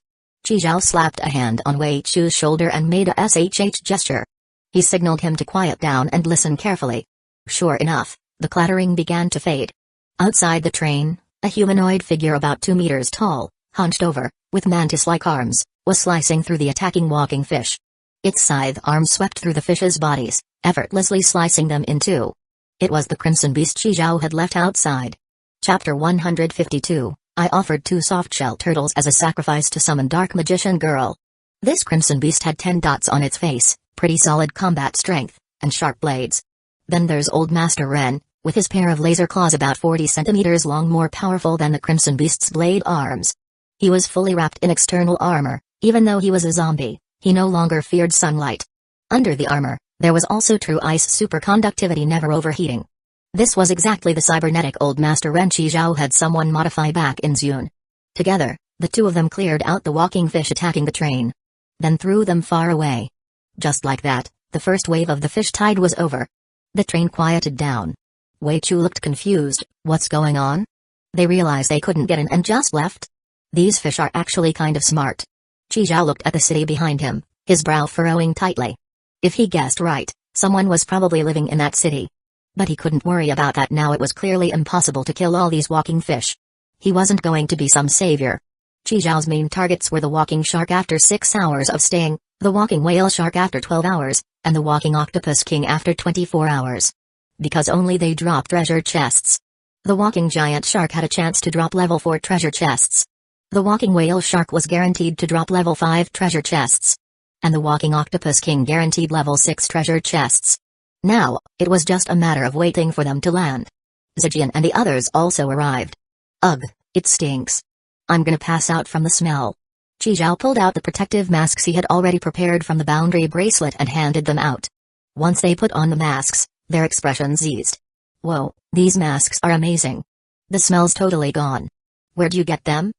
Qi Zhao slapped a hand on Wei Chu's shoulder and made a SHH gesture. He signaled him to quiet down and listen carefully. Sure enough, the clattering began to fade. Outside the train, a humanoid figure about 2 meters tall, hunched over, with mantis-like arms, was slicing through the attacking walking fish. Its scythe arms swept through the fish's bodies, effortlessly slicing them in two. It was the crimson beast Qi Zhao had left outside. Chapter 152, I offered 2 soft-shell turtles as a sacrifice to summon Dark Magician Girl. This crimson beast had 10 dots on its face, pretty solid combat strength, and sharp blades. Then there's Old Master Ren, with his pair of laser claws about 40 centimeters long, more powerful than the crimson beast's blade arms. He was fully wrapped in external armor. Even though he was a zombie, he no longer feared sunlight. Under the armor, there was also true ice superconductivity, never overheating. This was exactly the cybernetic Old Master Ren Qi Zhao had someone modify back in Zune. Together, the two of them cleared out the walking fish attacking the train. Then threw them far away. Just like that, the first wave of the fish tide was over. The train quieted down. Wei Chu looked confused. What's going on? They realized they couldn't get in and just left? These fish are actually kind of smart. Qi Zhao looked at the city behind him, his brow furrowing tightly. If he guessed right, someone was probably living in that city. But he couldn't worry about that now. It was clearly impossible to kill all these walking fish. He wasn't going to be some savior. Qi Zhao's main targets were the walking shark after 6 hours of staying, the walking whale shark after 12 hours, and the walking octopus king after 24 hours. Because only they dropped treasure chests. The walking giant shark had a chance to drop level 4 treasure chests. The walking whale shark was guaranteed to drop level 5 treasure chests. And the walking octopus king guaranteed level 6 treasure chests. Now, it was just a matter of waiting for them to land. Zijian and the others also arrived. Ugh, it stinks. I'm gonna pass out from the smell. Qi Zhao pulled out the protective masks he had already prepared from the boundary bracelet and handed them out. Once they put on the masks, their expressions eased. Whoa, these masks are amazing. The smell's totally gone. Where'd you get them?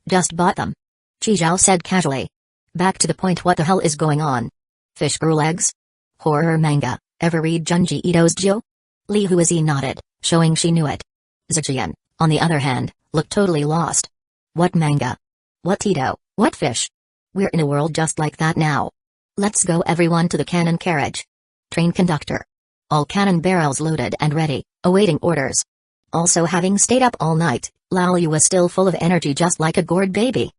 Just bought them. Qi Zhao said casually. Back to the point, what the hell is going on? Fish girl eggs? Horror manga, ever read Junji Ito's Jo? Li Huizi nodded, showing she knew it. Zijian, on the other hand, looked totally lost. What manga? What Ito? What fish? We're in a world just like that now. Let's go everyone to the cannon carriage. Train conductor. All cannon barrels loaded and ready, awaiting orders. Also, having stayed up all night, Lao Yu was still full of energy just like a gourd baby.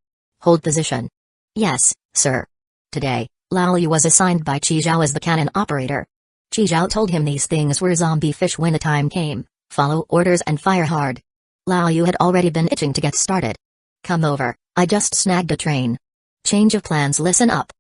Hold position. Yes, sir. Today, Lao Yu was assigned by Qi Zhao as the cannon operator. Qi Zhao told him these things were zombie fish when the time came, follow orders and fire hard. Lao Yu had already been itching to get started. Come over, I just snagged a train. Change of plans, listen up.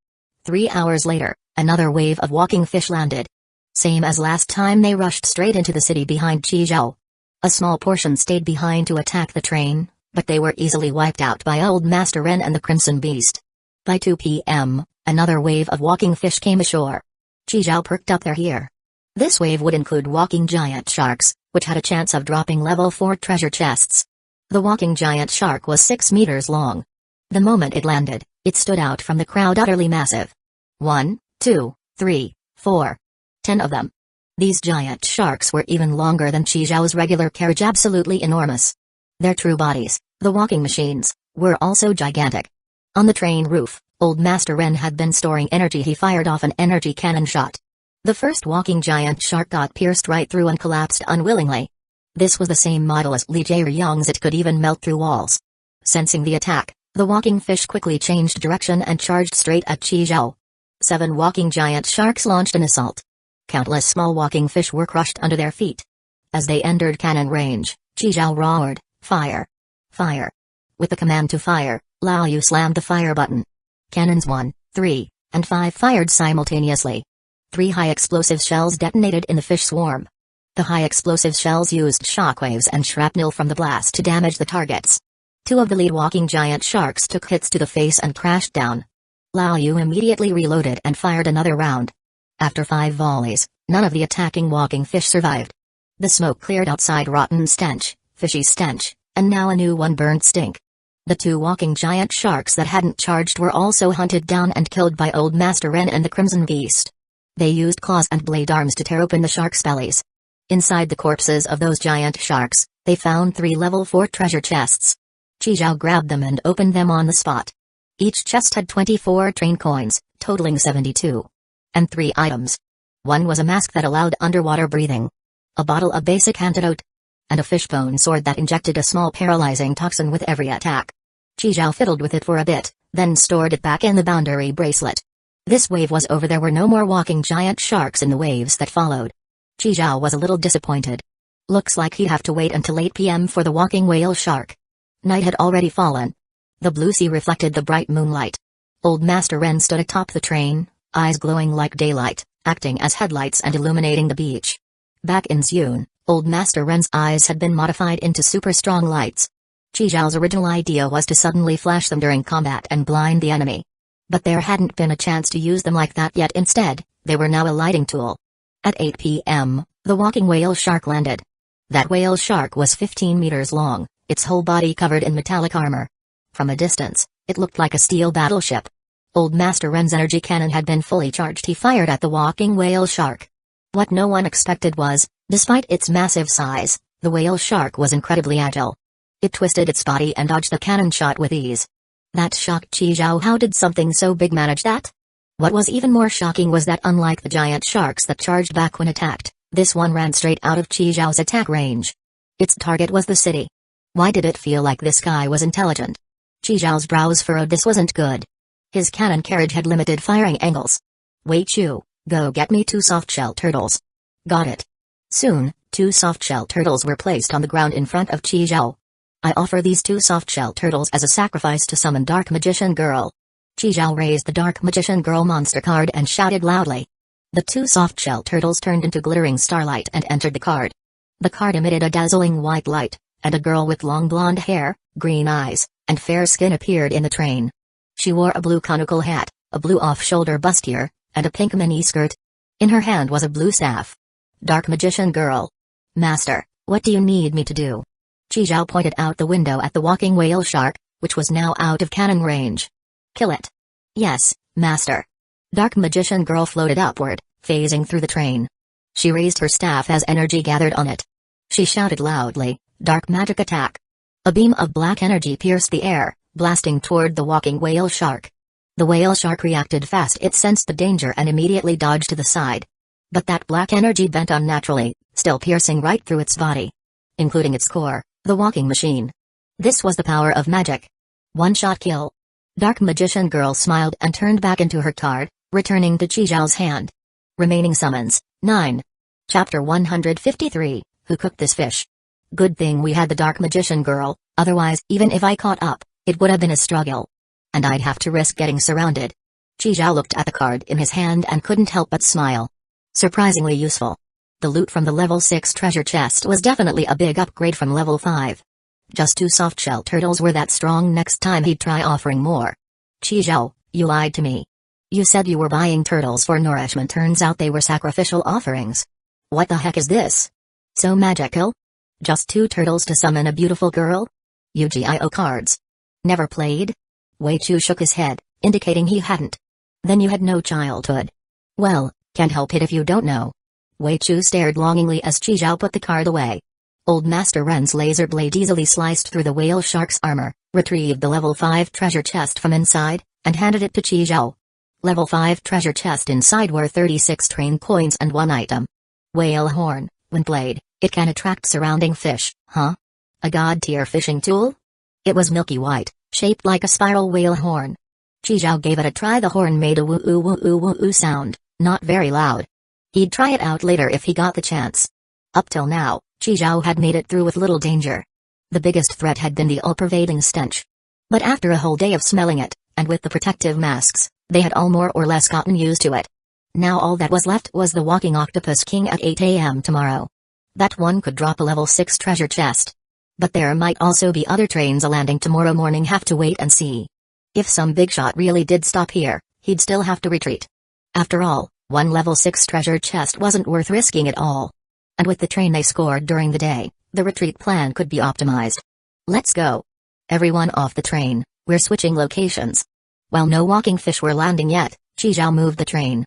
3 hours later, another wave of walking fish landed. Same as last time, they rushed straight into the city behind Qi Zhao. A small portion stayed behind to attack the train, but they were easily wiped out by Old Master Ren and the Crimson Beast. By 2 p.m., another wave of walking fish came ashore. Qi Zhao perked up their ear. This wave would include walking giant sharks, which had a chance of dropping level 4 treasure chests. The walking giant shark was 6 meters long. The moment it landed, it stood out from the crowd, utterly massive. 1, 2, 3, 4. 10 of them. These giant sharks were even longer than Qi Zhao's regular carriage, absolutely enormous. Their true bodies, the walking machines, were also gigantic. On the train roof, Old Master Ren had been storing energy. He fired off an energy cannon shot. The first walking giant shark got pierced right through and collapsed unwillingly. This was the same model as Li Jieyang's. It could even melt through walls. Sensing the attack, the walking fish quickly changed direction and charged straight at Qi Zhao. 7 walking giant sharks launched an assault. Countless small walking fish were crushed under their feet. As they entered cannon range, Qi Zhao roared, "Fire! Fire!" With the command to fire, Lao Yu slammed the fire button. Cannons 1, 3, and 5 fired simultaneously. 3 high explosive shells detonated in the fish swarm. The high explosive shells used shockwaves and shrapnel from the blast to damage the targets. 2 of the lead walking giant sharks took hits to the face and crashed down. Lao Yu immediately reloaded and fired another round. After 5 volleys, none of the attacking walking fish survived. The smoke cleared outside, rotten stench, fishy stench, and now a new one, burnt stink. The 2 walking giant sharks that hadn't charged were also hunted down and killed by Old Master Ren and the Crimson Beast. They used claws and blade arms to tear open the sharks' bellies. Inside the corpses of those giant sharks, they found 3 level 4 treasure chests. Qi Zhao grabbed them and opened them on the spot. Each chest had 24 train coins, totaling 72. And 3 items. One was a mask that allowed underwater breathing. A bottle of basic antidote. And a fishbone sword that injected a small paralyzing toxin with every attack. Qi Zhao fiddled with it for a bit, then stored it back in the boundary bracelet. This wave was over. There were no more walking giant sharks in the waves that followed. Qi Zhao was a little disappointed. Looks like he'd have to wait until 8 p.m. for the walking whale shark. Night had already fallen. The blue sea reflected the bright moonlight. Old Master Ren stood atop the train, eyes glowing like daylight, acting as headlights and illuminating the beach. Back in Ziyun, Old Master Ren's eyes had been modified into super strong lights. Qi Zhao's original idea was to suddenly flash them during combat and blind the enemy. But there hadn't been a chance to use them like that yet. Instead, they were now a lighting tool. At 8 p.m., the walking whale shark landed. That whale shark was 15 meters long, its whole body covered in metallic armor. From a distance, it looked like a steel battleship. Old Master Ren's energy cannon had been fully charged. He fired at the walking whale shark. What no one expected was, despite its massive size, the whale shark was incredibly agile. It twisted its body and dodged the cannon shot with ease. That shocked Qi Zhao. How did something so big manage that? What was even more shocking was that unlike the giant sharks that charged back when attacked, This one ran straight out of Qi Zhao's attack range. Its target was the city. Why did it feel like this guy was intelligent? Qi Zhao's brows furrowed. This wasn't good. His cannon carriage had limited firing angles. Wei Chu, go get me 2 softshell turtles. Got it. Soon, 2 softshell turtles were placed on the ground in front of Qi Zhao. I offer these 2 softshell turtles as a sacrifice to summon Dark Magician Girl. Qi Zhao raised the Dark Magician Girl monster card and shouted loudly. The 2 softshell turtles turned into glittering starlight and entered the card. The card emitted a dazzling white light, and a girl with long blonde hair, green eyes, and fair skin appeared in the train. She wore a blue conical hat, a blue off-shoulder bustier, and a pink mini-skirt. In her hand was a blue staff. Dark Magician Girl. Master, what do you need me to do? Qi Zhao pointed out the window at the walking whale shark, which was now out of cannon range. Kill it. Yes, Master. Dark Magician Girl floated upward, phasing through the train. She raised her staff as energy gathered on it. She shouted loudly, Dark Magic Attack. A beam of black energy pierced the air, blasting toward the walking whale shark. The whale shark reacted fast. It sensed the danger and immediately dodged to the side. But that black energy bent unnaturally, still piercing right through its body, including its core, the walking machine. This was the power of magic. One-shot kill. Dark Magician Girl smiled and turned back into her card, returning to Qi Zhao's hand. Remaining summons, 9. Chapter 153, Who Cooked This Fish? Good thing we had the Dark Magician Girl, otherwise, even if I caught up, it would have been a struggle. And I'd have to risk getting surrounded. Qi Zhao looked at the card in his hand and couldn't help but smile. Surprisingly useful. The loot from the level 6 treasure chest was definitely a big upgrade from level 5. Just 2 softshell turtles were that strong. Next time he'd try offering more. Qi Zhao, you lied to me. You said you were buying turtles for nourishment. Turns out they were sacrificial offerings. What the heck is this? So magical? Just 2 turtles to summon a beautiful girl? Yu-Gi-Oh cards. Never played? Wei Chu shook his head, indicating he hadn't. Then you had no childhood. Well, can't help it if you don't know. Wei Chu stared longingly as Qi Zhao put the card away. Old Master Ren's laser blade easily sliced through the whale shark's armor, retrieved the level 5 treasure chest from inside, and handed it to Qi Zhao. Level 5 treasure chest inside were 36 train coins and 1 item. Whale horn. When played, it can attract surrounding fish, huh? A god-tier fishing tool? It was milky white, shaped like a spiral whale horn. Qi Zhao gave it a try. The horn made a woo-oo woo-oo woo-oo sound, not very loud. He'd try it out later if he got the chance. Up till now, Qi Zhao had made it through with little danger. The biggest threat had been the all-pervading stench. But after a whole day of smelling it, and with the protective masks, they had all more or less gotten used to it. Now all that was left was the walking octopus king at 8 a.m. tomorrow. That one could drop a level 6 treasure chest. But there might also be other trains landing tomorrow morning. Have to wait and see. If some big shot really did stop here, he'd still have to retreat. After all, one level 6 treasure chest wasn't worth risking it all. And with the train they scored during the day, the retreat plan could be optimized. Let's go. Everyone off the train, we're switching locations. While no walking fish were landing yet, Qi Zhao moved the train.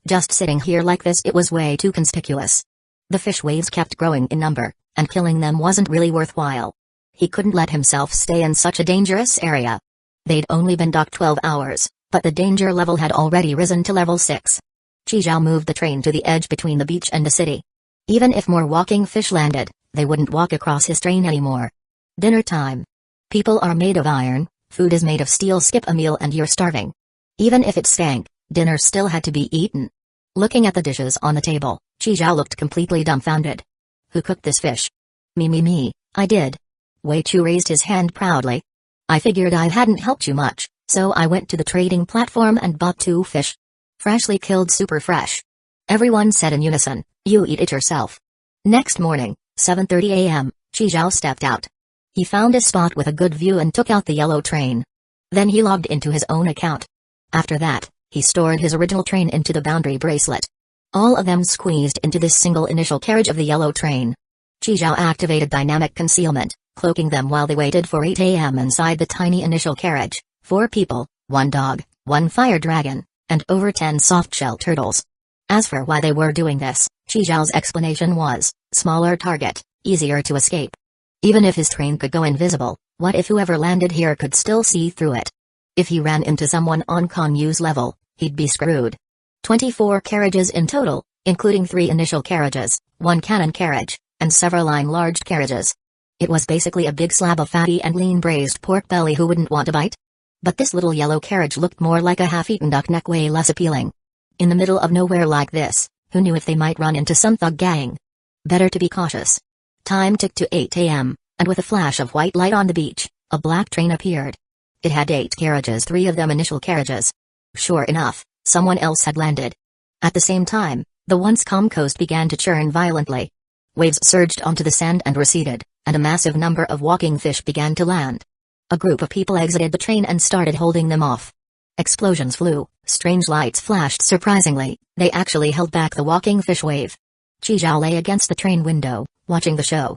Just sitting here like this, it was way too conspicuous. The fish waves kept growing in number, and killing them wasn't really worthwhile. He couldn't let himself stay in such a dangerous area. They'd only been docked 12 hours, but the danger level had already risen to level 6. Qi Zhao moved the train to the edge between the beach and the city. Even if more walking fish landed, they wouldn't walk across his train anymore. Dinner time. People are made of iron, food is made of steel. Skip a meal and you're starving. Even if it stank, dinner still had to be eaten. Looking at the dishes on the table, Qi Zhao looked completely dumbfounded. Who cooked this fish? Me, I did. Wei Chu raised his hand proudly. I figured I hadn't helped you much, so I went to the trading platform and bought 2 fish. Freshly killed, super fresh. Everyone said in unison, you eat it yourself. Next morning, 7:30 a.m., Qi Zhao stepped out. He found a spot with a good view and took out the yellow train. Then he logged into his own account. After that, he stored his original train into the boundary bracelet. All of them squeezed into this single initial carriage of the yellow train. Qi Zhao activated dynamic concealment, cloaking them while they waited for 8 a.m. inside the tiny initial carriage. 4 people, 1 dog, 1 fire dragon, and over 10 softshell turtles. As for why they were doing this, Qi Zhao's explanation was, smaller target, easier to escape. Even if his train could go invisible, what if whoever landed here could still see through it? If he ran into someone on Kanyu's level, he'd be screwed. 24 carriages in total, including 3 initial carriages, 1 cannon carriage, and several enlarged carriages. It was basically a big slab of fatty and lean braised pork belly. Who wouldn't want a bite? But this little yellow carriage looked more like a half-eaten duck neck, way less appealing. In the middle of nowhere like this, who knew if they might run into some thug gang? Better to be cautious. Time ticked to 8 a.m., and with a flash of white light on the beach, a black train appeared. It had 8 carriages, 3 of them initial carriages. Sure enough, someone else had landed. At the same time, the once calm coast began to churn violently. Waves surged onto the sand and receded, and a massive number of walking fish began to land. A group of people exited the train and started holding them off. Explosions flew, strange lights flashed. Surprisingly, they actually held back the walking fish wave. Qizhao lay against the train window, watching the show.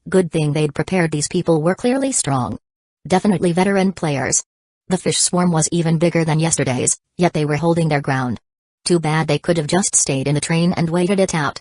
Good thing they'd prepared. These people were clearly strong. Definitely veteran players. The fish swarm was even bigger than yesterday's, yet they were holding their ground. Too bad they could have just stayed in the train and waited it out.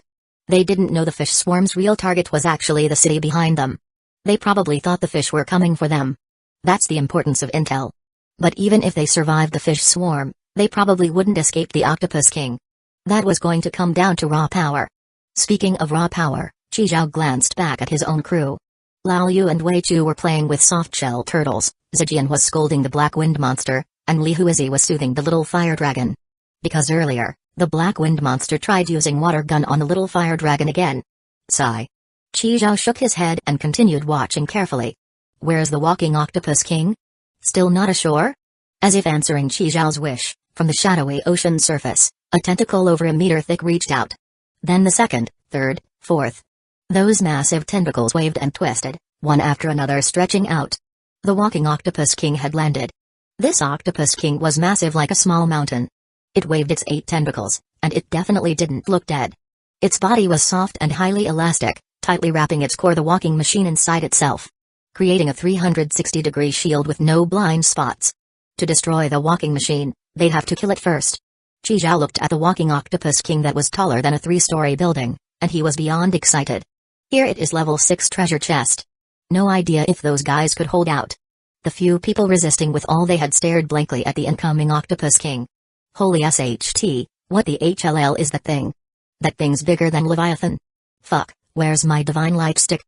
They didn't know the fish swarm's real target was actually the city behind them. They probably thought the fish were coming for them. That's the importance of intel. But even if they survived the fish swarm, they probably wouldn't escape the Octopus King. That was going to come down to raw power. Speaking of raw power, Qizhao glanced back at his own crew. Lao Yu and Wei Chu were playing with soft-shell turtles, Zijian was scolding the black wind monster, and Li Huizi was soothing the little fire dragon. Because earlier, the black wind monster tried using water gun on the little fire dragon again. Sigh. Qizhao shook his head and continued watching carefully. Where's the walking Octopus King? Still not ashore? As if answering Qizhao's wish, from the shadowy ocean surface, a tentacle over a meter thick reached out. Then the second, third, fourth. Those massive tentacles waved and twisted, one after another stretching out. The walking Octopus King had landed. This Octopus King was massive like a small mountain. It waved its 8 tentacles, and it definitely didn't look dead. Its body was soft and highly elastic, tightly wrapping its core the walking machine inside itself, creating a 360-degree shield with no blind spots. To destroy the walking machine, they'd have to kill it first. Qizhao looked at the walking Octopus King that was taller than a 3-story building, and he was beyond excited. Here it is, level 6 treasure chest. No idea if those guys could hold out. The few people resisting with all they had stared blankly at the incoming Octopus King. Holy SHT, what the HLL is that thing? That thing's bigger than Leviathan. Fuck, where's my divine light stick?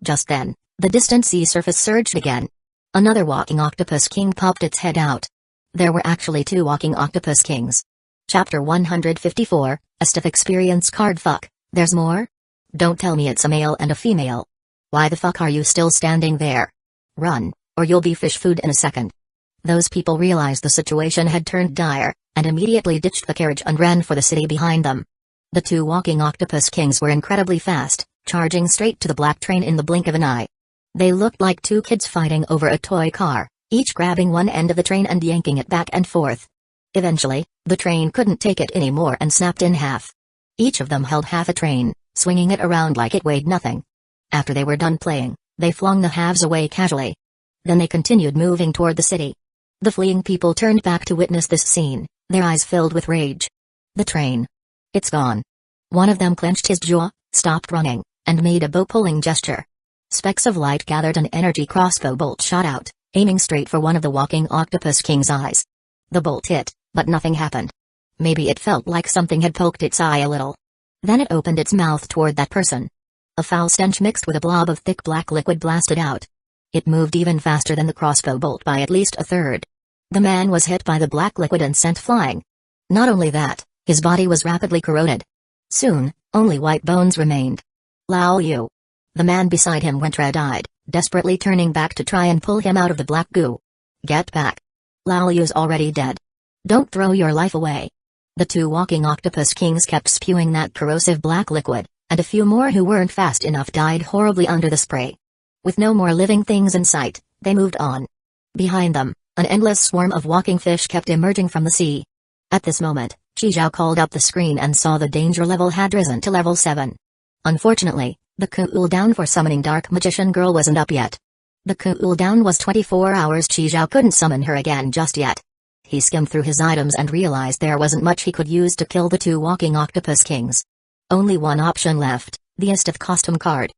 Just then, the distant sea surface surged again. Another walking Octopus King popped its head out. There were actually 2 walking Octopus Kings. Chapter 154, a stiff experience card. Fuck, there's more? Don't tell me it's a male and a female. Why the fuck are you still standing there? Run, or you'll be fish food in a second. Those people realized the situation had turned dire, and immediately ditched the carriage and ran for the city behind them. The 2 walking Octopus Kings were incredibly fast, charging straight to the black train in the blink of an eye. They looked like 2 kids fighting over a toy car, each grabbing one end of the train and yanking it back and forth. Eventually, the train couldn't take it anymore and snapped in half. Each of them held half a train, swinging it around like it weighed nothing. After they were done playing, they flung the halves away casually. Then they continued moving toward the city. The fleeing people turned back to witness this scene, their eyes filled with rage. The train. It's gone. One of them clenched his jaw, stopped running, and made a bow-pulling gesture. Specks of light gathered, an energy crossbow bolt shot out, aiming straight for one of the walking Octopus King's eyes. The bolt hit, but nothing happened. Maybe it felt like something had poked its eye a little. Then it opened its mouth toward that person. A foul stench mixed with a blob of thick black liquid blasted out. It moved even faster than the crossbow bolt by at least a third. The man was hit by the black liquid and sent flying. Not only that, his body was rapidly corroded. Soon, only white bones remained. Lao Yu. The man beside him went red-eyed, desperately turning back to try and pull him out of the black goo. Get back. Lao Yu's already dead. Don't throw your life away. The 2 walking Octopus Kings kept spewing that corrosive black liquid, and a few more who weren't fast enough died horribly under the spray. With no more living things in sight, they moved on. Behind them, an endless swarm of walking fish kept emerging from the sea. At this moment, Qizhao called up the screen and saw the danger level had risen to level 7. Unfortunately, the cooldown for summoning Dark Magician Girl wasn't up yet. The cooldown was 24 hours. Qizhao couldn't summon her again just yet. He skimmed through his items and realized there wasn't much he could use to kill the 2 walking Octopus Kings. Only one option left, the Esteth costume card.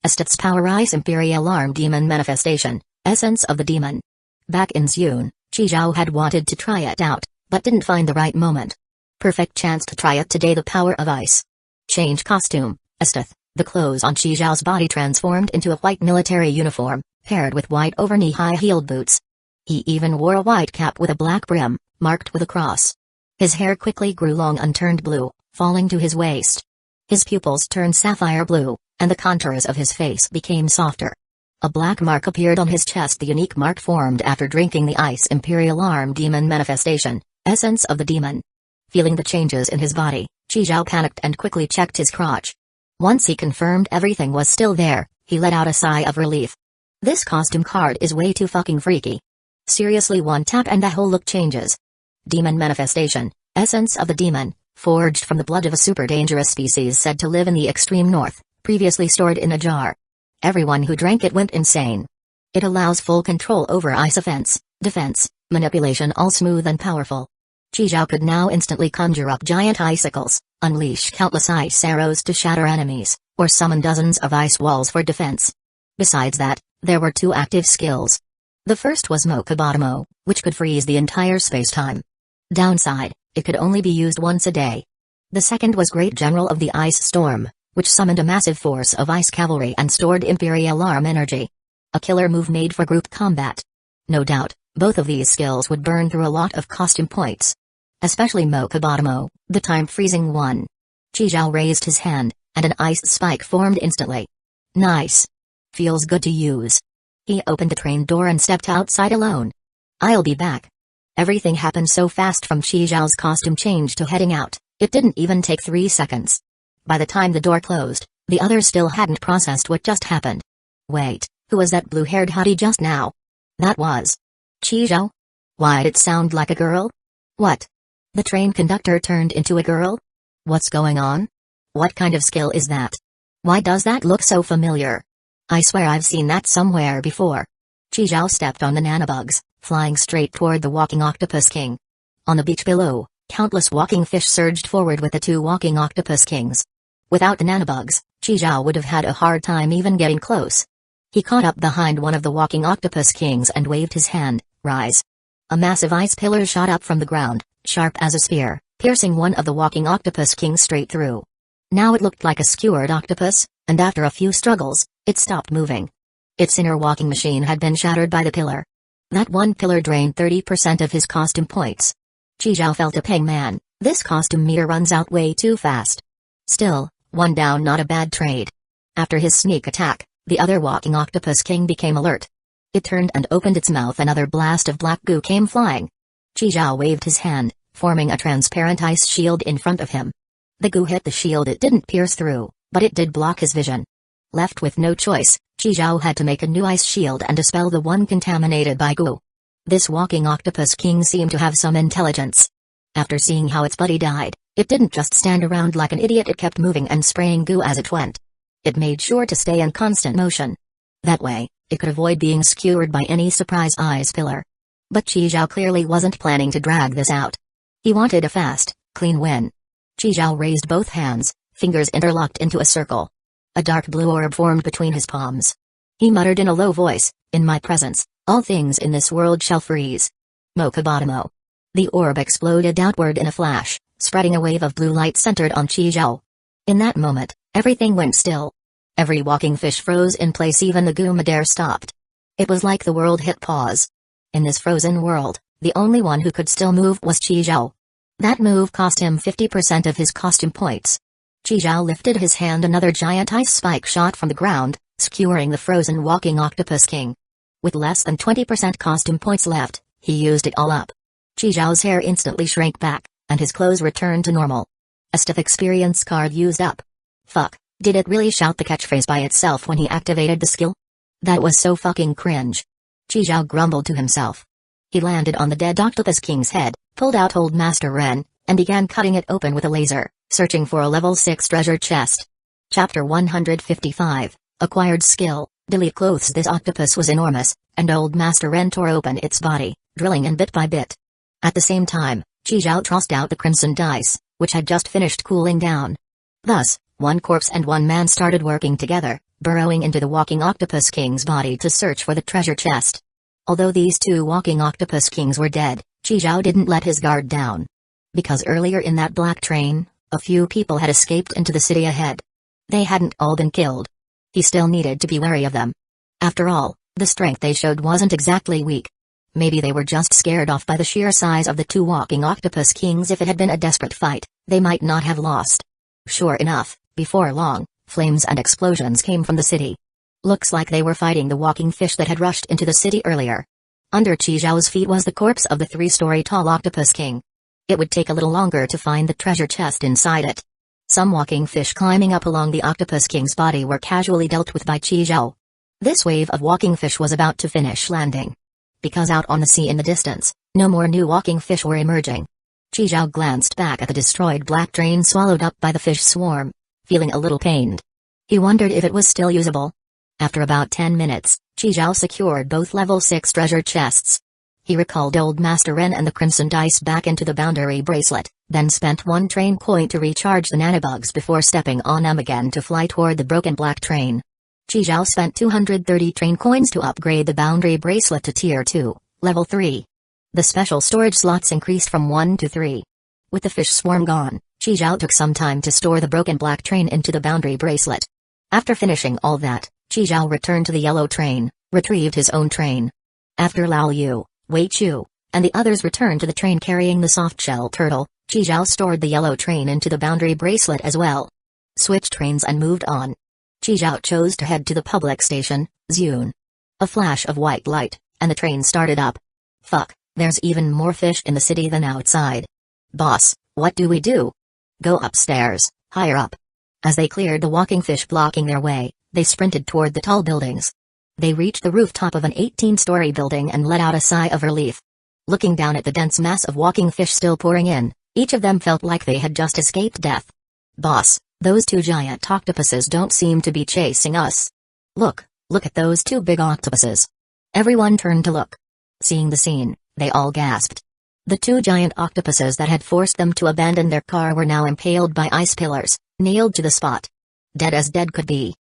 Esteth's Power Ice Imperial Arm Demon Manifestation, Essence of the Demon. Back in June, Qizhao had wanted to try it out, but didn't find the right moment. Perfect chance to try it today. The Power of Ice. Change costume, Estheth. The clothes on Qi Zhao's body transformed into a white military uniform, paired with white over-knee high-heeled boots. He even wore a white cap with a black brim, marked with a cross. His hair quickly grew long and turned blue, falling to his waist. His pupils turned sapphire blue, and the contours of his face became softer. A black mark appeared on his chest, the unique mark formed after drinking the Ice Imperial Arm Demon Manifestation, essence of the demon. Feeling the changes in his body, Qi Zhao panicked and quickly checked his crotch. Once he confirmed everything was still there, he let out a sigh of relief. This costume card is way too fucking freaky. Seriously, one tap and the whole look changes. Demon Manifestation, essence of the demon, forged from the blood of a super dangerous species said to live in the extreme north, previously stored in a jar. Everyone who drank it went insane. It allows full control over ice offense, defense, manipulation, all smooth and powerful. Qi Zhao could now instantly conjure up giant icicles, unleash countless ice arrows to shatter enemies, or summon dozens of ice walls for defense. Besides that, there were two active skills. The first was Mokubatamo, which could freeze the entire space-time. Downside, it could only be used once a day. The second was Great General of the Ice Storm, which summoned a massive force of ice cavalry and stored Imperial Arm energy. A killer move made for group combat. No doubt, both of these skills would burn through a lot of costume points. Especially Mokubatamo, the time-freezing one. Qi Zhao raised his hand, and an ice spike formed instantly. Nice. Feels good to use. He opened the train door and stepped outside alone. I'll be back. Everything happened so fast from Qi Zhao's costume change to heading out, it didn't even take 3 seconds. By the time the door closed, the others still hadn't processed what just happened. Wait, who was that blue-haired hottie just now? That was Qi Zhao? Why'd it sound like a girl? What? The train conductor turned into a girl? What's going on? What kind of skill is that? Why does that look so familiar? I swear I've seen that somewhere before. Qi Zhao stepped on the nanobugs, flying straight toward the walking octopus king. On the beach below, countless walking fish surged forward with the 2 walking octopus kings. Without the nanobugs, Qi Zhao would have had a hard time even getting close. He caught up behind one of the walking octopus kings and waved his hand, rise. A massive ice pillar shot up from the ground, sharp as a spear, piercing one of the walking octopus kings straight through. Now it looked like a skewered octopus, and after a few struggles, it stopped moving. Its inner walking machine had been shattered by the pillar. That one pillar drained 30% of his costume points. Qi Zhao felt a pang, man, this costume meter runs out way too fast. Still, one down, not a bad trade. After his sneak attack, the other walking octopus king became alert. It turned and opened its mouth. Another blast of black goo came flying. Qi Zhao waved his hand, forming a transparent ice shield in front of him. The goo hit the shield. It didn't pierce through, but it did block his vision. Left with no choice, Qi Zhao had to make a new ice shield and dispel the one contaminated by goo. This walking octopus king seemed to have some intelligence. After seeing how its buddy died, it didn't just stand around like an idiot. It kept moving and spraying goo as it went. It made sure to stay in constant motion. That way, it could avoid being skewered by any surprise ice pillar. But Qi Zhao clearly wasn't planning to drag this out. He wanted a fast, clean win. Qi Zhao raised both hands, fingers interlocked into a circle. A dark blue orb formed between his palms. He muttered in a low voice, in my presence, all things in this world shall freeze. Mokubatamo. The orb exploded outward in a flash, spreading a wave of blue light centered on Qi Zhao. In that moment, everything went still. Every walking fish froze in place, even the goo midair stopped. It was like the world hit pause. In this frozen world, the only one who could still move was Qi Zhao. That move cost him 50% of his costume points. Qi Zhao lifted his hand. Another giant ice spike shot from the ground, skewering the frozen walking octopus king. With less than 20% costume points left, he used it all up. Qi Zhao's hair instantly shrank back, and his clothes returned to normal. A stiff experience card used up. Fuck, did it really shout the catchphrase by itself when he activated the skill? That was so fucking cringe. Qi Zhao grumbled to himself. He landed on the dead octopus king's head, pulled out Old Master Ren, and began cutting it open with a laser, searching for a level 6 treasure chest. Chapter 155, Acquired Skill, Delete Clothes. This octopus was enormous, and Old Master Ren tore open its body, drilling in bit by bit. At the same time, Qi Zhao tossed out the crimson dice, which had just finished cooling down. Thus, one corpse and one man started working together, burrowing into the walking octopus king's body to search for the treasure chest. Although these 2 walking octopus kings were dead, Qi Zhao didn't let his guard down. Because earlier in that black train, A few people had escaped into the city ahead. They hadn't all been killed. He still needed to be wary of them. After all, the strength they showed wasn't exactly weak. Maybe they were just scared off by the sheer size of the two walking octopus kings. If it had been a desperate fight, they might not have lost. Sure enough, before long, flames and explosions came from the city. Looks like they were fighting the walking fish that had rushed into the city earlier. Under Qi Zhao's feet was the corpse of the 3-story-tall octopus king. It would take a little longer to find the treasure chest inside it. Some walking fish climbing up along the octopus king's body were casually dealt with by Qi Zhao. This wave of walking fish was about to finish landing. Because out on the sea in the distance, no more new walking fish were emerging. Qi Zhao glanced back at the destroyed black train swallowed up by the fish swarm, feeling a little pained. He wondered if it was still usable. After about 10 minutes, Qi Zhao secured both level 6 treasure chests. He recalled Old Master Ren and the crimson dice back into the boundary bracelet, then spent 1 train coin to recharge the nanobugs before stepping on them again to fly toward the broken black train. Qi Zhao spent 230 train coins to upgrade the boundary bracelet to Tier 2, Level 3. The special storage slots increased from 1 to 3. With the fish swarm gone, Qi Zhao took some time to store the broken black train into the boundary bracelet. After finishing all that, Qi Zhao returned to the yellow train, retrieved his own train. After Lao Yu, Wei Chu, and the others returned to the train carrying the soft-shell turtle, Qi Zhao stored the yellow train into the boundary bracelet as well. Switched trains and moved on. Qi Zhao chose to head to the public station, Zune. A flash of white light, and the train started up. Fuck, there's even more fish in the city than outside. Boss, what do we do? Go upstairs, higher up. As they cleared the walking fish blocking their way, they sprinted toward the tall buildings. They reached the rooftop of an 18-story building and let out a sigh of relief. Looking down at the dense mass of walking fish still pouring in, each of them felt like they had just escaped death. Boss, those 2 giant octopuses don't seem to be chasing us. Look at those 2 big octopuses. Everyone turned to look. Seeing the scene, they all gasped. The 2 giant octopuses that had forced them to abandon their car were now impaled by ice pillars, nailed to the spot. Dead as dead could be.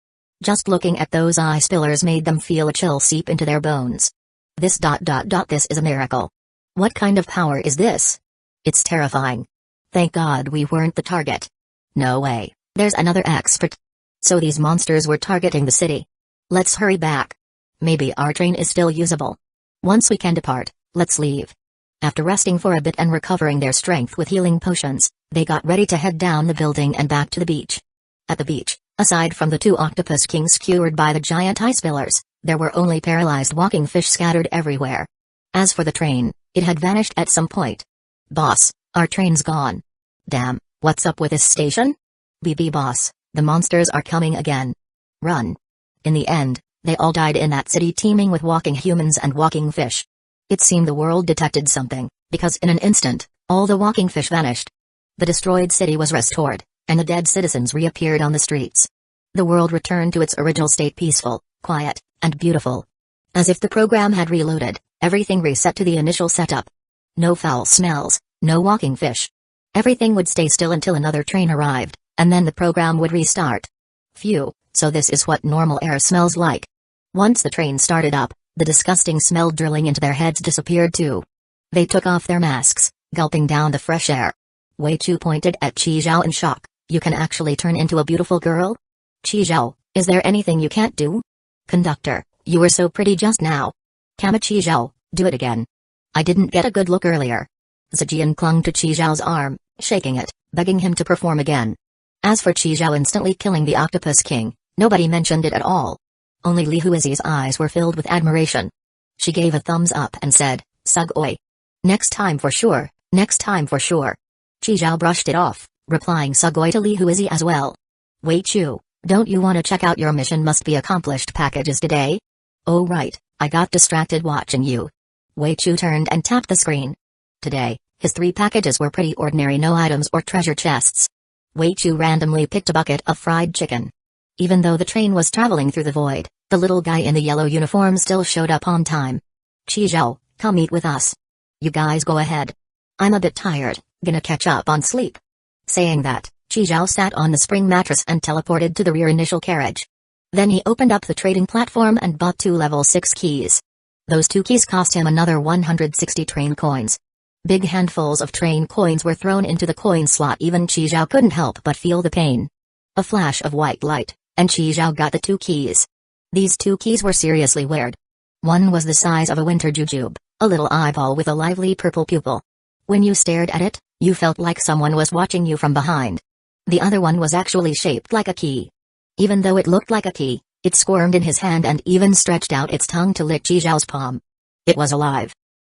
Just looking at those ice pillars made them feel a chill seep into their bones. This is a miracle. What kind of power is this? It's terrifying. Thank God we weren't the target. No way, there's another expert. So these monsters were targeting the city. Let's hurry back. Maybe our train is still usable. Once we can depart, let's leave. After resting for a bit and recovering their strength with healing potions, they got ready to head down the building and back to the beach. At the beach, aside from the 2 octopus kings skewered by the giant ice pillars, there were only paralyzed walking fish scattered everywhere. As for the train, it had vanished at some point. Boss, our train's gone. Damn, what's up with this station? BB boss, the monsters are coming again. Run. In the end, they all died in that city teeming with walking humans and walking fish. It seemed the world detected something, because in an instant, all the walking fish vanished. The destroyed city was restored, and the dead citizens reappeared on the streets. The world returned to its original state, peaceful, quiet, and beautiful. As if the program had reloaded, everything reset to the initial setup. No foul smells, no walking fish. Everything would stay still until another train arrived, and then the program would restart. Phew, so this is what normal air smells like. Once the train started up, the disgusting smell drilling into their heads disappeared too. They took off their masks, gulping down the fresh air. Wei Chu pointed at Qi Zhao in shock. You can actually turn into a beautiful girl? Qi Zhao, is there anything you can't do? Conductor, you were so pretty just now. Kama Qi Zhao, do it again. I didn't get a good look earlier. Zijian clung to Qi Zhao's arm, shaking it, begging him to perform again. As for Qi Zhao instantly killing the octopus king, nobody mentioned it at all. Only Li Huizi's eyes were filled with admiration. She gave a thumbs up and said, Sugoi. Next time for sure, next time for sure. Qi Zhao brushed it off, replying Sugoi to Li Huizi as well. Wei Chu, don't you want to check out your mission must be accomplished packages today? Oh right, I got distracted watching you. Wei Chu turned and tapped the screen. Today, his 3 packages were pretty ordinary, no items or treasure chests. Wei Chu randomly picked a bucket of fried chicken. Even though the train was traveling through the void, the little guy in the yellow uniform still showed up on time. Qi Zhao, come eat with us. You guys go ahead. I'm a bit tired, gonna catch up on sleep. Saying that, Qi Zhao sat on the spring mattress and teleported to the rear initial carriage. Then he opened up the trading platform and bought 2 level 6 keys. Those 2 keys cost him another 160 train coins. Big handfuls of train coins were thrown into the coin slot. Even Qi Zhao couldn't help but feel the pain. A flash of white light, and Qi Zhao got the 2 keys. These 2 keys were seriously weird. One was the size of a winter jujube, a little eyeball with a lively purple pupil. When you stared at it, you felt like someone was watching you from behind. The other one was actually shaped like a key. Even though it looked like a key, it squirmed in his hand and even stretched out its tongue to lick Qi Zhao's palm. It was alive.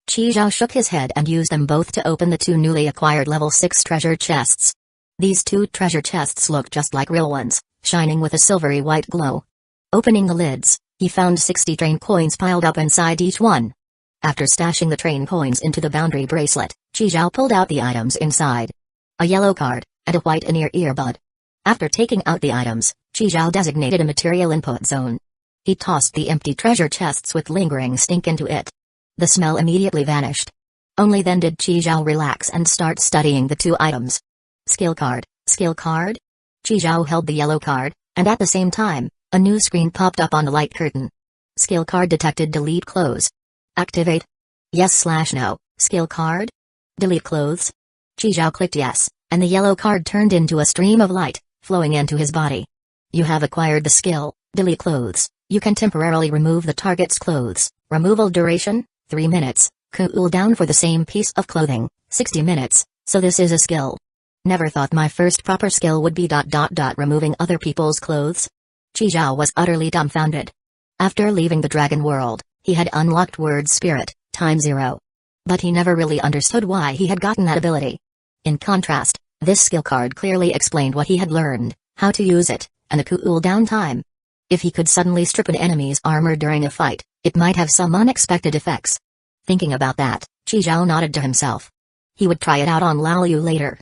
Qi Zhao shook his head and used them both to open the 2 newly acquired level 6 treasure chests. These 2 treasure chests looked just like real ones, shining with a silvery white glow. Opening the lids, he found 60 train coins piled up inside each one. After stashing the train coins into the boundary bracelet, Qi Zhao pulled out the items inside. A yellow card, and a white in-ear earbud. After taking out the items, Qi Zhao designated a material input zone. He tossed the empty treasure chests with lingering stink into it. The smell immediately vanished. Only then did Qi Zhao relax and start studying the 2 items. Skill card, skill card? Qi Zhao held the yellow card, and at the same time, a new screen popped up on the light curtain. Skill card detected. Delete clothes. Activate. Yes/no. Skill card? Delete clothes? Qi Zhao clicked yes, and the yellow card turned into a stream of light, flowing into his body. You have acquired the skill, delete clothes. You can temporarily remove the target's clothes. Removal duration, 3 minutes. Cool down for the same piece of clothing, 60 minutes, so this is a skill. Never thought my first proper skill would be ... removing other people's clothes. Qi Zhao was utterly dumbfounded. After leaving the dragon world, he had unlocked word spirit, ×0. But he never really understood why he had gotten that ability. In contrast, this skill card clearly explained what he had learned, how to use it, and the cooldown time. If he could suddenly strip an enemy's armor during a fight, it might have some unexpected effects. Thinking about that, Qi Zhao nodded to himself. He would try it out on Lao Yu later.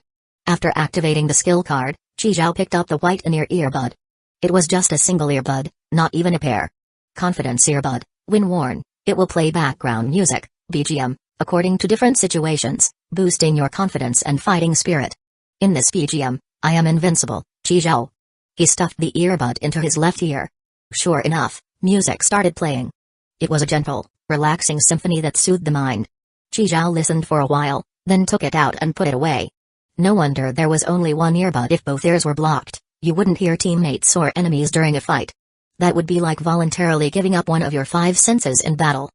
After activating the skill card, Qi Zhao picked up the white in-ear earbud. It was just a single earbud, not even a pair. Confidence earbud. When worn, it will play background music, BGM, according to different situations, boosting your confidence and fighting spirit. In this BGM, I am invincible, Qi Zhao. He stuffed the earbud into his left ear. Sure enough, music started playing. It was a gentle, relaxing symphony that soothed the mind. Qi Zhao listened for a while, then took it out and put it away. No wonder there was only one earbud. If both ears were blocked, you wouldn't hear teammates or enemies during a fight. That would be like voluntarily giving up one of your 5 senses in battle.